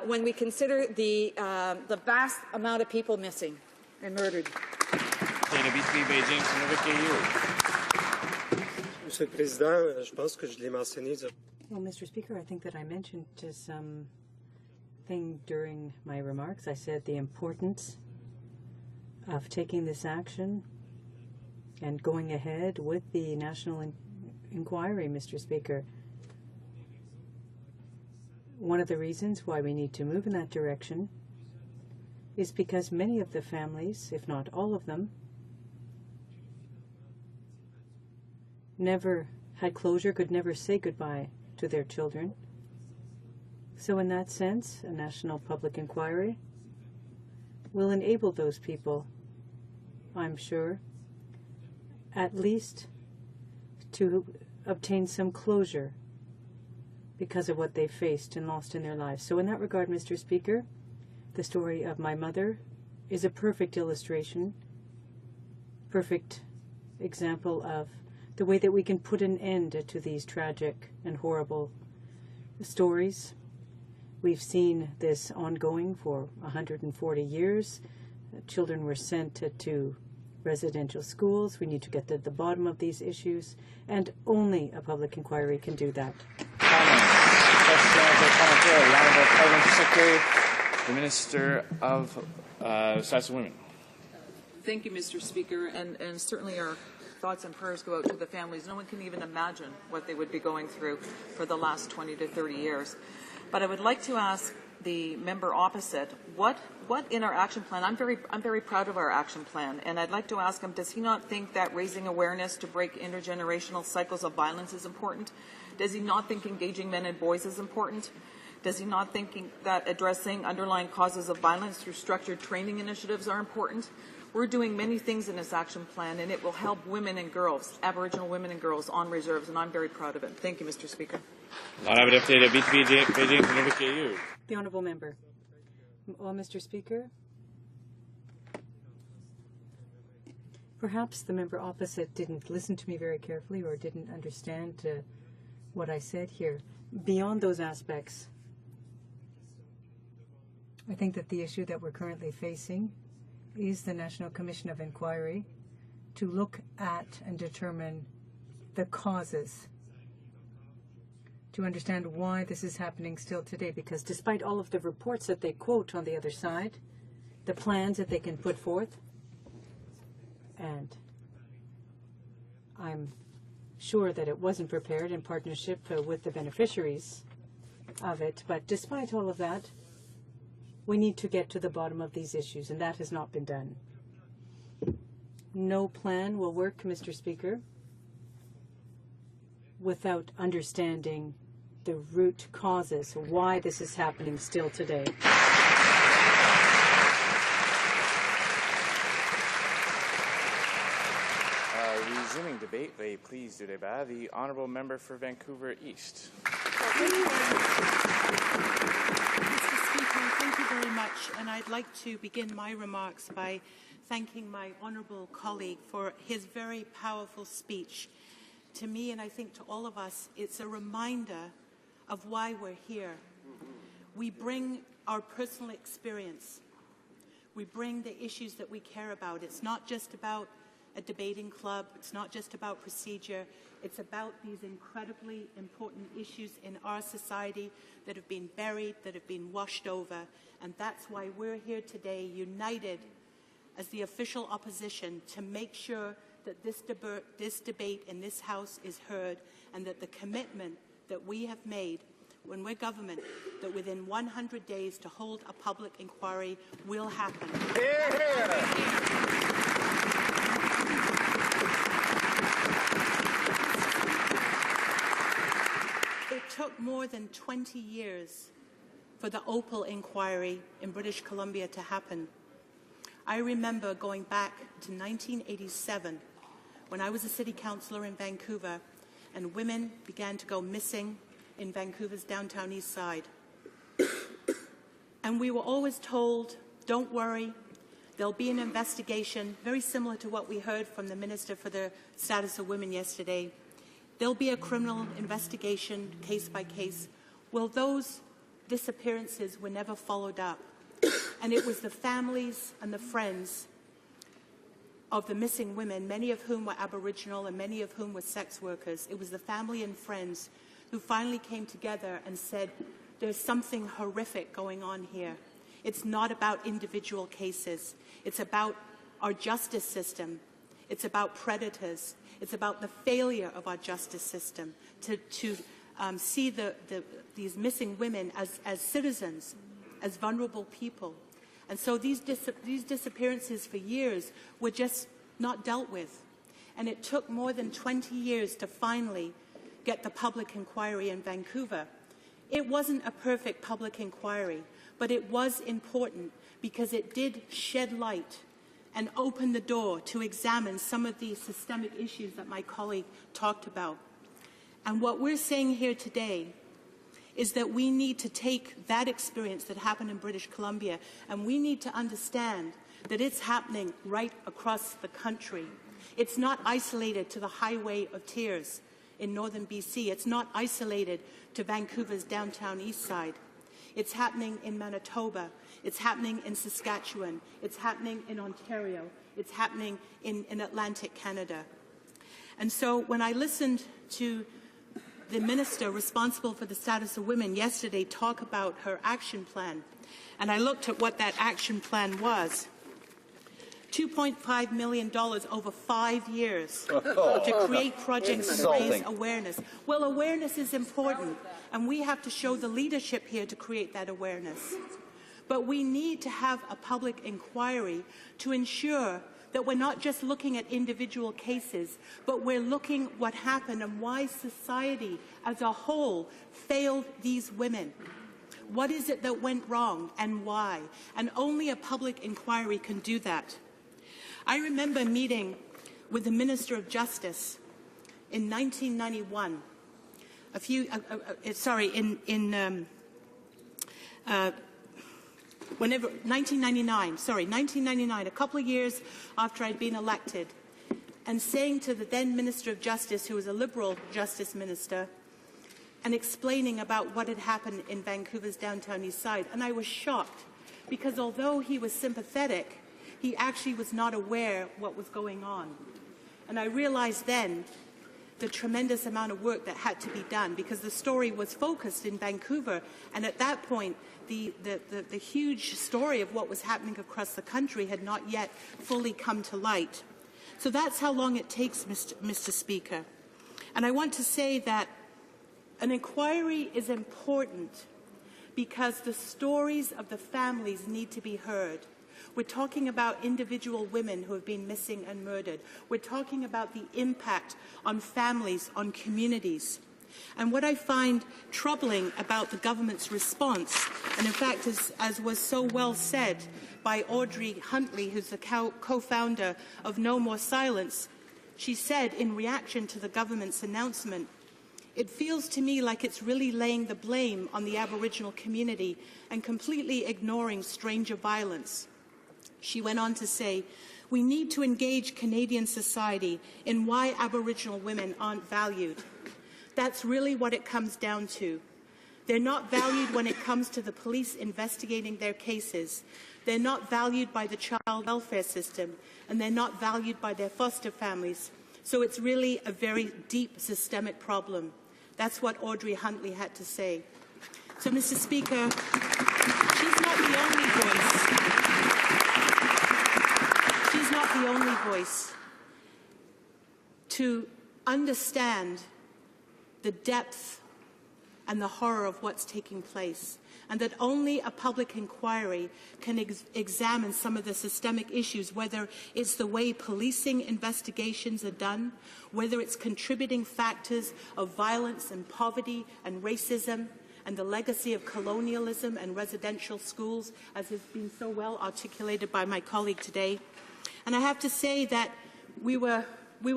when we consider the vast amount of people missing and murdered. Monsieur le Président, je pense que je l'ai mentionné. Well, Mr. Speaker, I think that I mentioned something during my remarks. I said the importance of taking this action and going ahead with the national inquiry, Mr. Speaker. One of the reasons why we need to move in that direction is because many of the families, if not all of them, never had closure, could never say goodbye to their children. So in that sense, a national public inquiry will enable those people, I'm sure, at least to obtain some closure because of what they faced and lost in their lives. So in that regard, Mr. Speaker, the story of my mother is a perfect illustration, perfect example of the way that we can put an end to these tragic and horrible stories. We've seen this ongoing for 140 years. Children were sent to residential schools. We need to get to the bottom of these issues, and only a public inquiry can do that. The Minister of Status of Women. Thank you, Mr. Speaker, and certainly our thoughts and prayers go out to the families. No one can even imagine what they would be going through for the last 20 to 30 years. But I would like to ask the member opposite, what in our action plan, I'm very proud of our action plan, and I'd like to ask him, does he not think that raising awareness to break intergenerational cycles of violence is important? Does he not think engaging men and boys is important? Does he not think that addressing underlying causes of violence through structured training initiatives are important? We're doing many things in this action plan, and it will help women and girls, Aboriginal women and girls on reserves, and I'm very proud of it. Thank you, Mr. Speaker. The Honourable Member. Well, Mr. Speaker, perhaps the member opposite didn't listen to me very carefully or didn't understand what I said here. Beyond those aspects, I think that the issue that we're currently facing is the National Commission of Inquiry to look at and determine the causes, to understand why this is happening still today, because despite all of the reports that they quote on the other side, the plans that they can put forth, and I'm sure that it wasn't prepared in partnership with the beneficiaries of it, but despite all of that, we need to get to the bottom of these issues, and that has not been done. No plan will work, Mr. Speaker, without understanding the root causes, why this is happening still today. debate, veuillez please du débat. The honourable member for Vancouver East. Mr. Speaker, thank you very much, and I'd like to begin my remarks by thanking my honourable colleague for his very powerful speech. To me, and I think to all of us, it's a reminder of why we're here. We bring our personal experience. We bring the issues that we care about. It's not just about a debating club. It's not just about procedure. It's about these incredibly important issues in our society that have been buried, that have been washed over. And that's why we're here today, united as the official opposition, to make sure that this debate in this House is heard, and that the commitment that we have made when we're government, that within 100 days to hold a public inquiry will happen. It took more than 20 years for the Opal inquiry in British Columbia to happen. I remember going back to 1987 when I was a city councillor in Vancouver and women began to go missing in Vancouver's downtown east side. And we were always told, don't worry, there'll be an investigation, very similar to what we heard from the Minister for the Status of Women yesterday. There'll be a criminal investigation, case by case. Well, those disappearances were never followed up. And it was the families and the friends of the missing women, many of whom were Aboriginal and many of whom were sex workers. It was the family and friends who finally came together and said, there's something horrific going on here. It's not about individual cases. It's about our justice system. It's about predators. It's about the failure of our justice system to see these missing women as citizens, as vulnerable people. And so these disappearances for years were just not dealt with. And it took more than 20 years to finally get the public inquiry in Vancouver. It wasn't a perfect public inquiry, but it was important because it did shed light and open the door to examine some of the systemic issues that my colleague talked about. And what we're saying here today is that we need to take that experience that happened in British Columbia, and we need to understand that it's happening right across the country. It's not isolated to the Highway of Tears in northern BC. It's not isolated to Vancouver's downtown east side. It's happening in Manitoba. It's happening in Saskatchewan. It's happening in Ontario. It's happening in Atlantic Canada. And so when I listened to the minister responsible for the status of women yesterday talk about her action plan, and I looked at what that action plan was, $2.5 million over 5 years to create projects and raise awareness. Well, awareness is important, and we have to show the leadership here to create that awareness. But we need to have a public inquiry to ensure that we're not just looking at individual cases, but we're looking what happened and why society as a whole failed these women. What is it that went wrong and why? And only a public inquiry can do that. I remember meeting with the Minister of Justice in 1991, 1999, a couple of years after I'd been elected, and saying to the then Minister of Justice, who was a Liberal Justice Minister, and explaining about what had happened in Vancouver's downtown east side. And I was shocked, because although he was sympathetic, he actually was not aware what was going on. And I realized then the tremendous amount of work that had to be done, because the story was focused in Vancouver, and at that point the huge story of what was happening across the country had not yet fully come to light. So that's how long it takes, Mr. Speaker. And I want to say that an inquiry is important because the stories of the families need to be heard. We're talking about individual women who have been missing and murdered. We're talking about the impact on families, on communities. And what I find troubling about the government's response, and in fact, as was so well said by Audrey Huntley, who's the co-founder of No More Silence, She said in reaction to the government's announcement, "It feels to me like it's really laying the blame on the Aboriginal community and completely ignoring stranger violence." She went on to say, "We need to engage Canadian society in why Aboriginal women aren't valued." That's really what it comes down to. They're not valued when it comes to the police investigating their cases. They're not valued by the child welfare system, and they're not valued by their foster families. So it's really a very deep systemic problem. That's what Audrey Huntley had to say. So, Mr. Speaker, she's not the only voice. She's not the only voice to understand the depth and the horror of what's taking place, and that only a public inquiry can examine some of the systemic issues, whether it's the way policing investigations are done, whether it's contributing factors of violence and poverty and racism, and the legacy of colonialism and residential schools, as has been so well articulated by my colleague today. And I have to say that we were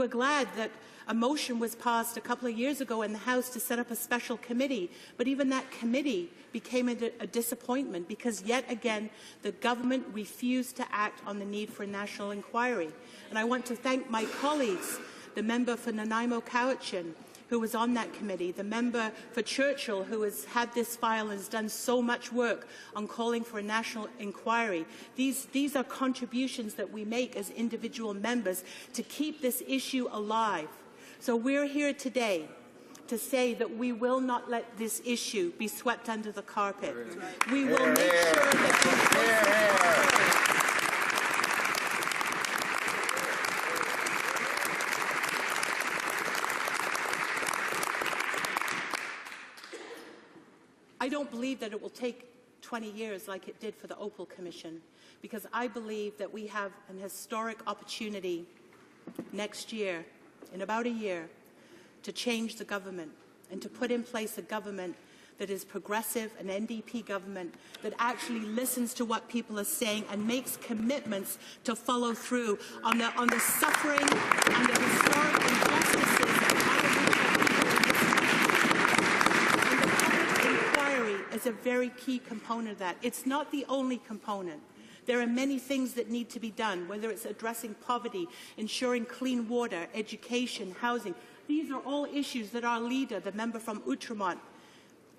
glad that a motion was passed a couple of years ago in the House to set up a special committee, but even that committee became a disappointment because, yet again, the government refused to act on the need for a national inquiry. And I want to thank my colleagues, the member for Nanaimo Cowichan, who was on that committee, the member for Churchill, who has had this file and has done so much work on calling for a national inquiry. These are contributions that we make as individual members to keep this issue alive. So we're here today to say that we will not let this issue be swept under the carpet. We will make sure that I don't believe that it will take 20 years like it did for the Opal Commission, because I believe that we have an historic opportunity next year, in about a year, to change the government and to put in place a government that is progressive, an NDP government that actually listens to what people are saying and makes commitments to follow through on the suffering and the historic injustices of is a very key component of that. It's not the only component. There are many things that need to be done, whether it's addressing poverty, ensuring clean water, education, housing. These are all issues that our leader, the member from Outremont,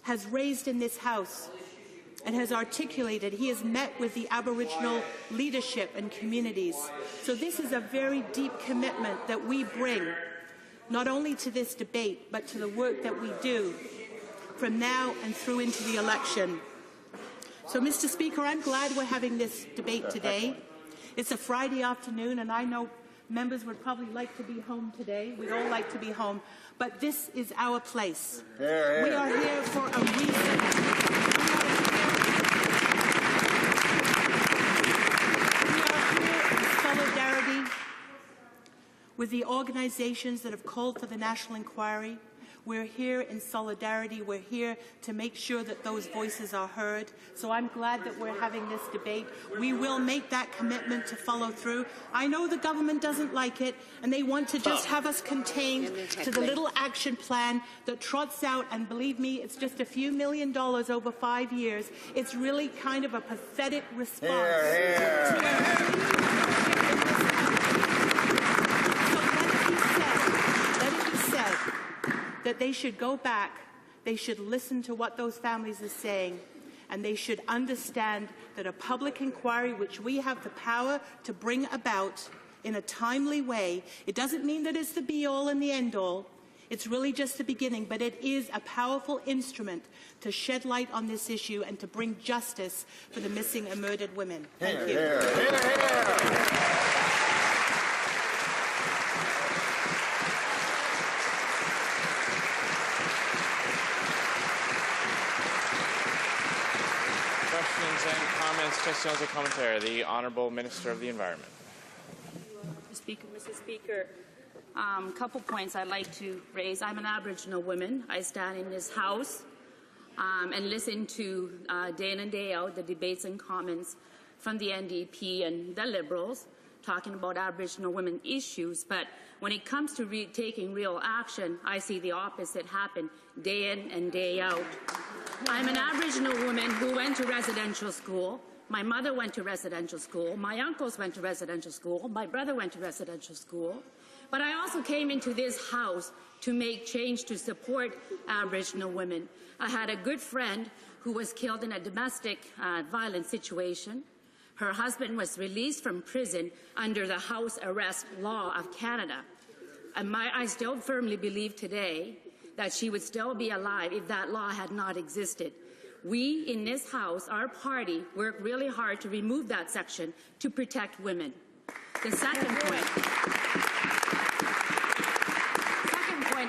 has raised in this House and has articulated. He has met with the Aboriginal leadership and communities. So this is a very deep commitment that we bring, not only to this debate, but to the work that we do from now and through into the election. So, Mr. Speaker, I'm glad we're having this debate today. It's a Friday afternoon, and I know members would probably like to be home today. We'd all like to be home. But this is our place. We are here for a reason. We are here in solidarity with the organizations that have called for the national inquiry. We're here in solidarity. We're here to make sure that those voices are heard. So I'm glad that we're having this debate. We will make that commitment to follow through. I know the government doesn't like it, and they want to just have us contained to the little action plan that trots out, and believe me, it's just a few $1 million over 5 years. It's really kind of a pathetic response. That they should go back, they should listen to what those families are saying, and they should understand that a public inquiry, which we have the power to bring about in a timely way, it doesn't mean that it's the be-all and the end-all. It's really just the beginning, but it is a powerful instrument to shed light on this issue and to bring justice for the missing and murdered women. Thank you. And comments, questions or commentary. The Honourable Minister of the Environment. Mr. Speaker, couple points I'd like to raise. I'm an Aboriginal woman. I stand in this House and listen to day in and day out the debates and comments from the NDP and the Liberals. talking about Aboriginal women issues, but when it comes to taking real action, I see the opposite happen day in and day out. I'm an Aboriginal woman who went to residential school. My mother went to residential school. My uncles went to residential school. My brother went to residential school. But I also came into this House to make change to support Aboriginal women. I had a good friend who was killed in a domestic violence situation. Her husband was released from prison under the house arrest law of Canada. And I still firmly believe today that she would still be alive if that law had not existed. We in this House, our party, worked really hard to remove that section to protect women. The second point,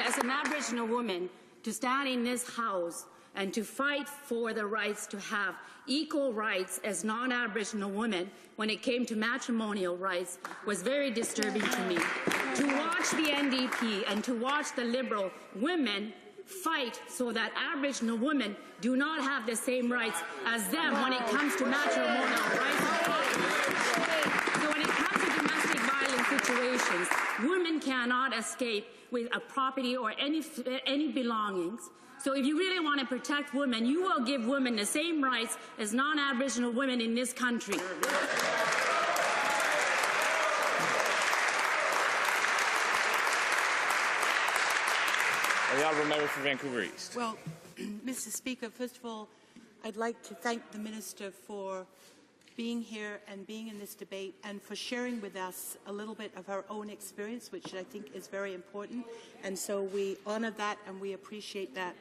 as an Aboriginal woman, to stand in this House and to fight for the rights to have equal rights as non-Aboriginal women when it came to matrimonial rights was very disturbing to me. To watch the NDP and to watch the Liberal women fight so that Aboriginal women do not have the same rights as them when it comes to matrimonial rights. So when it comes to domestic violence situations, women cannot escape with a property or any belongings. So if you really want to protect women, you will give women the same rights as non-Aboriginal women in this country. The Honourable Member for Vancouver East. Well, Mr. Speaker, first of all, I'd like to thank the Minister for being here and being in this debate and for sharing with us a little bit of her own experience, which I think is very important. And so we honour that and we appreciate that.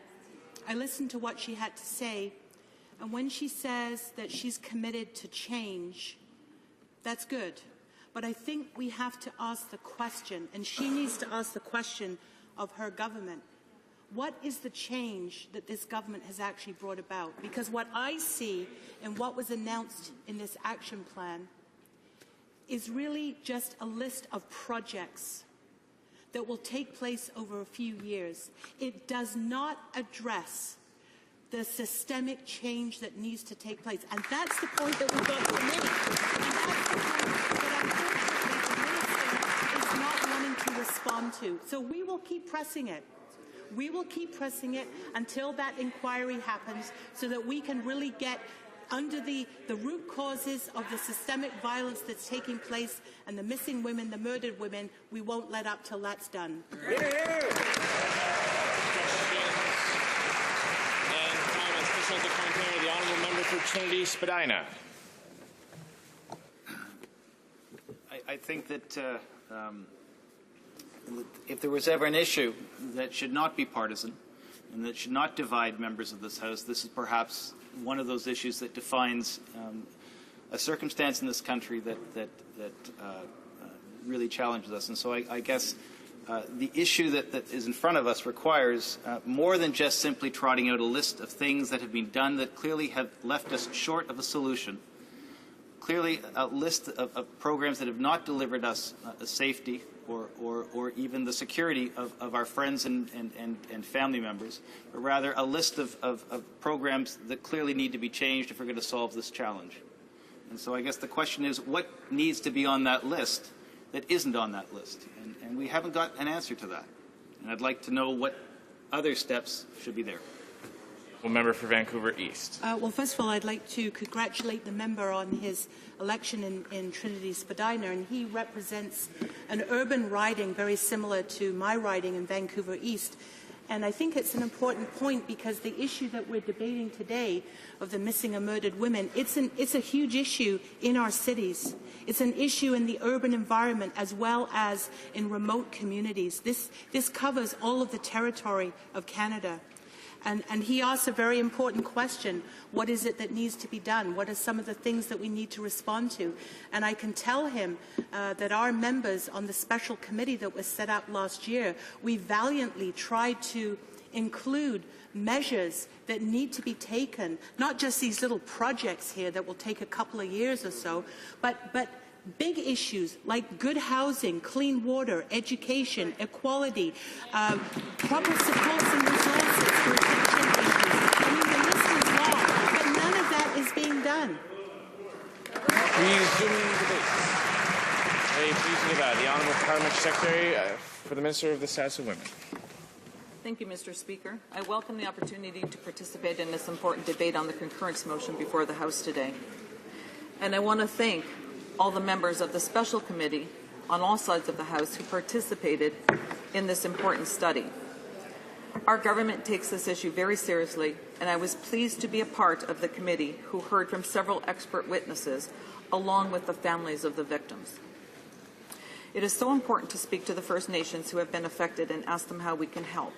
I listened to what she had to say, and when she says that she's committed to change, that's good. But I think we have to ask the question, and she needs to ask the question of her government. What is the change that this government has actually brought about? Because what I see and what was announced in this action plan is really just a list of projects that will take place over a few years. It does not address the systemic change that needs to take place. And that's the point that we've got to make. And that's the point that unfortunately the Minister is not wanting to respond to. So we will keep pressing it. We will keep pressing it until that inquiry happens so that we can really get under the root causes of the systemic violence that's taking place and the missing women, the murdered women. We won't let up till that's done. And comments, special commentary, the Honourable Member for Trinity Spadina. I think that if there was ever an issue that should not be partisan and that should not divide members of this House, this is perhaps one of those issues that defines a circumstance in this country that really challenges us. And so I guess the issue that is in front of us requires more than just simply trotting out a list of things that have been done that clearly have left us short of a solution. Clearly a list of programs that have not delivered us safety or even the security of our friends and family members, but rather a list of programs that clearly need to be changed if we're going to solve this challenge. And so I guess the question is, what needs to be on that list that isn't on that list? And we haven't got an answer to that. And I'd like to know what other steps should be there. Member for Vancouver East. Well, first of all, I'd like to congratulate the member on his election in Trinity Spadina, and he represents an urban riding very similar to my riding in Vancouver East. And I think it's an important point because the issue that we're debating today of the missing and murdered women, it's a huge issue in our cities. It's an issue in the urban environment as well as in remote communities. This covers all of the territory of Canada. And he asked a very important question. What is it that needs to be done? What are some of the things that we need to respond to? And I can tell him that our members on the special committee that was set up last year, we valiantly tried to include measures that need to be taken, not just these little projects here that will take a couple of years or so, but big issues like good housing, clean water, education, equality, proper supports and resources for addiction issues. I mean, the list is long, but none of that is being done. Please join in the debate. Parliamentary Secretary for the Minister of the Status of Women. Thank you, Mr. Speaker. I welcome the opportunity to participate in this important debate on the concurrence motion before the House today. And I want to thank all the members of the special committee on all sides of the House who participated in this important study. Our government takes this issue very seriously, and I was pleased to be a part of the committee who heard from several expert witnesses along with the families of the victims. It is so important to speak to the First Nations who have been affected and ask them how we can help.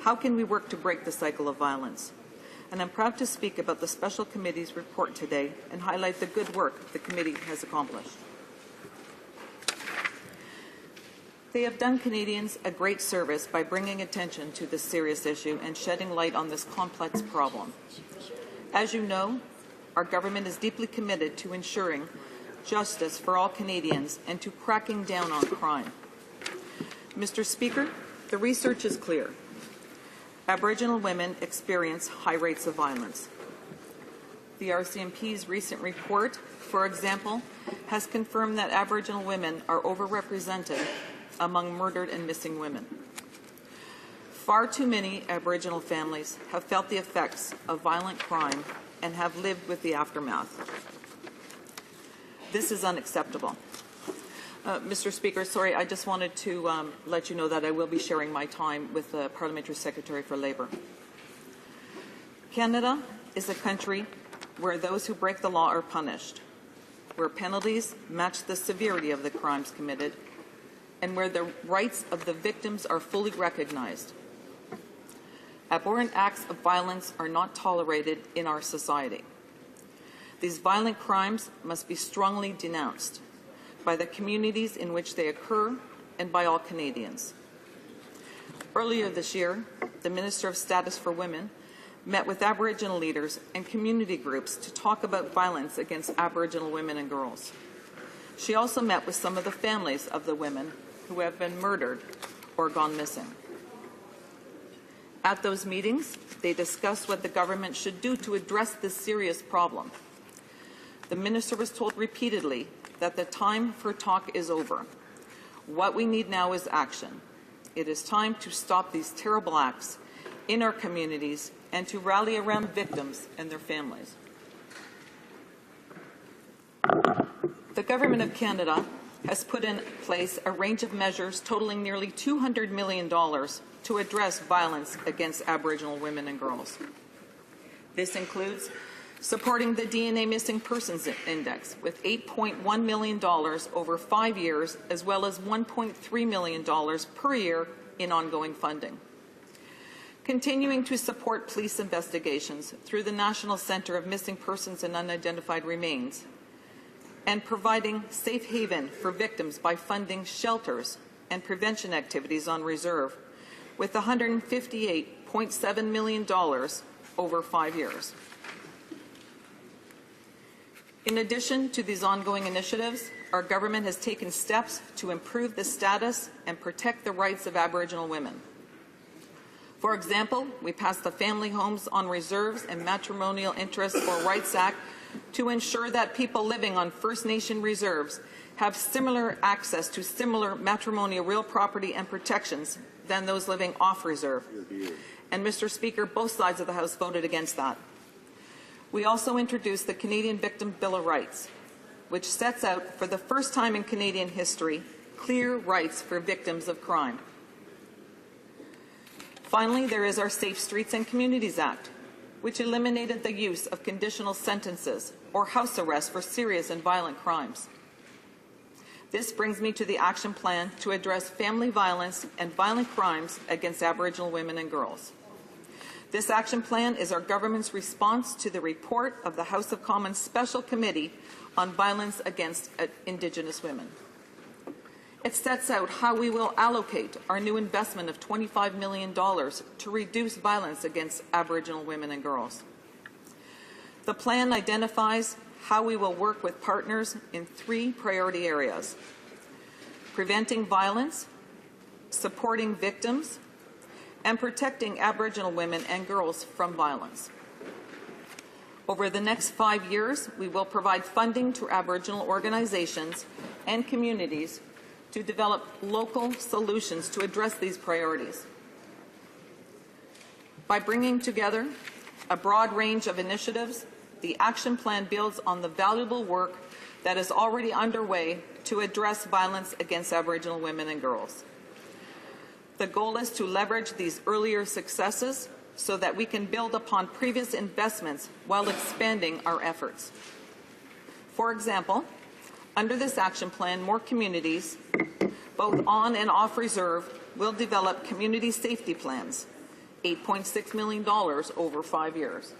How can we work to break the cycle of violence? And I'm proud to speak about the Special Committee's report today and highlight the good work the committee has accomplished. They have done Canadians a great service by bringing attention to this serious issue and shedding light on this complex problem. As you know, our government is deeply committed to ensuring justice for all Canadians and to cracking down on crime. Mr. Speaker, the research is clear. Aboriginal women experience high rates of violence. The RCMP's recent report, for example, has confirmed that Aboriginal women are overrepresented among murdered and missing women. Far too many Aboriginal families have felt the effects of violent crime and have lived with the aftermath. This is unacceptable. Mr. Speaker, sorry, I just wanted to let you know that I will be sharing my time with the Parliamentary Secretary for Labour. Canada is a country where those who break the law are punished, where penalties match the severity of the crimes committed, and where the rights of the victims are fully recognized. Abhorrent acts of violence are not tolerated in our society. These violent crimes must be strongly denounced by the communities in which they occur and by all Canadians. Earlier this year, the Minister of Status for Women met with Aboriginal leaders and community groups to talk about violence against Aboriginal women and girls. She also met with some of the families of the women who have been murdered or gone missing. At those meetings, they discussed what the government should do to address this serious problem. The minister was told repeatedly that the time for talk is over. What we need now is action. It is time to stop these terrible acts in our communities and to rally around victims and their families. The Government of Canada has put in place a range of measures totaling nearly $200 million to address violence against Aboriginal women and girls. This includes supporting the DNA Missing Persons Index with $8.1 million over 5 years, as well as $1.3 million per year in ongoing funding. Continuing to support police investigations through the National Centre of Missing Persons and Unidentified Remains, and providing safe haven for victims by funding shelters and prevention activities on reserve with $158.7 million over 5 years. In addition to these ongoing initiatives, our government has taken steps to improve the status and protect the rights of Aboriginal women. For example, we passed the Family Homes on Reserves and Matrimonial Interests for Rights Act to ensure that people living on First Nation reserves have similar access to similar matrimonial real property and protections than those living off reserve. And Mr. Speaker, both sides of the House voted against that. We also introduced the Canadian Victim Bill of Rights, which sets out, for the first time in Canadian history, clear rights for victims of crime. Finally, there is our Safe Streets and Communities Act, which eliminated the use of conditional sentences or house arrest for serious and violent crimes. This brings me to the action plan to address family violence and violent crimes against Aboriginal women and girls. This action plan is our government's response to the report of the House of Commons Special Committee on Violence Against Indigenous Women. It sets out how we will allocate our new investment of $25 million to reduce violence against Aboriginal women and girls. The plan identifies how we will work with partners in 3 priority areas: preventing violence, supporting victims, and protecting Aboriginal women and girls from violence. Over the next 5 years, we will provide funding to Aboriginal organizations and communities to develop local solutions to address these priorities. By bringing together a broad range of initiatives, the action plan builds on the valuable work that is already underway to address violence against Aboriginal women and girls. The goal is to leverage these earlier successes so that we can build upon previous investments while expanding our efforts. For example, under this action plan, more communities, both on and off reserve, will develop community safety plans, $8.6 million over 5 years.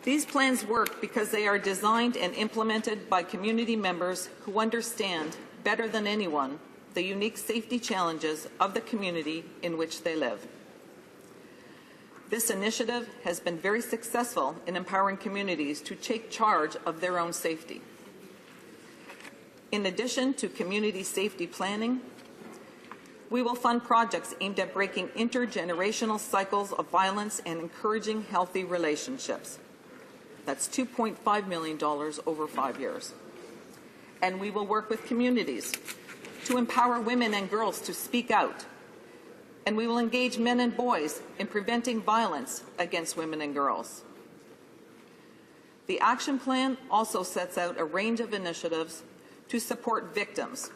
These plans work because they are designed and implemented by community members who understand better than anyone the unique safety challenges of the community in which they live. This initiative has been very successful in empowering communities to take charge of their own safety. In addition to community safety planning, we will fund projects aimed at breaking intergenerational cycles of violence and encouraging healthy relationships. That's $2.5 million over 5 years. And we will work with communities to empower women and girls to speak out. And we will engage men and boys in preventing violence against women and girls. The action plan also sets out a range of initiatives to support victims,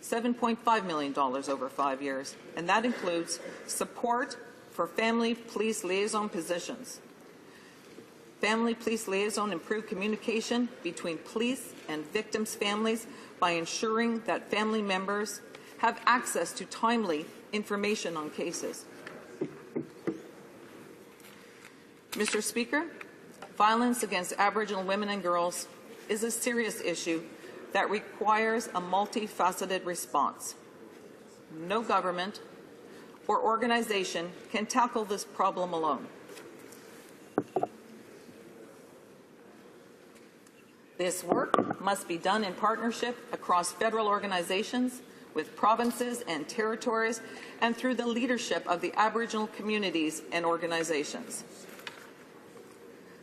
$7.5 million over 5 years, and that includes support for family police liaison positions. Family police liaison improve communication between police and victims' families by ensuring that family members have access to timely information on cases. Mr. Speaker, violence against Aboriginal women and girls is a serious issue that requires a multifaceted response. No government or organization can tackle this problem alone. This work must be done in partnership across federal organizations, with provinces and territories, and through the leadership of the Aboriginal communities and organizations.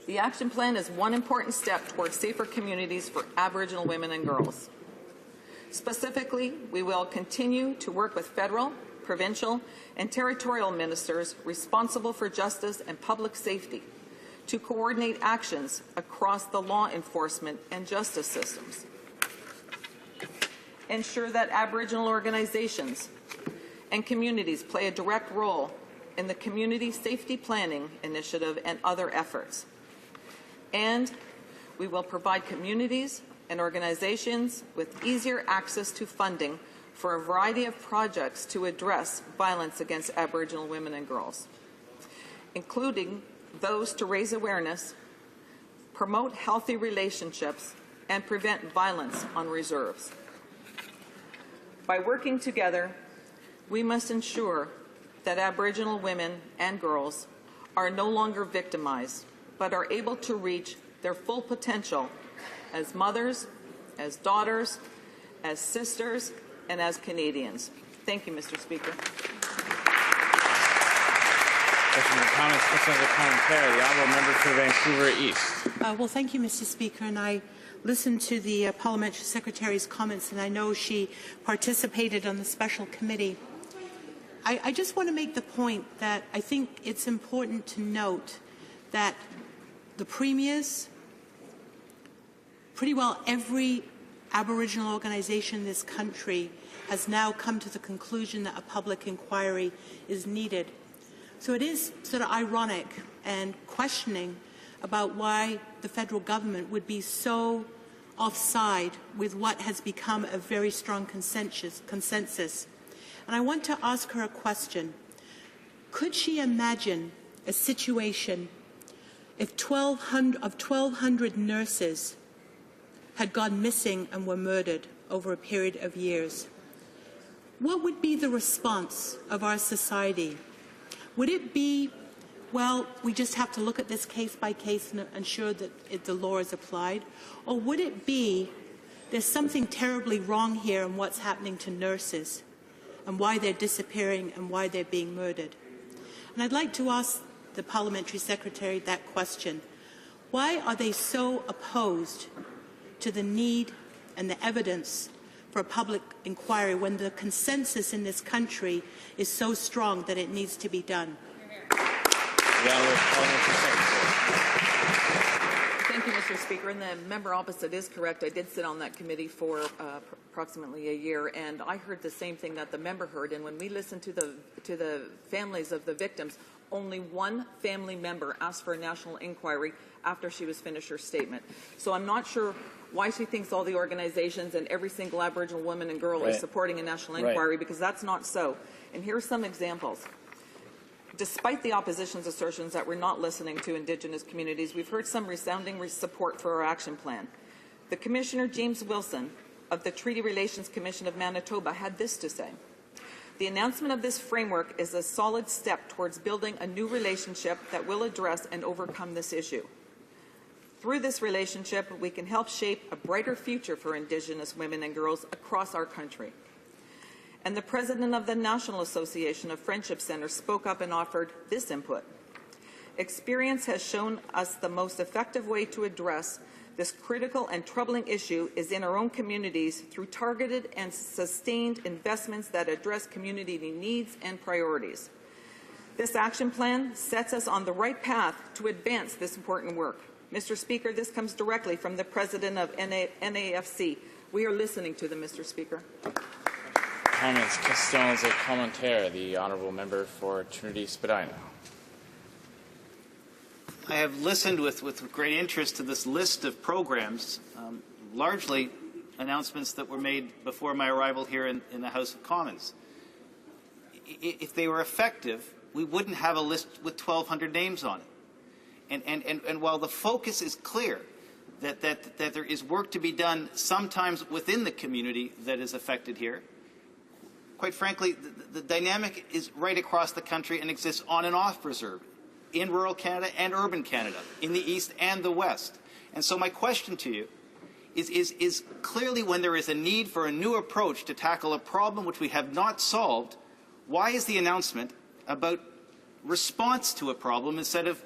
The action plan is one important step towards safer communities for Aboriginal women and girls. Specifically, we will continue to work with federal, provincial, and territorial ministers responsible for justice and public safety to coordinate actions across the law enforcement and justice systems. Ensure that Aboriginal organizations and communities play a direct role in the Community Safety Planning Initiative and other efforts. And we will provide communities and organizations with easier access to funding for a variety of projects to address violence against Aboriginal women and girls, including those to raise awareness, promote healthy relationships, and prevent violence on reserves. By working together, we must ensure that Aboriginal women and girls are no longer victimized, but are able to reach their full potential as mothers, as daughters, as sisters, and as Canadians. Thank you, Mr. Speaker. Question of comments, question of the commentary. The honourable member for Vancouver East. Well, thank you, Mr. Speaker, and I listened to the Parliamentary Secretary's comments, and I know she participated on the special committee. I just want to make the point that I think it's important to note that the premiers, pretty well every Aboriginal organization in this country has now come to the conclusion that a public inquiry is needed. So it is sort of ironic and questioning about why the federal government would be so offside with what has become a very strong consensus. And I want to ask her a question. Could she imagine a situation if 1,200 nurses had gone missing and were murdered over a period of years? What would be the response of our society? Would it be, well, we just have to look at this case by case and ensure that the law is applied? Or would it be, there's something terribly wrong here in what's happening to nurses and why they're disappearing and why they're being murdered? And I'd like to ask the Parliamentary Secretary that question. Why are they so opposed to the need and the evidence for a public inquiry when the consensus in this country is so strong that it needs to be done. Thank you, Mr. Speaker. And the member opposite is correct. I did sit on that committee for approximately a year, and I heard the same thing that the member heard. And when we listened to the families of the victims, only one family member asked for a national inquiry after she was finished her statement. So I'm not sure why she thinks all the organizations and every single Aboriginal woman and girl is supporting a national inquiry, because that's not so. And here are some examples. Despite the opposition's assertions that we're not listening to Indigenous communities, we've heard some resounding support for our action plan. The Commissioner, James Wilson, of the Treaty Relations Commission of Manitoba, had this to say: "The announcement of this framework is a solid step towards building a new relationship that will address and overcome this issue. Through this relationship, we can help shape a brighter future for Indigenous women and girls across our country." And the president of the National Association of Friendship Centers spoke up and offered this input: "Experience has shown us the most effective way to address this critical and troubling issue is in our own communities through targeted and sustained investments that address community needs and priorities. This action plan sets us on the right path to advance this important work." Mr. Speaker, this comes directly from the president of NAFC. We are listening to them, Mr. Speaker. Comments, questions, et commentaires. The honourable member for Trinity-Spadina. I have listened with great interest to this list of programs, largely announcements that were made before my arrival here in the House of Commons. If they were effective, we wouldn't have a list with 1,200 names on it. And while the focus is clear that there is work to be done sometimes within the community that is affected here, quite frankly, the dynamic is right across the country and exists on and off reserve, in rural Canada and urban Canada, in the east and the west. And so my question to you is clearly, when there is a need for a new approach to tackle a problem which we have not solved, why is the announcement about response to a problem instead of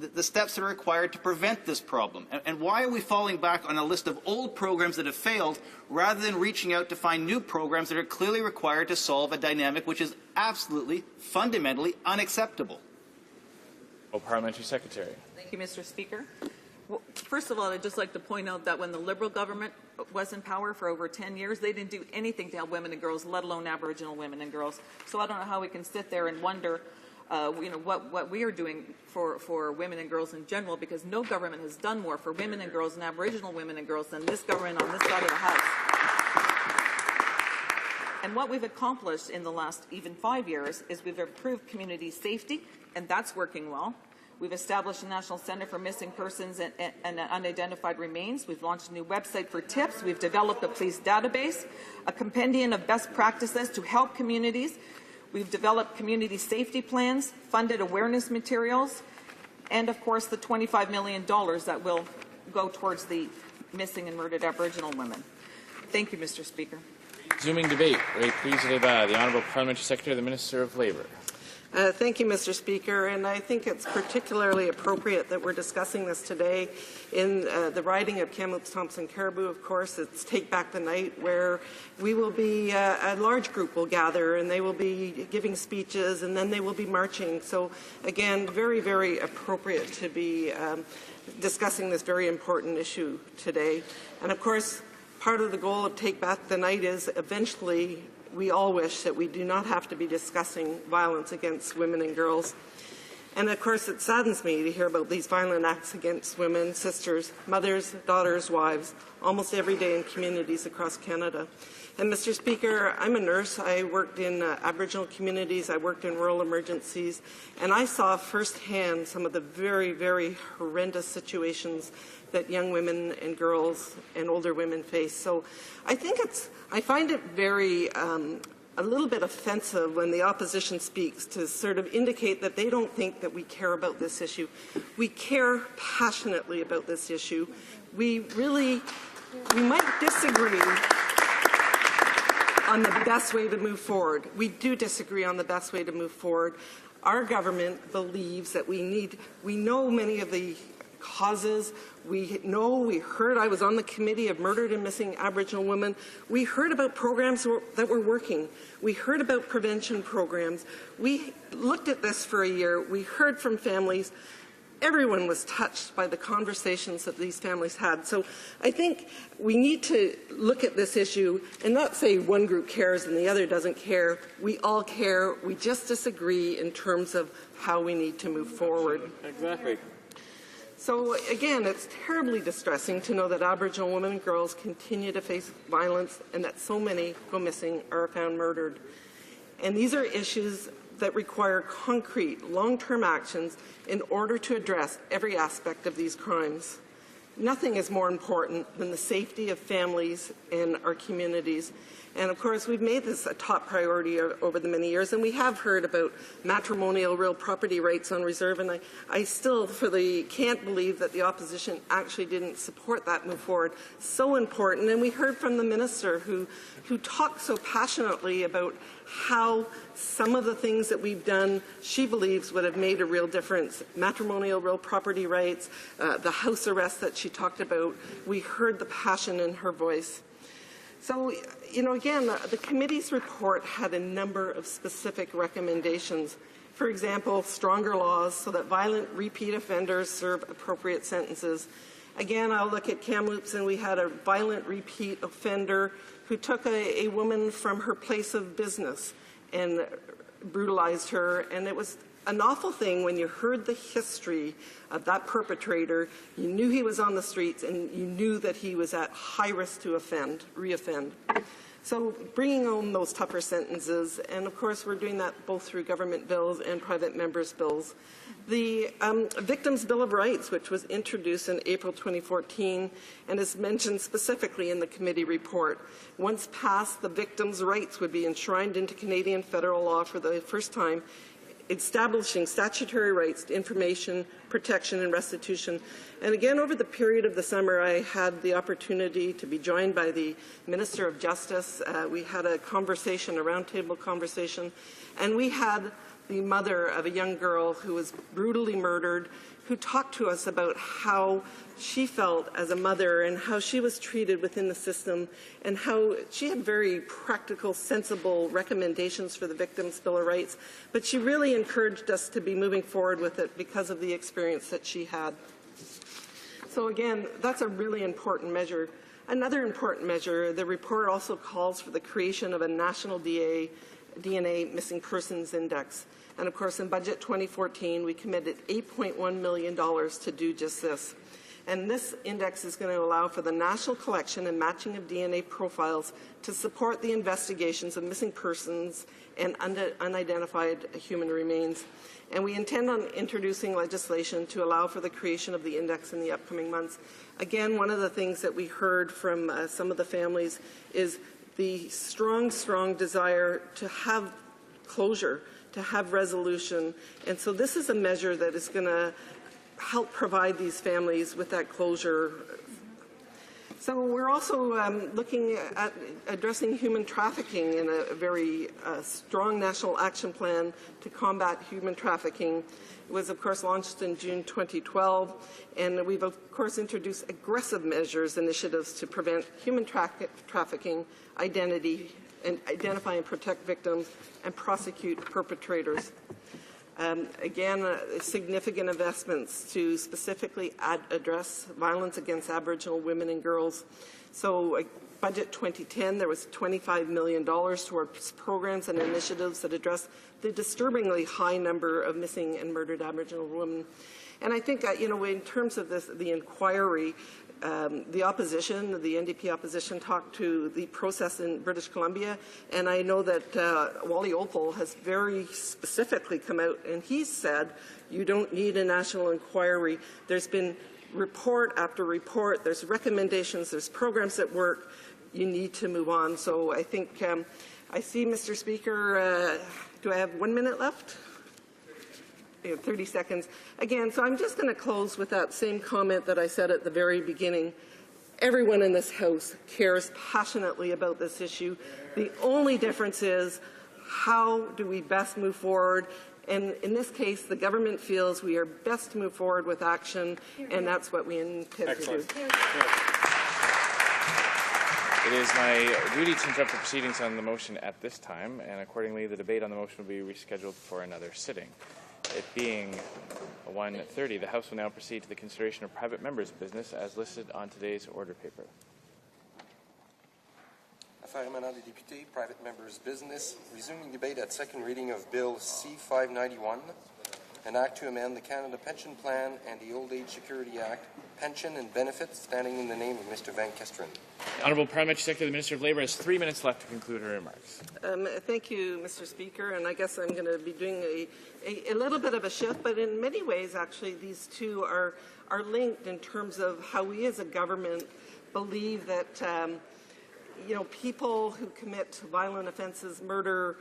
the steps that are required to prevent this problem? And why are we falling back on a list of old programs that have failed rather than reaching out to find new programs that are clearly required to solve a dynamic which is absolutely, fundamentally unacceptable? Parliamentary Secretary. Thank you, Mr. Speaker. Well, first of all, I'd just like to point out that when the Liberal government was in power for over 10 years, they didn't do anything to help women and girls, let alone Aboriginal women and girls. So I don't know how we can sit there and wonder what we are doing for women and girls in general, because no government has done more for women and girls and Aboriginal women and girls than this government on this side of the House. And what we've accomplished in the last even 5 years is we've improved community safety, and that's working well. We've established a National Centre for Missing Persons and Unidentified Remains. We've launched a new website for tips. We've developed a police database, a compendium of best practices to help communities. We've developed community safety plans, funded awareness materials, and, of course, the $25 million that will go towards the missing and murdered Aboriginal women. Thank you, Mr. Speaker. Resuming debate. Reprise de débat. The Honourable Parliamentary Secretary, the Minister of Labour. Thank you, Mr. Speaker, and I think it's particularly appropriate that we're discussing this today in the riding of Kamloops Thompson Caribou. Of course, it's Take Back the Night, where we will be, a large group will gather, and they will be giving speeches, and then they will be marching. So, again, very, very appropriate to be discussing this very important issue today. And, of course, part of the goal of Take Back the Night is eventually we all wish that we do not have to be discussing violence against women and girls. And of course, it saddens me to hear about these violent acts against women, sisters, mothers, daughters, wives, almost every day in communities across Canada. And Mr. Speaker, I'm a nurse. I worked in Aboriginal communities. I worked in rural emergencies. And I saw firsthand some of the very, very horrendous situations that young women and girls and older women face. So I find it very, a little bit offensive when the opposition speaks to sort of indicate that they don't think that we care about this issue. We care passionately about this issue. We might disagree on the best way to move forward. We do disagree on the best way to move forward. Our government believes that we know many of the causes. We heard, I was on the committee of murdered and missing Aboriginal women. We heard about programs that were working. We heard about prevention programs. We looked at this for a year. We heard from families. Everyone was touched by the conversations that these families had. So I think we need to look at this issue and not say one group cares and the other doesn't care. We all care. We just disagree in terms of how we need to move forward. Exactly. So again, it's terribly distressing to know that Aboriginal women and girls continue to face violence and that so many go missing or are found murdered. And these are issues that require concrete, long-term actions in order to address every aspect of these crimes. Nothing is more important than the safety of families and our communities. And of course, we've made this a top priority over the many years, and we have heard about matrimonial real property rights on reserve, and I still can't believe that the opposition actually didn't support that move forward. So important. And we heard from the minister who talked so passionately about how some of the things that we've done she believes would have made a real difference. Matrimonial real property rights, the house arrest that she talked about. We heard the passion in her voice. So, again, the committee's report had a number of specific recommendations. For example, stronger laws so that violent repeat offenders serve appropriate sentences. Again, I'll look at Kamloops, and we had a violent repeat offender who took a woman from her place of business and brutalized her, and it was an awful thing when you heard the history of that perpetrator. You knew he was on the streets, and you knew that he was at high risk to reoffend. So bringing on those tougher sentences, and of course we're doing that both through government bills and private members' bills. The Victims' Bill of Rights, which was introduced in April 2014 and is mentioned specifically in the committee report. Once passed, the victims' rights would be enshrined into Canadian federal law for the first time, establishing statutory rights to information, protection, and restitution. And again, over the period of the summer, I had the opportunity to be joined by the Minister of Justice. We had a conversation, a roundtable conversation, and we had the mother of a young girl who was brutally murdered, who talked to us about how she felt as a mother and how she was treated within the system, and how she had very practical, sensible recommendations for the Victims' Bill of Rights. But she really encouraged us to be moving forward with it because of the experience that she had. So again, that's a really important measure. Another important measure, the report also calls for the creation of a national DNA Missing Persons Index. And of course, in Budget 2014, we committed $8.1 million to do just this. And this index is going to allow for the national collection and matching of DNA profiles to support the investigations of missing persons and unidentified human remains. And we intend on introducing legislation to allow for the creation of the index in the upcoming months. Again, one of the things that we heard from some of the families is the strong desire to have closure, to have resolution. And so this is a measure that is going to help provide these families with that closure. So we're also looking at addressing human trafficking in a very strong national action plan to combat human trafficking. It was, of course, launched in June 2012, and we've, of course, introduced aggressive initiatives to prevent human trafficking, identify and protect victims, and prosecute perpetrators. Again, significant investments to specifically address violence against Aboriginal women and girls. So Budget 2010, there was $25 million towards programs and initiatives that address the disturbingly high number of missing and murdered Aboriginal women. And I think, in terms of the inquiry, the opposition, the NDP opposition, talked to the process in British Columbia, and I know that Wally Opal has very specifically come out and he said, you don't need a national inquiry. There's been report after report, there's recommendations, there's programs that work, you need to move on. So I think, I see, Mr. Speaker, do I have 1 minute left? 30 seconds. Again, so I'm just going to close with that same comment that I said at the very beginning. Everyone in this House cares passionately about this issue. The only difference is how do we best move forward. And in this case, the government feels we are best to move forward with action, and that's what we intend to do. It is my duty to interrupt the proceedings on the motion at this time, and accordingly the debate on the motion will be rescheduled for another sitting. It being 1:30, the House will now proceed to the consideration of private members' business as listed on today's order paper. Affaires émanant des députés, private members' business, resuming debate at second reading of Bill C-591, an act to amend the Canada Pension Plan and the Old Age Security Act, pension and benefits, standing in the name of Mr. Van Kesteren. The Honourable Parliamentary Secretary, the Minister of Labour, has 3 minutes left to conclude her remarks. Thank you, Mr. Speaker, and I guess I'm going to be doing a little bit of a shift, but in many ways, actually, these two are linked in terms of how we as a government believe that people who commit violent offences, murder,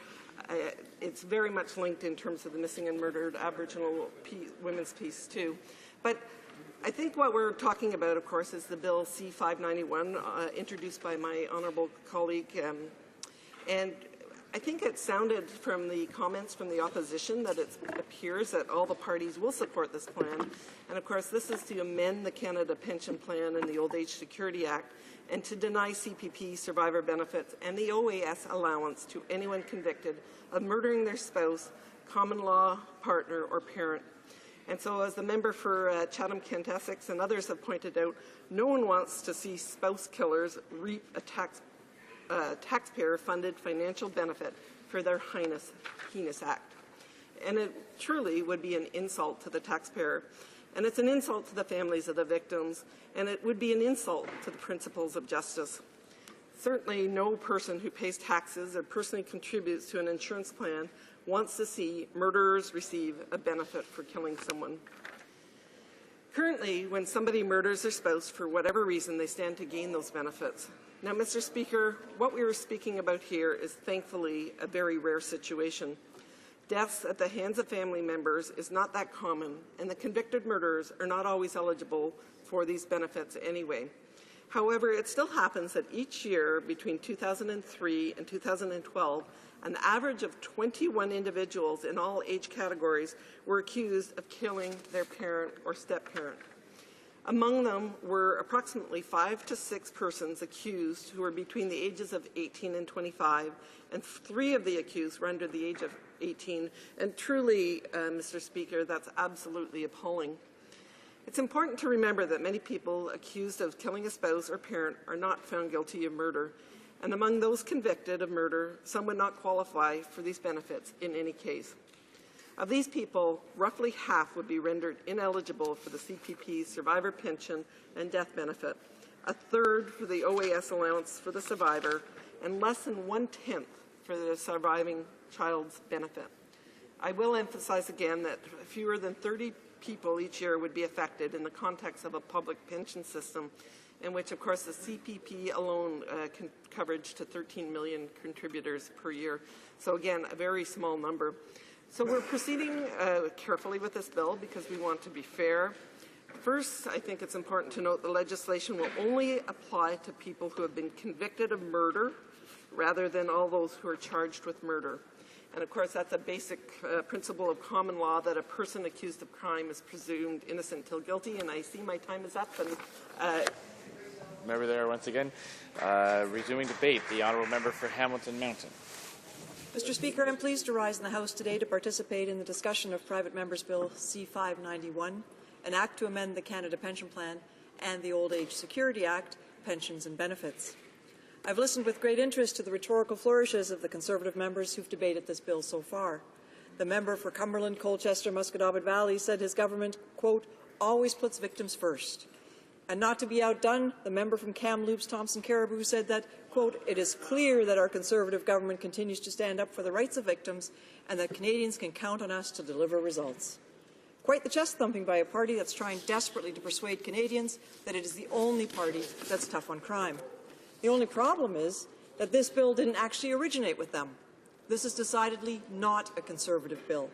it's very much linked in terms of the missing and murdered Aboriginal women's piece too. But I think what we're talking about, of course, is the Bill C-591, introduced by my honourable colleague. And I think it sounded from the comments from the opposition that it appears that all the parties will support this plan. And of course, this is to amend the Canada Pension Plan and the Old Age Security Act, and to deny CPP survivor benefits and the OAS allowance to anyone convicted of murdering their spouse, common law partner, or parent. And so, as the member for Chatham-Kent Essex and others have pointed out, no one wants to see spouse killers reap a taxpayer-funded financial benefit for their heinous act. And it truly would be an insult to the taxpayer. And it's an insult to the families of the victims, and it would be an insult to the principles of justice. Certainly no person who pays taxes or personally contributes to an insurance plan wants to see murderers receive a benefit for killing someone. Currently, when somebody murders their spouse for whatever reason, they stand to gain those benefits. Now, Mr. Speaker, what we were speaking about here is thankfully a very rare situation. Deaths at the hands of family members is not that common, and the convicted murderers are not always eligible for these benefits anyway. However, it still happens that each year between 2003 and 2012, an average of 21 individuals in all age categories were accused of killing their parent or step-parent. Among them were approximately 5 to 6 persons accused who were between the ages of 18 and 25, and 3 of the accused were under the age of 18. And truly, Mr. Speaker, that's absolutely appalling. It's important to remember that many people accused of killing a spouse or parent are not found guilty of murder. And among those convicted of murder, some would not qualify for these benefits in any case. Of these people, roughly half would be rendered ineligible for the CPP survivor pension and death benefit, a third for the OAS allowance for the survivor, and less than 1/10 for the surviving child's benefit. I will emphasize again that fewer than 30 people each year would be affected in the context of a public pension system, in which, of course, the CPP alone coverage to 13 million contributors per year. So again, a very small number. So we're proceeding carefully with this bill because we want to be fair. First, I think it's important to note the legislation will only apply to people who have been convicted of murder rather than all those who are charged with murder. And of course, that's a basic principle of common law, that a person accused of crime is presumed innocent till guilty. And I see my time is up. And Member there once again. Resuming debate, the Honourable Member for Hamilton Mountain. Mr. Speaker, I'm pleased to rise in the House today to participate in the discussion of Private Members Bill C-591, an act to amend the Canada Pension Plan and the Old Age Security Act, pensions and benefits. I've listened with great interest to the rhetorical flourishes of the Conservative members who've debated this bill so far. The member for Cumberland, Colchester, Musquodoboit Valley said his government, quote, always puts victims first. And not to be outdone, the member from Kamloops, Thompson Caribou, said that, quote, it is clear that our Conservative government continues to stand up for the rights of victims and that Canadians can count on us to deliver results. Quite the chest-thumping by a party that's trying desperately to persuade Canadians that it is the only party that's tough on crime. The only problem is that this bill didn't actually originate with them. This is decidedly not a Conservative bill.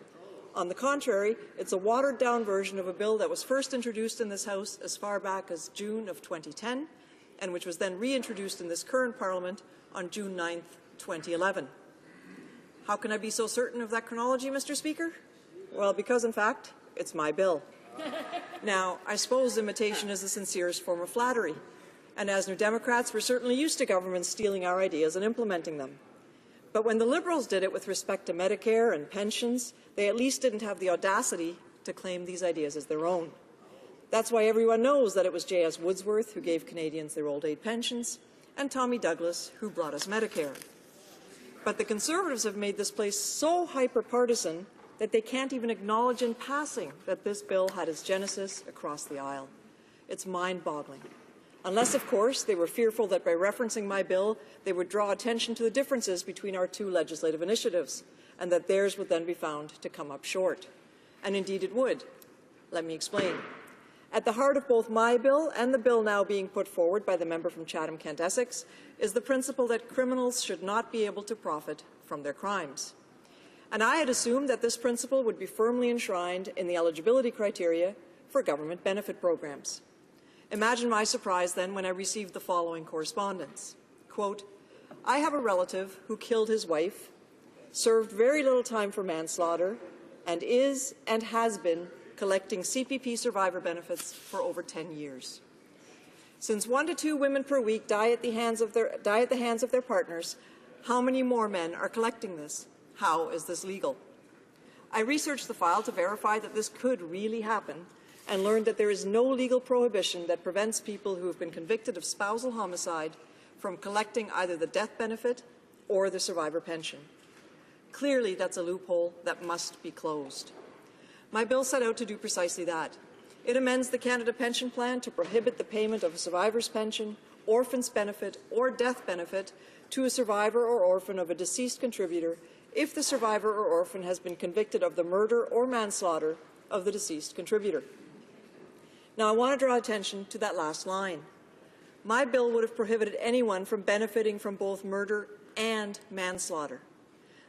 On the contrary, it's a watered-down version of a bill that was first introduced in this House as far back as June of 2010, and which was then reintroduced in this current Parliament on June 9th, 2011. How can I be so certain of that chronology, Mr. Speaker? Well, because, in fact, it's my bill. Now, I suppose imitation is the sincerest form of flattery, and as New Democrats, we're certainly used to governments stealing our ideas and implementing them. But when the Liberals did it with respect to Medicare and pensions, they at least didn't have the audacity to claim these ideas as their own. That's why everyone knows that it was J.S. Woodsworth who gave Canadians their old age pensions, and Tommy Douglas who brought us Medicare. But the Conservatives have made this place so hyper-partisan that they can't even acknowledge in passing that this bill had its genesis across the aisle. It's mind-boggling. Unless, of course, they were fearful that by referencing my bill, they would draw attention to the differences between our two legislative initiatives, and that theirs would then be found to come up short. And indeed it would. Let me explain. At the heart of both my bill and the bill now being put forward by the member from Chatham-Kent Essex is the principle that criminals should not be able to profit from their crimes. And I had assumed that this principle would be firmly enshrined in the eligibility criteria for government benefit programs. Imagine my surprise then when I received the following correspondence. Quote, I have a relative who killed his wife, served very little time for manslaughter, and is and has been collecting CPP survivor benefits for over 10 years. Since 1 to 2 women per week die at the hands of their partners, how many more men are collecting this? How is this legal? I researched the file to verify that this could really happen and learned that there is no legal prohibition that prevents people who have been convicted of spousal homicide from collecting either the death benefit or the survivor pension. Clearly, that's a loophole that must be closed. My bill set out to do precisely that. It amends the Canada Pension Plan to prohibit the payment of a survivor's pension, orphan's benefit, or death benefit to a survivor or orphan of a deceased contributor if the survivor or orphan has been convicted of the murder or manslaughter of the deceased contributor. Now, I want to draw attention to that last line. My bill would have prohibited anyone from benefiting from both murder and manslaughter.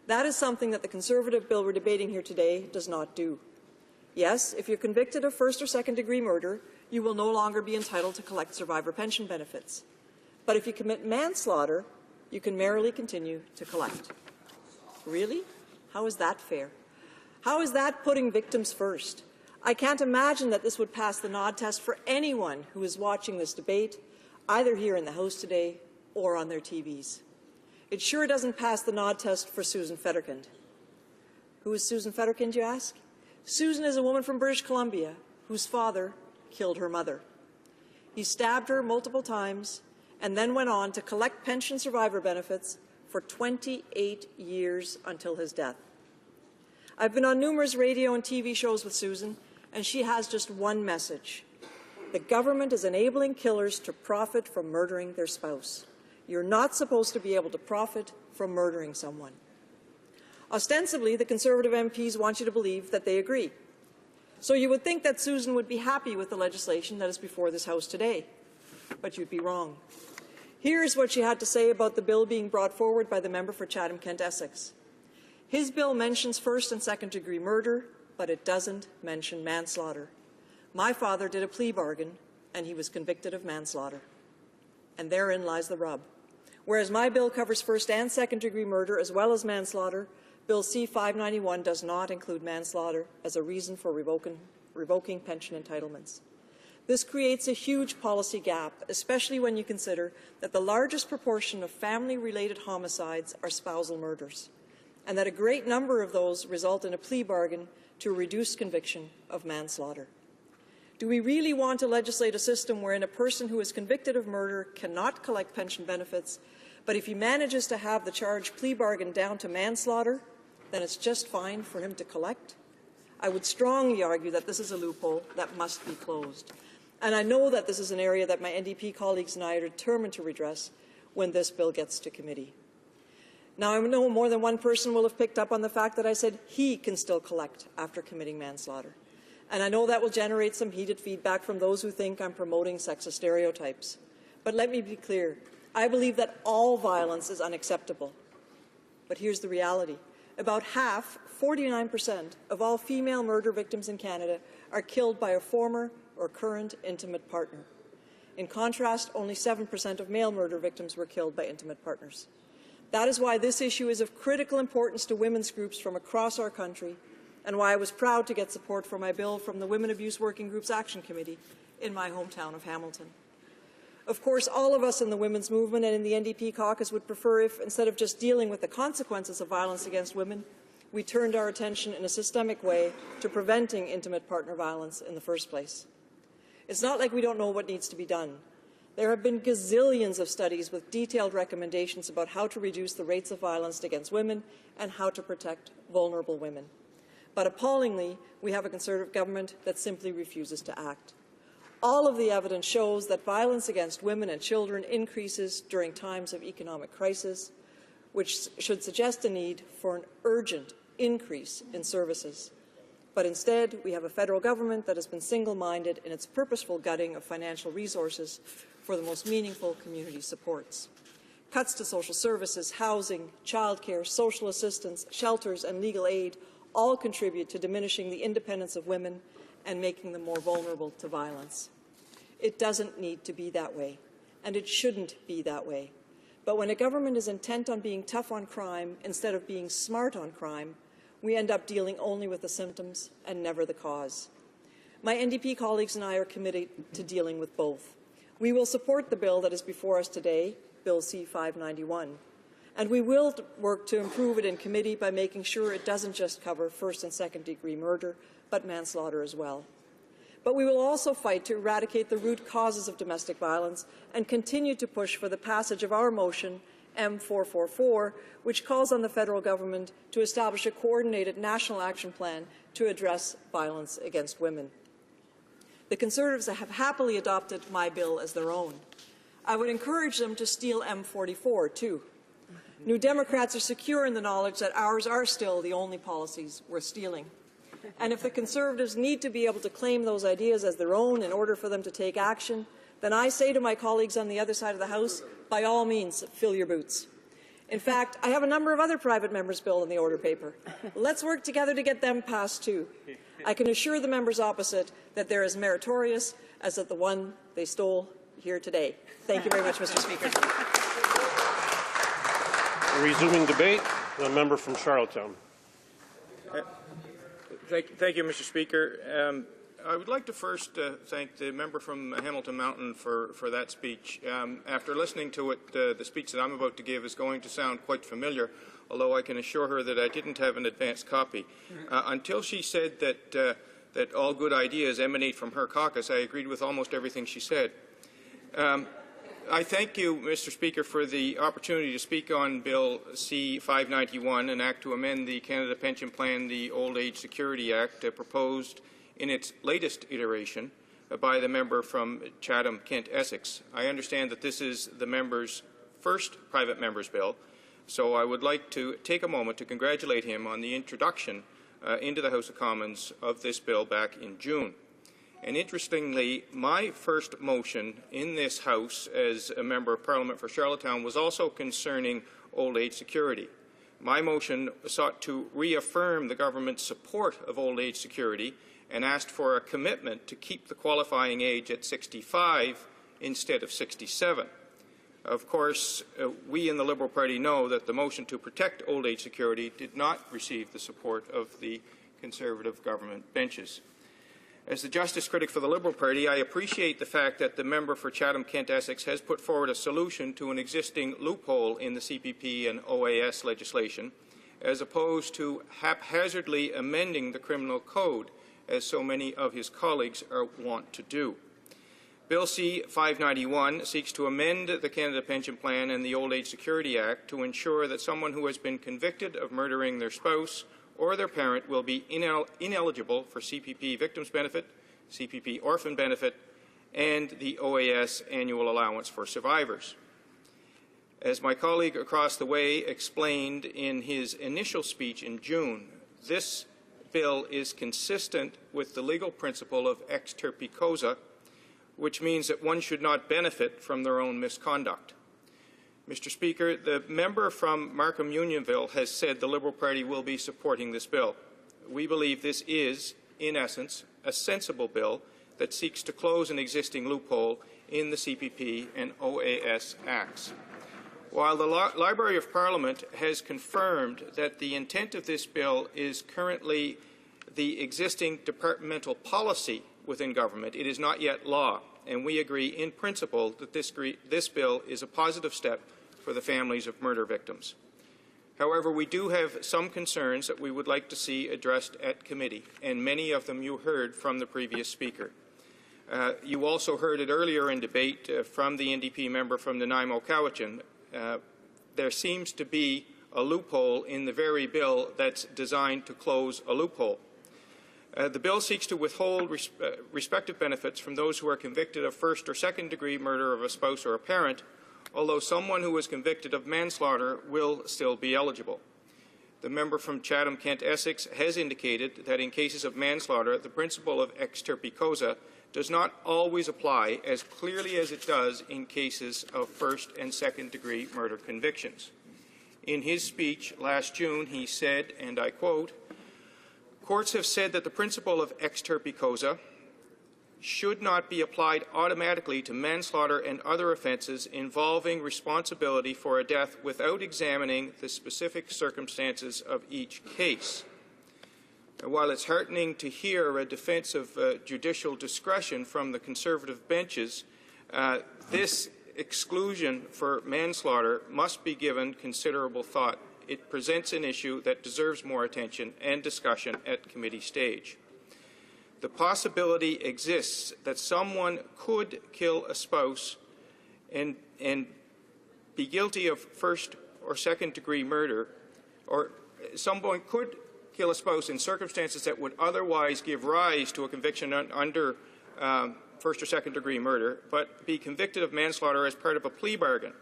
That is something that the Conservative bill we're debating here today does not do. Yes, if you're convicted of first or second-degree murder, you will no longer be entitled to collect survivor pension benefits. But if you commit manslaughter, you can merrily continue to collect. Really? How is that fair? How is that putting victims first? I can't imagine that this would pass the nod test for anyone who is watching this debate, either here in the House today or on their TVs. It sure doesn't pass the nod test for Susan Fetterkind. Who is Susan Fetterkind, you ask? Susan is a woman from British Columbia whose father killed her mother. He stabbed her multiple times and then went on to collect pension survivor benefits for 28 years until his death. I've been on numerous radio and TV shows with Susan, and she has just one message. The government is enabling killers to profit from murdering their spouse. You're not supposed to be able to profit from murdering someone. Ostensibly, the Conservative MPs want you to believe that they agree. So you would think that Susan would be happy with the legislation that is before this House today. But you'd be wrong. Here's what she had to say about the bill being brought forward by the member for Chatham-Kent Essex. His bill mentions first and second-degree murder, but it doesn't mention manslaughter. My father did a plea bargain, and he was convicted of manslaughter. And therein lies the rub. Whereas my bill covers first and second-degree murder as well as manslaughter, Bill C-591 does not include manslaughter as a reason for revoking pension entitlements. This creates a huge policy gap, especially when you consider that the largest proportion of family-related homicides are spousal murders, and that a great number of those result in a plea bargain to a reduced conviction of manslaughter. Do we really want to legislate a system wherein a person who is convicted of murder cannot collect pension benefits, but if he manages to have the charge plea bargain down to manslaughter, then it's just fine for him to collect? I would strongly argue that this is a loophole that must be closed. And I know that this is an area that my NDP colleagues and I are determined to redress when this bill gets to committee. Now, I know more than one person will have picked up on the fact that I said he can still collect after committing manslaughter. And I know that will generate some heated feedback from those who think I'm promoting sexist stereotypes. But let me be clear. I believe that all violence is unacceptable. But here's the reality. About half, 49%, of all female murder victims in Canada are killed by a former or current intimate partner. In contrast, only 7% of male murder victims were killed by intimate partners. That is why this issue is of critical importance to women's groups from across our country, and why I was proud to get support for my bill from the Women Abuse Working Group's Action Committee in my hometown of Hamilton. Of course, all of us in the women's movement and in the NDP caucus would prefer if, instead of just dealing with the consequences of violence against women, we turned our attention in a systemic way to preventing intimate partner violence in the first place. It's not like we don't know what needs to be done. There have been gazillions of studies with detailed recommendations about how to reduce the rates of violence against women and how to protect vulnerable women. But appallingly, we have a Conservative government that simply refuses to act. All of the evidence shows that violence against women and children increases during times of economic crisis, which should suggest a need for an urgent increase in services. But instead, we have a federal government that has been single-minded in its purposeful gutting of financial resources for the most meaningful community supports. Cuts to social services, housing, childcare, social assistance, shelters, and legal aid all contribute to diminishing the independence of women and making them more vulnerable to violence. It doesn't need to be that way, and it shouldn't be that way. But when a government is intent on being tough on crime instead of being smart on crime, we end up dealing only with the symptoms and never the cause. My NDP colleagues and I are committed to dealing with both. We will support the bill that is before us today, Bill C-591, and we will work to improve it in committee by making sure it doesn't just cover first- and second-degree murder, but manslaughter as well. But we will also fight to eradicate the root causes of domestic violence and continue to push for the passage of our motion, M444, which calls on the federal government to establish a coordinated national action plan to address violence against women. The Conservatives have happily adopted my bill as their own. I would encourage them to steal M44, too. New Democrats are secure in the knowledge that ours are still the only policies worth stealing. And if the Conservatives need to be able to claim those ideas as their own in order for them to take action, then I say to my colleagues on the other side of the House, by all means, fill your boots. In fact, I have a number of other private members' bills in the order paper. Let's work together to get them passed, too. I can assure the members opposite that they're as meritorious as the one they stole here today. Thank you very much, Mr. Speaker. Resuming debate, the member from Charlottetown. Thank you, Mr. Speaker. I would like to first thank the member from Hamilton Mountain for that speech. After listening to it, the speech that I'm about to give is going to sound quite familiar, although I can assure her that I didn't have an advanced copy. Until she said that all good ideas emanate from her caucus, I agreed with almost everything she said. I thank you, Mr. Speaker, for the opportunity to speak on Bill C-591, an act to amend the Canada Pension Plan, the Old Age Security Act, proposed in its latest iteration by the member from Chatham, Kent, Essex. I understand that this is the member's first private member's bill, so I would like to take a moment to congratulate him on the introduction into the House of Commons of this bill back in June. And interestingly, my first motion in this House as a Member of Parliament for Charlottetown was also concerning old age security. My motion sought to reaffirm the government's support of old age security and asked for a commitment to keep the qualifying age at 65 instead of 67. Of course, we in the Liberal Party know that the motion to protect old age security did not receive the support of the Conservative government benches. As the Justice critic for the Liberal Party, I appreciate the fact that the member for Chatham, Kent, Essex has put forward a solution to an existing loophole in the CPP and OAS legislation, as opposed to haphazardly amending the criminal code, as so many of his colleagues want to do. Bill C-591 seeks to amend the Canada Pension Plan and the Old Age Security Act to ensure that someone who has been convicted of murdering their spouse or their parent will be ineligible for CPP Victims Benefit, CPP Orphan Benefit, and the OAS Annual Allowance for Survivors. As my colleague across the way explained in his initial speech in June, this bill is consistent with the legal principle of ex turpi causa, which means that one should not benefit from their own misconduct. Mr. Speaker, the member from Markham Unionville has said the Liberal Party will be supporting this bill. We believe this is, in essence, a sensible bill that seeks to close an existing loophole in the CPP and OAS Acts. While the Library of Parliament has confirmed that the intent of this bill is currently the existing departmental policy within government, it is not yet law, and we agree in principle that this bill is a positive step for the families of murder victims. However, we do have some concerns that we would like to see addressed at committee, and many of them you heard from the previous speaker. You also heard it earlier in debate from the NDP member from Nanaimo Cowichan. There seems to be a loophole in the very bill that's designed to close a loophole. The bill seeks to withhold respective benefits from those who are convicted of first or second degree murder of a spouse or a parent, although someone who was convicted of manslaughter will still be eligible. The member from Chatham-Kent, Essex, has indicated that in cases of manslaughter, the principle of extirpe causa does not always apply as clearly as it does in cases of first and second degree murder convictions. In his speech last June, he said, and I quote, "Courts have said that the principle of extirpe causa should not be applied automatically to manslaughter and other offences involving responsibility for a death without examining the specific circumstances of each case." While it's heartening to hear a defence of judicial discretion from the Conservative benches, this exclusion for manslaughter must be given considerable thought. It presents an issue that deserves more attention and discussion at committee stage. The possibility exists that someone could kill a spouse and be guilty of first or second degree murder, or someone could kill a spouse in circumstances that would otherwise give rise to a conviction under first or second degree murder, but be convicted of manslaughter as part of a plea bargain,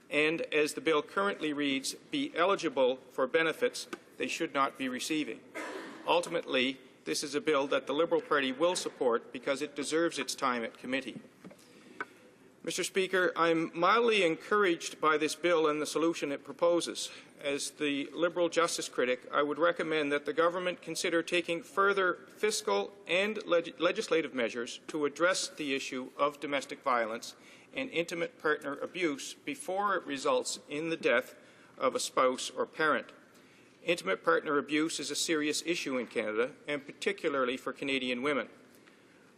and as the bill currently reads, be eligible for benefits they should not be receiving. Ultimately, this is a bill that the Liberal Party will support because it deserves its time at committee. Mr. Speaker, I'm mildly encouraged by this bill and the solution it proposes. As the Liberal justice critic, I would recommend that the government consider taking further fiscal and legislative measures to address the issue of domestic violence and intimate partner abuse before it results in the death of a spouse or parent. Intimate partner abuse is a serious issue in Canada, and particularly for Canadian women.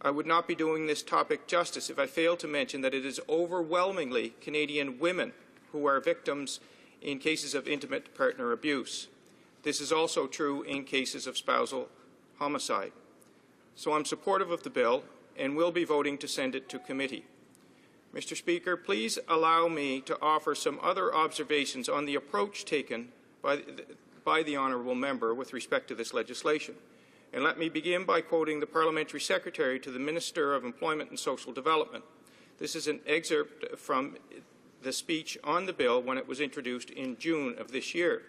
I would not be doing this topic justice if I failed to mention that it is overwhelmingly Canadian women who are victims in cases of intimate partner abuse. This is also true in cases of spousal homicide. So I'm supportive of the bill and will be voting to send it to committee. Mr. Speaker, please allow me to offer some other observations on the approach taken by the honourable member with respect to this legislation. And let me begin by quoting the Parliamentary Secretary to the Minister of Employment and Social Development. This is an excerpt from the speech on the bill when it was introduced in June of this year.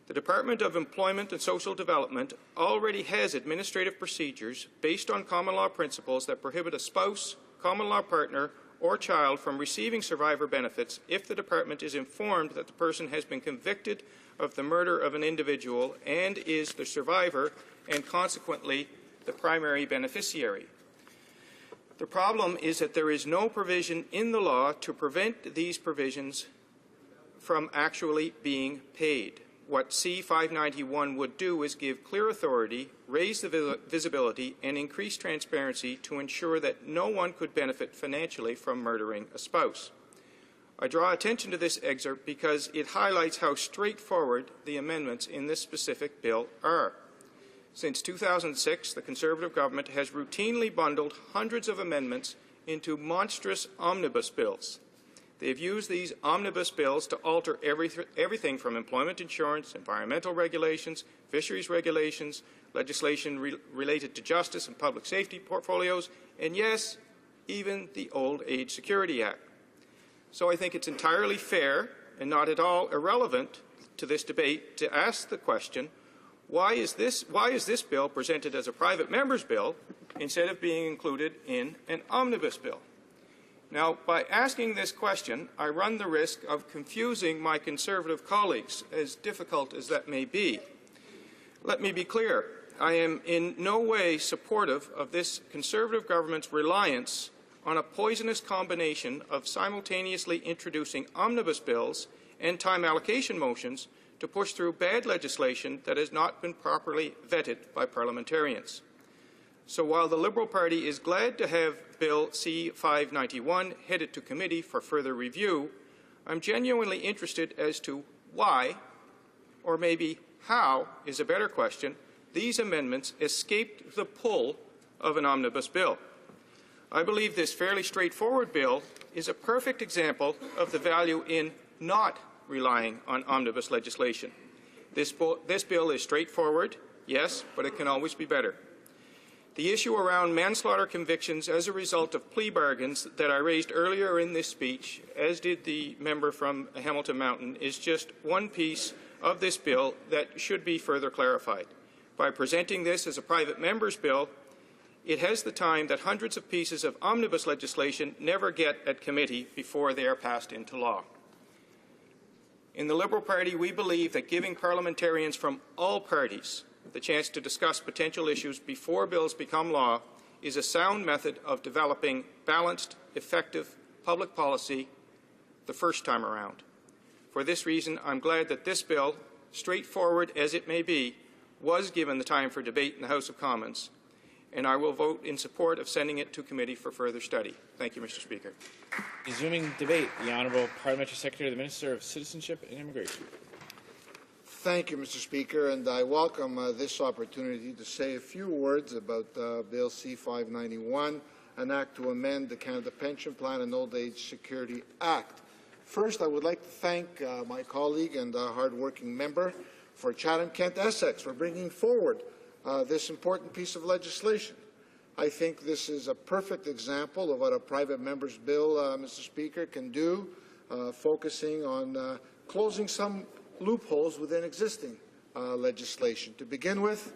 The Department of Employment and Social Development already has administrative procedures based on common law principles that prohibit a spouse, common law partner, or child from receiving survivor benefits if the department is informed that the person has been convicted of the murder of an individual and is the survivor and consequently the primary beneficiary. The problem is that there is no provision in the law to prevent these provisions from actually being paid. What C-591 would do is give clear authority, raise the visibility, and increase transparency to ensure that no one could benefit financially from murdering a spouse. I draw attention to this excerpt because it highlights how straightforward the amendments in this specific bill are. Since 2006, the Conservative government has routinely bundled hundreds of amendments into monstrous omnibus bills. They have used these omnibus bills to alter everything from employment insurance, environmental regulations, fisheries regulations, legislation related to justice and public safety portfolios, and yes, even the Old Age Security Act. So I think it's entirely fair and not at all irrelevant to this debate to ask the question, why is this bill presented as a private member's bill instead of being included in an omnibus bill? Now, by asking this question, I run the risk of confusing my Conservative colleagues, as difficult as that may be. Let me be clear. I am in no way supportive of this Conservative government's reliance on a poisonous combination of simultaneously introducing omnibus bills and time allocation motions to push through bad legislation that has not been properly vetted by parliamentarians. So while the Liberal Party is glad to have Bill C-591 headed to committee for further review, I'm genuinely interested as to why, or maybe how is a better question, these amendments escaped the pull of an omnibus bill. I believe this fairly straightforward bill is a perfect example of the value in not relying on omnibus legislation. This bill is straightforward, yes, but it can always be better. The issue around manslaughter convictions as a result of plea bargains that I raised earlier in this speech, as did the member from Hamilton Mountain, is just one piece of this bill that should be further clarified. By presenting this as a private member's bill, it has the time that hundreds of pieces of omnibus legislation never get at committee before they are passed into law. In the Liberal Party, we believe that giving parliamentarians from all parties the chance to discuss potential issues before bills become law is a sound method of developing balanced, effective public policy the first time around. For this reason, I'm glad that this bill, straightforward as it may be, was given the time for debate in the House of Commons, and I will vote in support of sending it to committee for further study. Thank you, Mr. Speaker. Resuming debate, the Honourable Parliamentary Secretary, the Minister of Citizenship and Immigration. Thank you, Mr. Speaker, and I welcome this opportunity to say a few words about Bill C-591, an act to amend the Canada Pension Plan and Old Age Security Act. First, I would like to thank my colleague and hard-working member for Chatham-Kent Essex for bringing forward this important piece of legislation. I think this is a perfect example of what a private member's bill, Mr. Speaker, can do, focusing on closing some loopholes within existing legislation. To begin with,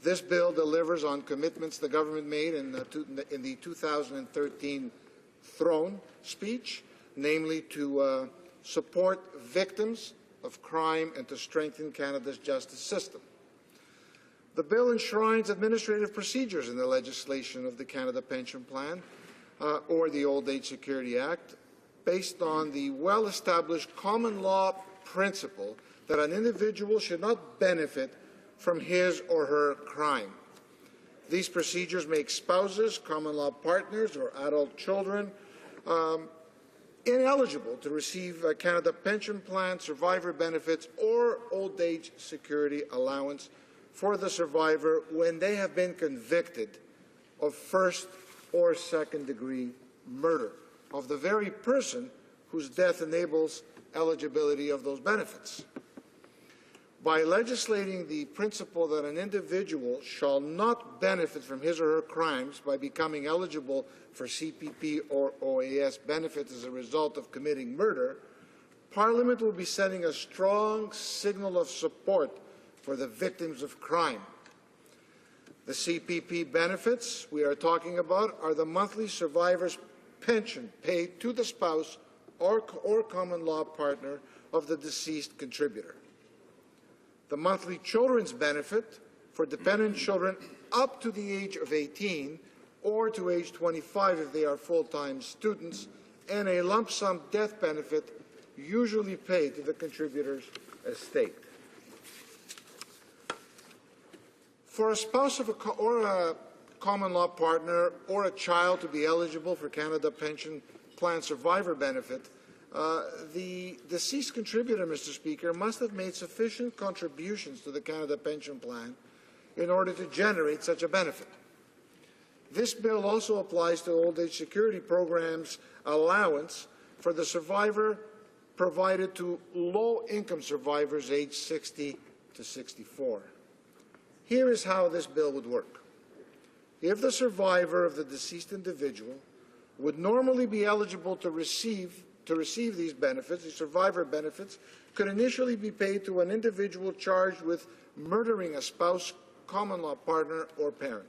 this bill delivers on commitments the government made in the 2013 throne speech, namely to support victims of crime and to strengthen Canada's justice system. The bill enshrines administrative procedures in the legislation of the Canada Pension Plan or the Old Age Security Act based on the well-established common law principle that an individual should not benefit from his or her crime. These procedures make spouses, common law partners, or adult children ineligible to receive Canada Pension Plan, survivor benefits, or old age security allowance for the survivor when they have been convicted of first or second degree murder of the very person whose death enables eligibility of those benefits. By legislating the principle that an individual shall not benefit from his or her crimes by becoming eligible for CPP or OAS benefits as a result of committing murder, Parliament will be sending a strong signal of support for the victims of crime. The CPP benefits we are talking about are the monthly survivor's pension paid to the spouse or common law partner of the deceased contributor. The monthly children's benefit for dependent children up to the age of 18 or to age 25 if they are full-time students, and a lump sum death benefit usually paid to the contributor's estate. For a spouse of or a common law partner or a child to be eligible for Canada Pension Plan survivor benefit, the deceased contributor, Mr. Speaker, must have made sufficient contributions to the Canada Pension Plan in order to generate such a benefit. This bill also applies to old age security programs allowance for the survivor provided to low-income survivors aged 60 to 64. Here is how this bill would work. If the survivor of the deceased individual would normally be eligible to receive these benefits, the survivor benefits could initially be paid to an individual charged with murdering a spouse, common law partner, or parent.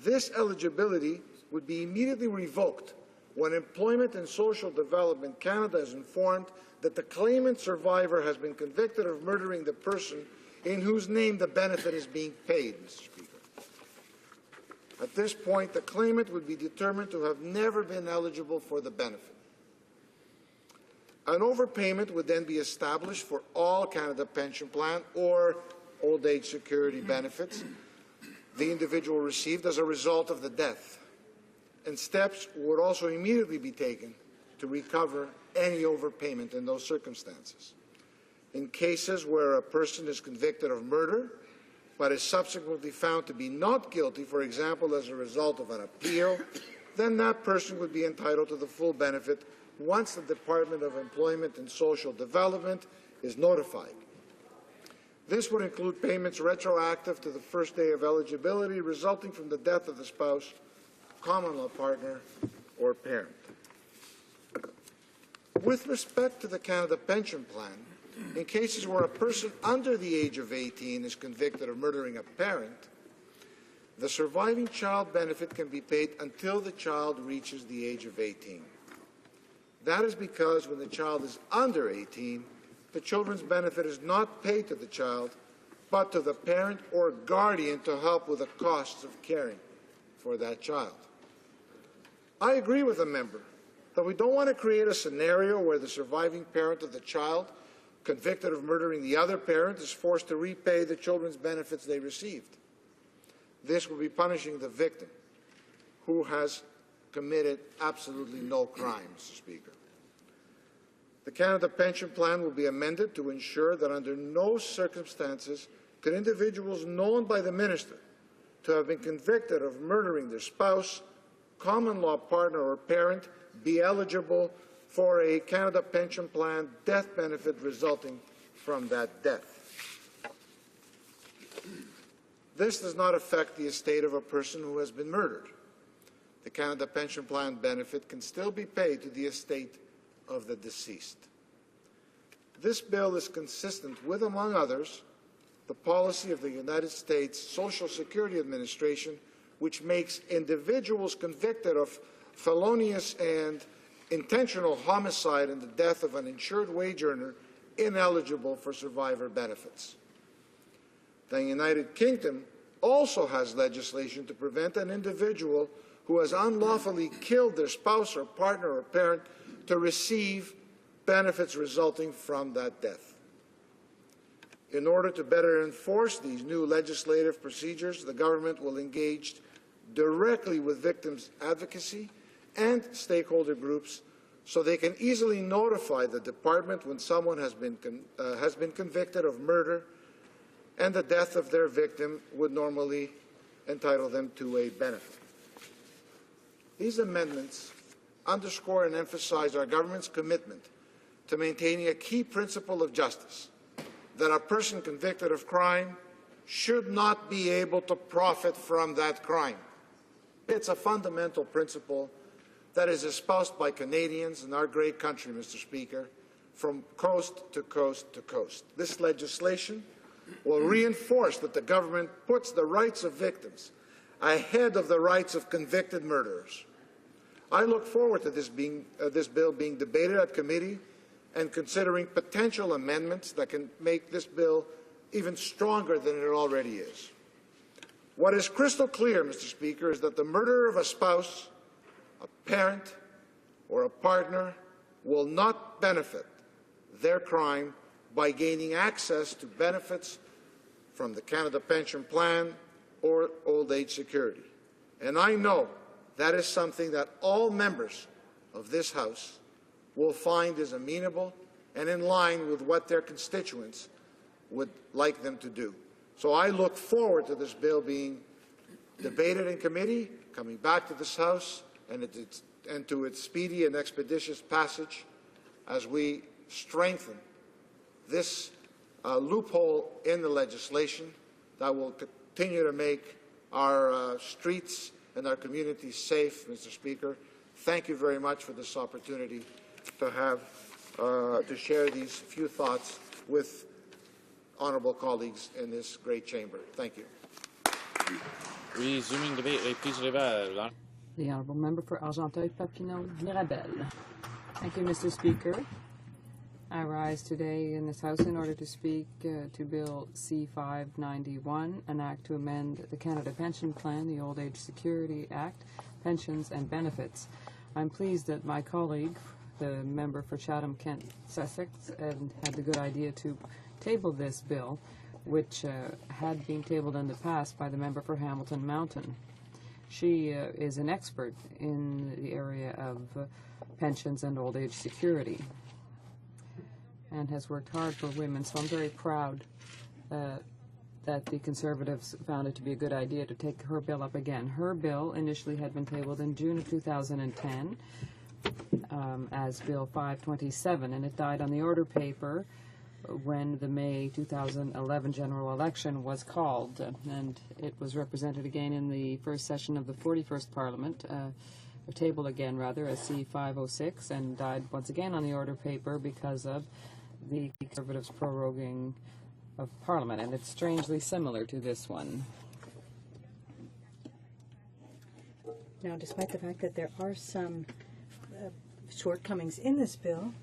This eligibility would be immediately revoked when Employment and Social Development Canada is informed that the claimant survivor has been convicted of murdering the person in whose name the benefit is being paid, Mr. Speaker. At this point, the claimant would be determined to have never been eligible for the benefit. An overpayment would then be established for all Canada Pension Plan or old age security benefits the individual received as a result of the death, and steps would also immediately be taken to recover any overpayment in those circumstances. In cases where a person is convicted of murder but is subsequently found to be not guilty, for example, as a result of an appeal, then that person would be entitled to the full benefit once the Department of Employment and Social Development is notified. This would include payments retroactive to the first day of eligibility resulting from the death of the spouse, common law partner, or parent. With respect to the Canada Pension Plan, in cases where a person under the age of 18 is convicted of murdering a parent, the surviving child benefit can be paid until the child reaches the age of 18. That is because when the child is under 18, the children's benefit is not paid to the child, but to the parent or guardian to help with the costs of caring for that child. I agree with the member that we don't want to create a scenario where the surviving parent of the child convicted of murdering the other parent is forced to repay the children's benefits they received. This will be punishing the victim, who has committed absolutely no crime, Mr. Speaker. The Canada Pension Plan will be amended to ensure that under no circumstances could individuals known by the Minister to have been convicted of murdering their spouse, common law partner or parent be eligible for a Canada Pension Plan death benefit resulting from that death. This does not affect the estate of a person who has been murdered. The Canada Pension Plan benefit can still be paid to the estate of the deceased. This bill is consistent with, among others, the policy of the United States Social Security Administration, which makes individuals convicted of felonious and intentional homicide in the death of an insured wage earner ineligible for survivor benefits. The United Kingdom also has legislation to prevent an individual who has unlawfully killed their spouse or partner or parent to receive benefits resulting from that death. In order to better enforce these new legislative procedures, the government will engage directly with victims' advocacy and stakeholder groups so they can easily notify the department when someone has been convicted of murder and the death of their victim would normally entitle them to a benefit. These amendments underscore and emphasize our government's commitment to maintaining a key principle of justice, that a person convicted of crime should not be able to profit from that crime. It's a fundamental principle that is espoused by Canadians in our great country, Mr. Speaker, from coast to coast to coast. This legislation will reinforce that the government puts the rights of victims ahead of the rights of convicted murderers. I look forward to this bill being debated at committee and considering potential amendments that can make this bill even stronger than it already is. What is crystal clear, Mr. Speaker, is that the murderer of a spouse, a parent, or a partner will not benefit their crime by gaining access to benefits from the Canada Pension Plan or old age security. And I know that is something that all members of this House will find is amenable and in line with what their constituents would like them to do. So I look forward to this bill being debated in committee, coming back to this House, and to its speedy and expeditious passage as we strengthen this loophole in the legislation that will continue to make our streets and our communities safe, Mr. Speaker. Thank you very much for this opportunity to share these few thoughts with honourable colleagues in this great chamber. Thank you. Resuming debate, reprise verbale. The honourable member for Argenteuil-Papineau-Mirabel. Thank you, Mr. Speaker. I rise today in this House in order to speak to Bill C-591, an act to amend the Canada Pension Plan, the Old Age Security Act, pensions and benefits. I'm pleased that my colleague, the member for Chatham-Kent Sussex, had the good idea to table this bill, which had been tabled in the past by the member for Hamilton Mountain. She is an expert in the area of pensions and old age security and has worked hard for women, so I'm very proud that the Conservatives found it to be a good idea to take her bill up again. Her bill initially had been tabled in June of 2010 as Bill 527, and it died on the order paper when the May 2011 general election was called, and it was represented again in the first session of the 41st Parliament, or tabled again rather, as C506, and died once again on the order paper because of the Conservatives proroguing of Parliament, and it's strangely similar to this one. Now, despite the fact that there are some shortcomings in this bill,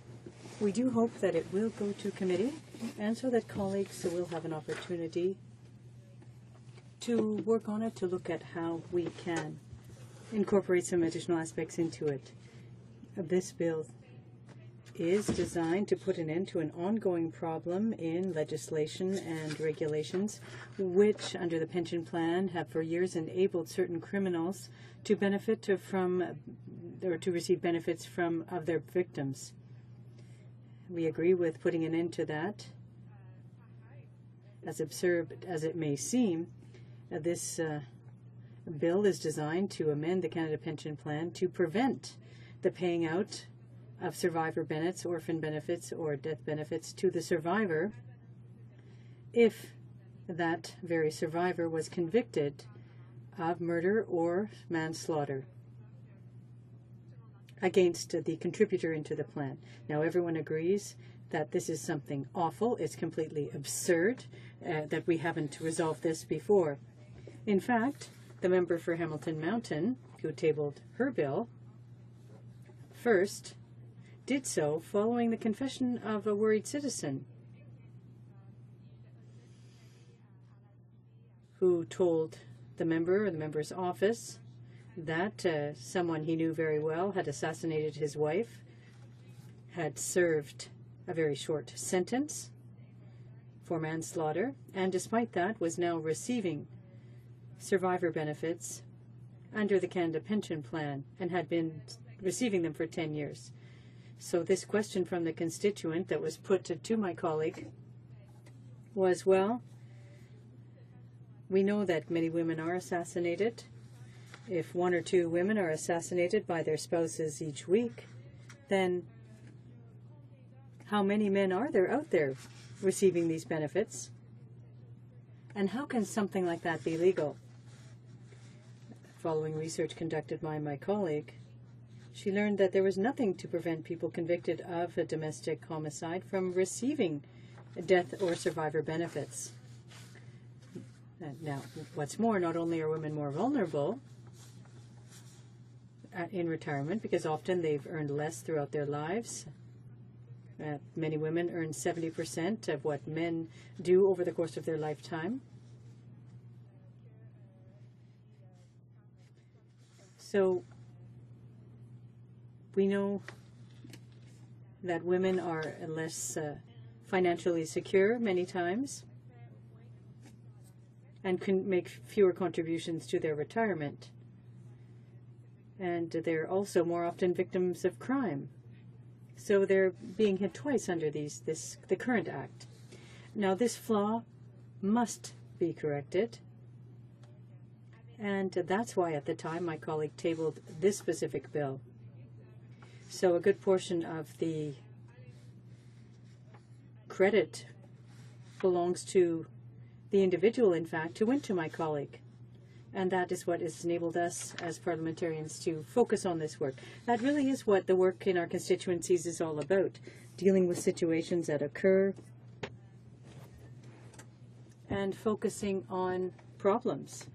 we do hope that it will go to committee, and so that colleagues will have an opportunity to work on it, to look at how we can incorporate some additional aspects into it. This bill is designed to put an end to an ongoing problem in legislation and regulations, which, under the pension plan, have for years enabled certain criminals to benefit from, or to receive benefits from, of their victims. We agree with putting an end to that. As absurd as it may seem, this bill is designed to amend the Canada Pension Plan to prevent the paying out of survivor benefits, orphan benefits, or death benefits to the survivor if that very survivor was convicted of murder or manslaughter against the contributor into the plan. Now, everyone agrees that this is something awful. It's completely absurd that we haven't resolved this before. In fact, the member for Hamilton Mountain, who tabled her bill, first did so following the confession of a worried citizen who told the member or the member's office that someone he knew very well had assassinated his wife, had served a very short sentence for manslaughter, and despite that was now receiving survivor benefits under the Canada Pension Plan and had been receiving them for 10 years. So this question from the constituent that was put to my colleague was, well, we know that many women are assassinated. If 1 or 2 women are assassinated by their spouses each week, then how many men are there out there receiving these benefits? And how can something like that be legal? Following research conducted by my colleague, she learned that there was nothing to prevent people convicted of a domestic homicide from receiving death or survivor benefits. Now, what's more, not only are women more vulnerable in retirement, because often they've earned less throughout their lives. Many women earn 70% of what men do over the course of their lifetime. So we know that women are less financially secure many times and can make fewer contributions to their retirement. And they're also more often victims of crime. So they're being hit twice under the current act. Now, this flaw must be corrected. And that's why at the time my colleague tabled this specific bill. So a good portion of the credit belongs to the individual, in fact, who went to my colleague. And that is what has enabled us as parliamentarians to focus on this work. That really is what the work in our constituencies is all about, dealing with situations that occur and focusing on problems,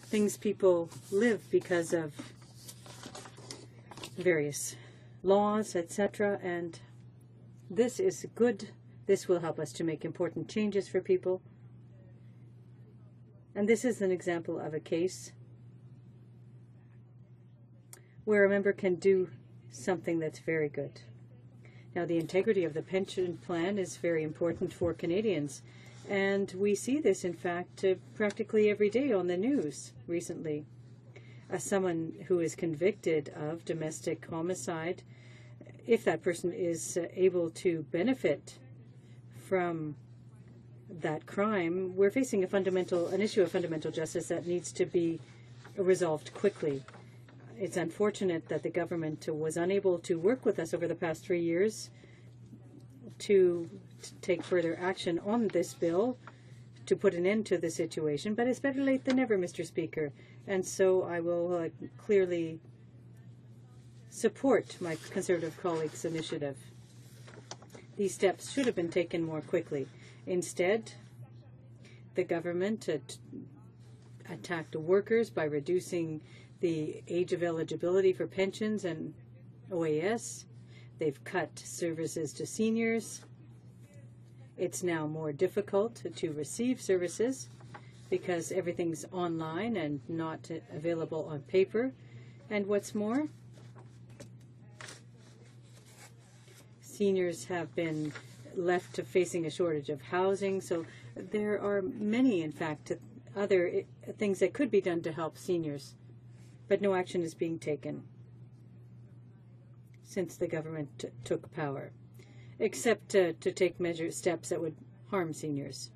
things people live because of various laws, etc., and This is good. This will help us to make important changes for people. And this is an example of a case where a member can do something that's very good. Now, the integrity of the pension plan is very important for Canadians, and we see this, in fact, practically every day on the news recently. As someone who is convicted of domestic homicide, if that person is able to benefit from that crime, we're facing an issue of fundamental justice that needs to be resolved quickly. It's unfortunate that the government was unable to work with us over the past 3 years to take further action on this bill to put an end to the situation, but it's better late than never, Mr. Speaker. And so I will clearly support my Conservative colleagues' initiative. These steps should have been taken more quickly. Instead, the government attacked workers by reducing the age of eligibility for pensions and OAS. They've cut services to seniors. It's now more difficult to receive services because everything's online and not available on paper. And what's more, seniors have been left to facing a shortage of housing. So there are many, in fact, other things that could be done to help seniors, but no action is being taken since the government took power, except to take steps that would harm seniors.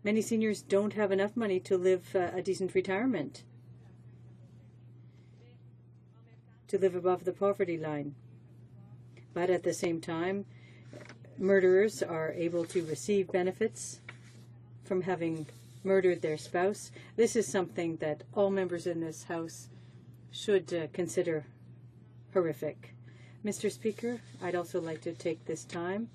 Many seniors don't have enough money to live a decent retirement, to live above the poverty line. But at the same time, murderers are able to receive benefits from having murdered their spouse. This is something that all members in this House should consider horrific. Mr. Speaker, I'd also like to take this time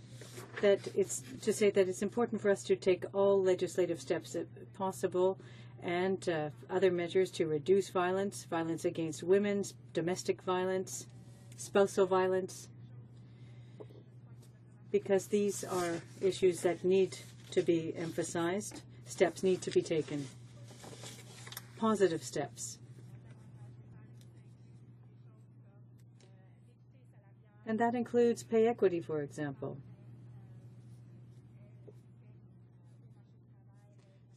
to say that it's important for us to take all legislative steps possible and other measures to reduce violence, violence against women, domestic violence, spousal violence, because these are issues that need to be emphasized. Steps need to be taken. Positive steps. And that includes pay equity, for example,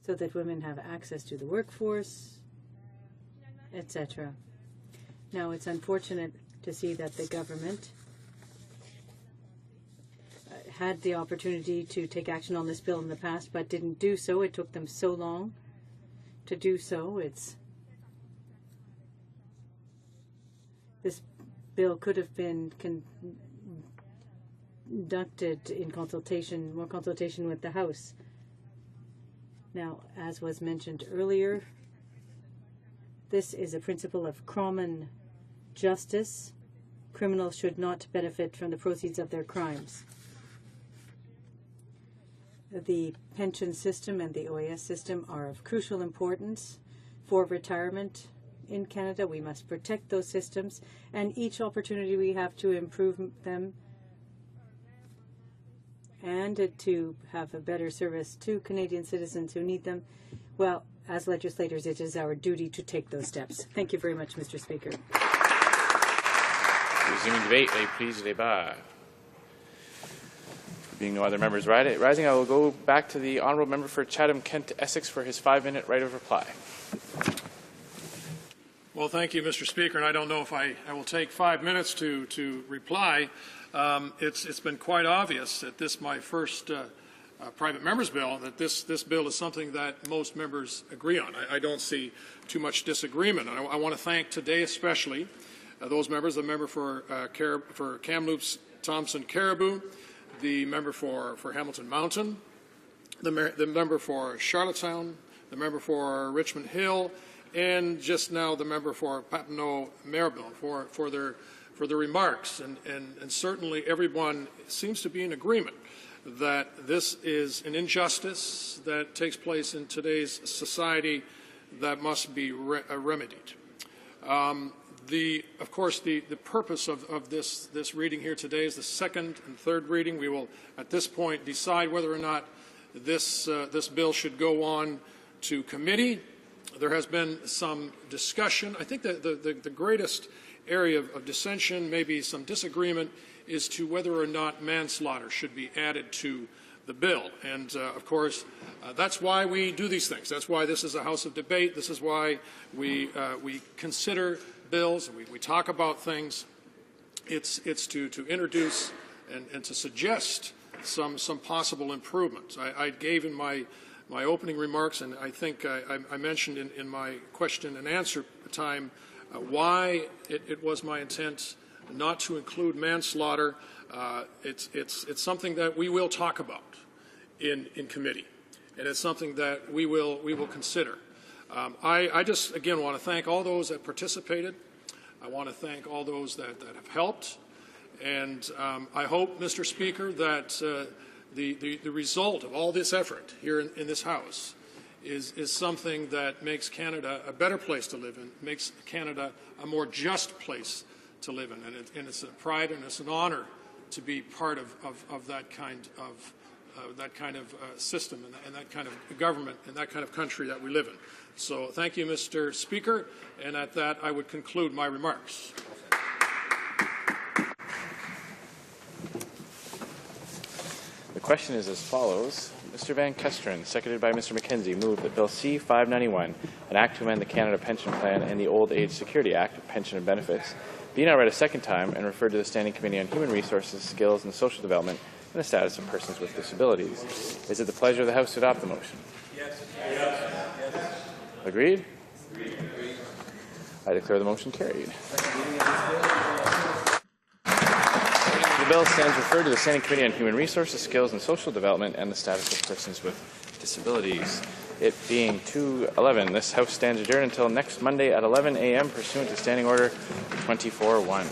so that women have access to the workforce, etc. Now, it's unfortunate to see that the government had the opportunity to take action on this bill in the past, but didn't do so. It took them so long to do so. This bill could have been conducted in more consultation with the House. Now, as was mentioned earlier, this is a principle of common justice. Criminals should not benefit from the proceeds of their crimes. The pension system and the OAS system are of crucial importance for retirement in Canada. We must protect those systems, and each opportunity we have to improve them and to have a better service to Canadian citizens who need them, well, as legislators, it is our duty to take those steps. Thank you very much, Mr. Speaker. Resuming debate, please débat. Being no other members rising, I will go back to the honourable member for Chatham-Kent Essex for his 5-minute right of reply. Well, thank you, Mr. Speaker, and I don't know if I will take 5 minutes to reply. It's been quite obvious that this, my first private member's bill, that this bill is something that most members agree on. I don't see too much disagreement. And I want to thank today especially those members, the member for Kamloops Thompson Caribou, the member for Hamilton Mountain, the member for Charlottetown, the member for Richmond Hill, and just now the member for Papineau Maribel for their remarks. And certainly everyone seems to be in agreement that this is an injustice that takes place in today's society that must be remedied. Of course, the purpose of this reading here today is the second and third reading. We will, at this point, decide whether or not this bill should go on to committee. There has been some discussion. I think that the greatest area of dissension, maybe some disagreement, is to whether or not manslaughter should be added to the bill. And, of course, that's why we do these things. That's why this is a house of debate. This is why we consider bills and we talk about things. It's to introduce and to suggest some possible improvements. I gave in my opening remarks, and I think I mentioned in my question and answer time why it was my intent not to include manslaughter. It's something that we will talk about in committee, and it's something that we will consider. I just again want to thank all those that participated. I want to thank all those that have helped, and I hope, Mr. Speaker, that the result of all this effort here in this House is something that makes Canada a better place to live in, makes Canada a more just place to live in, and it's a pride and it's an honor to be part of that kind of system and that kind of government and that kind of country that we live in. So thank you, Mr. Speaker, and at that I would conclude my remarks. The question is as follows. Mr. Van Kesteren, seconded by Mr. McKenzie, moved that Bill C-591, an act to amend the Canada Pension Plan and the Old Age Security Act, Pension and Benefits, be now read a second time and referred to the Standing Committee on Human Resources, Skills and Social Development and the Status of Persons with Disabilities. Is it the pleasure of the House to adopt the motion? Yes. Yes. Agreed? Agreed. I declare the motion carried. The bill stands referred to the Standing Committee on Human Resources, Skills and Social Development and the Status of Persons with Disabilities. It being 2:11, this House stands adjourned until next Monday at 11 a.m. pursuant to Standing Order 24-1.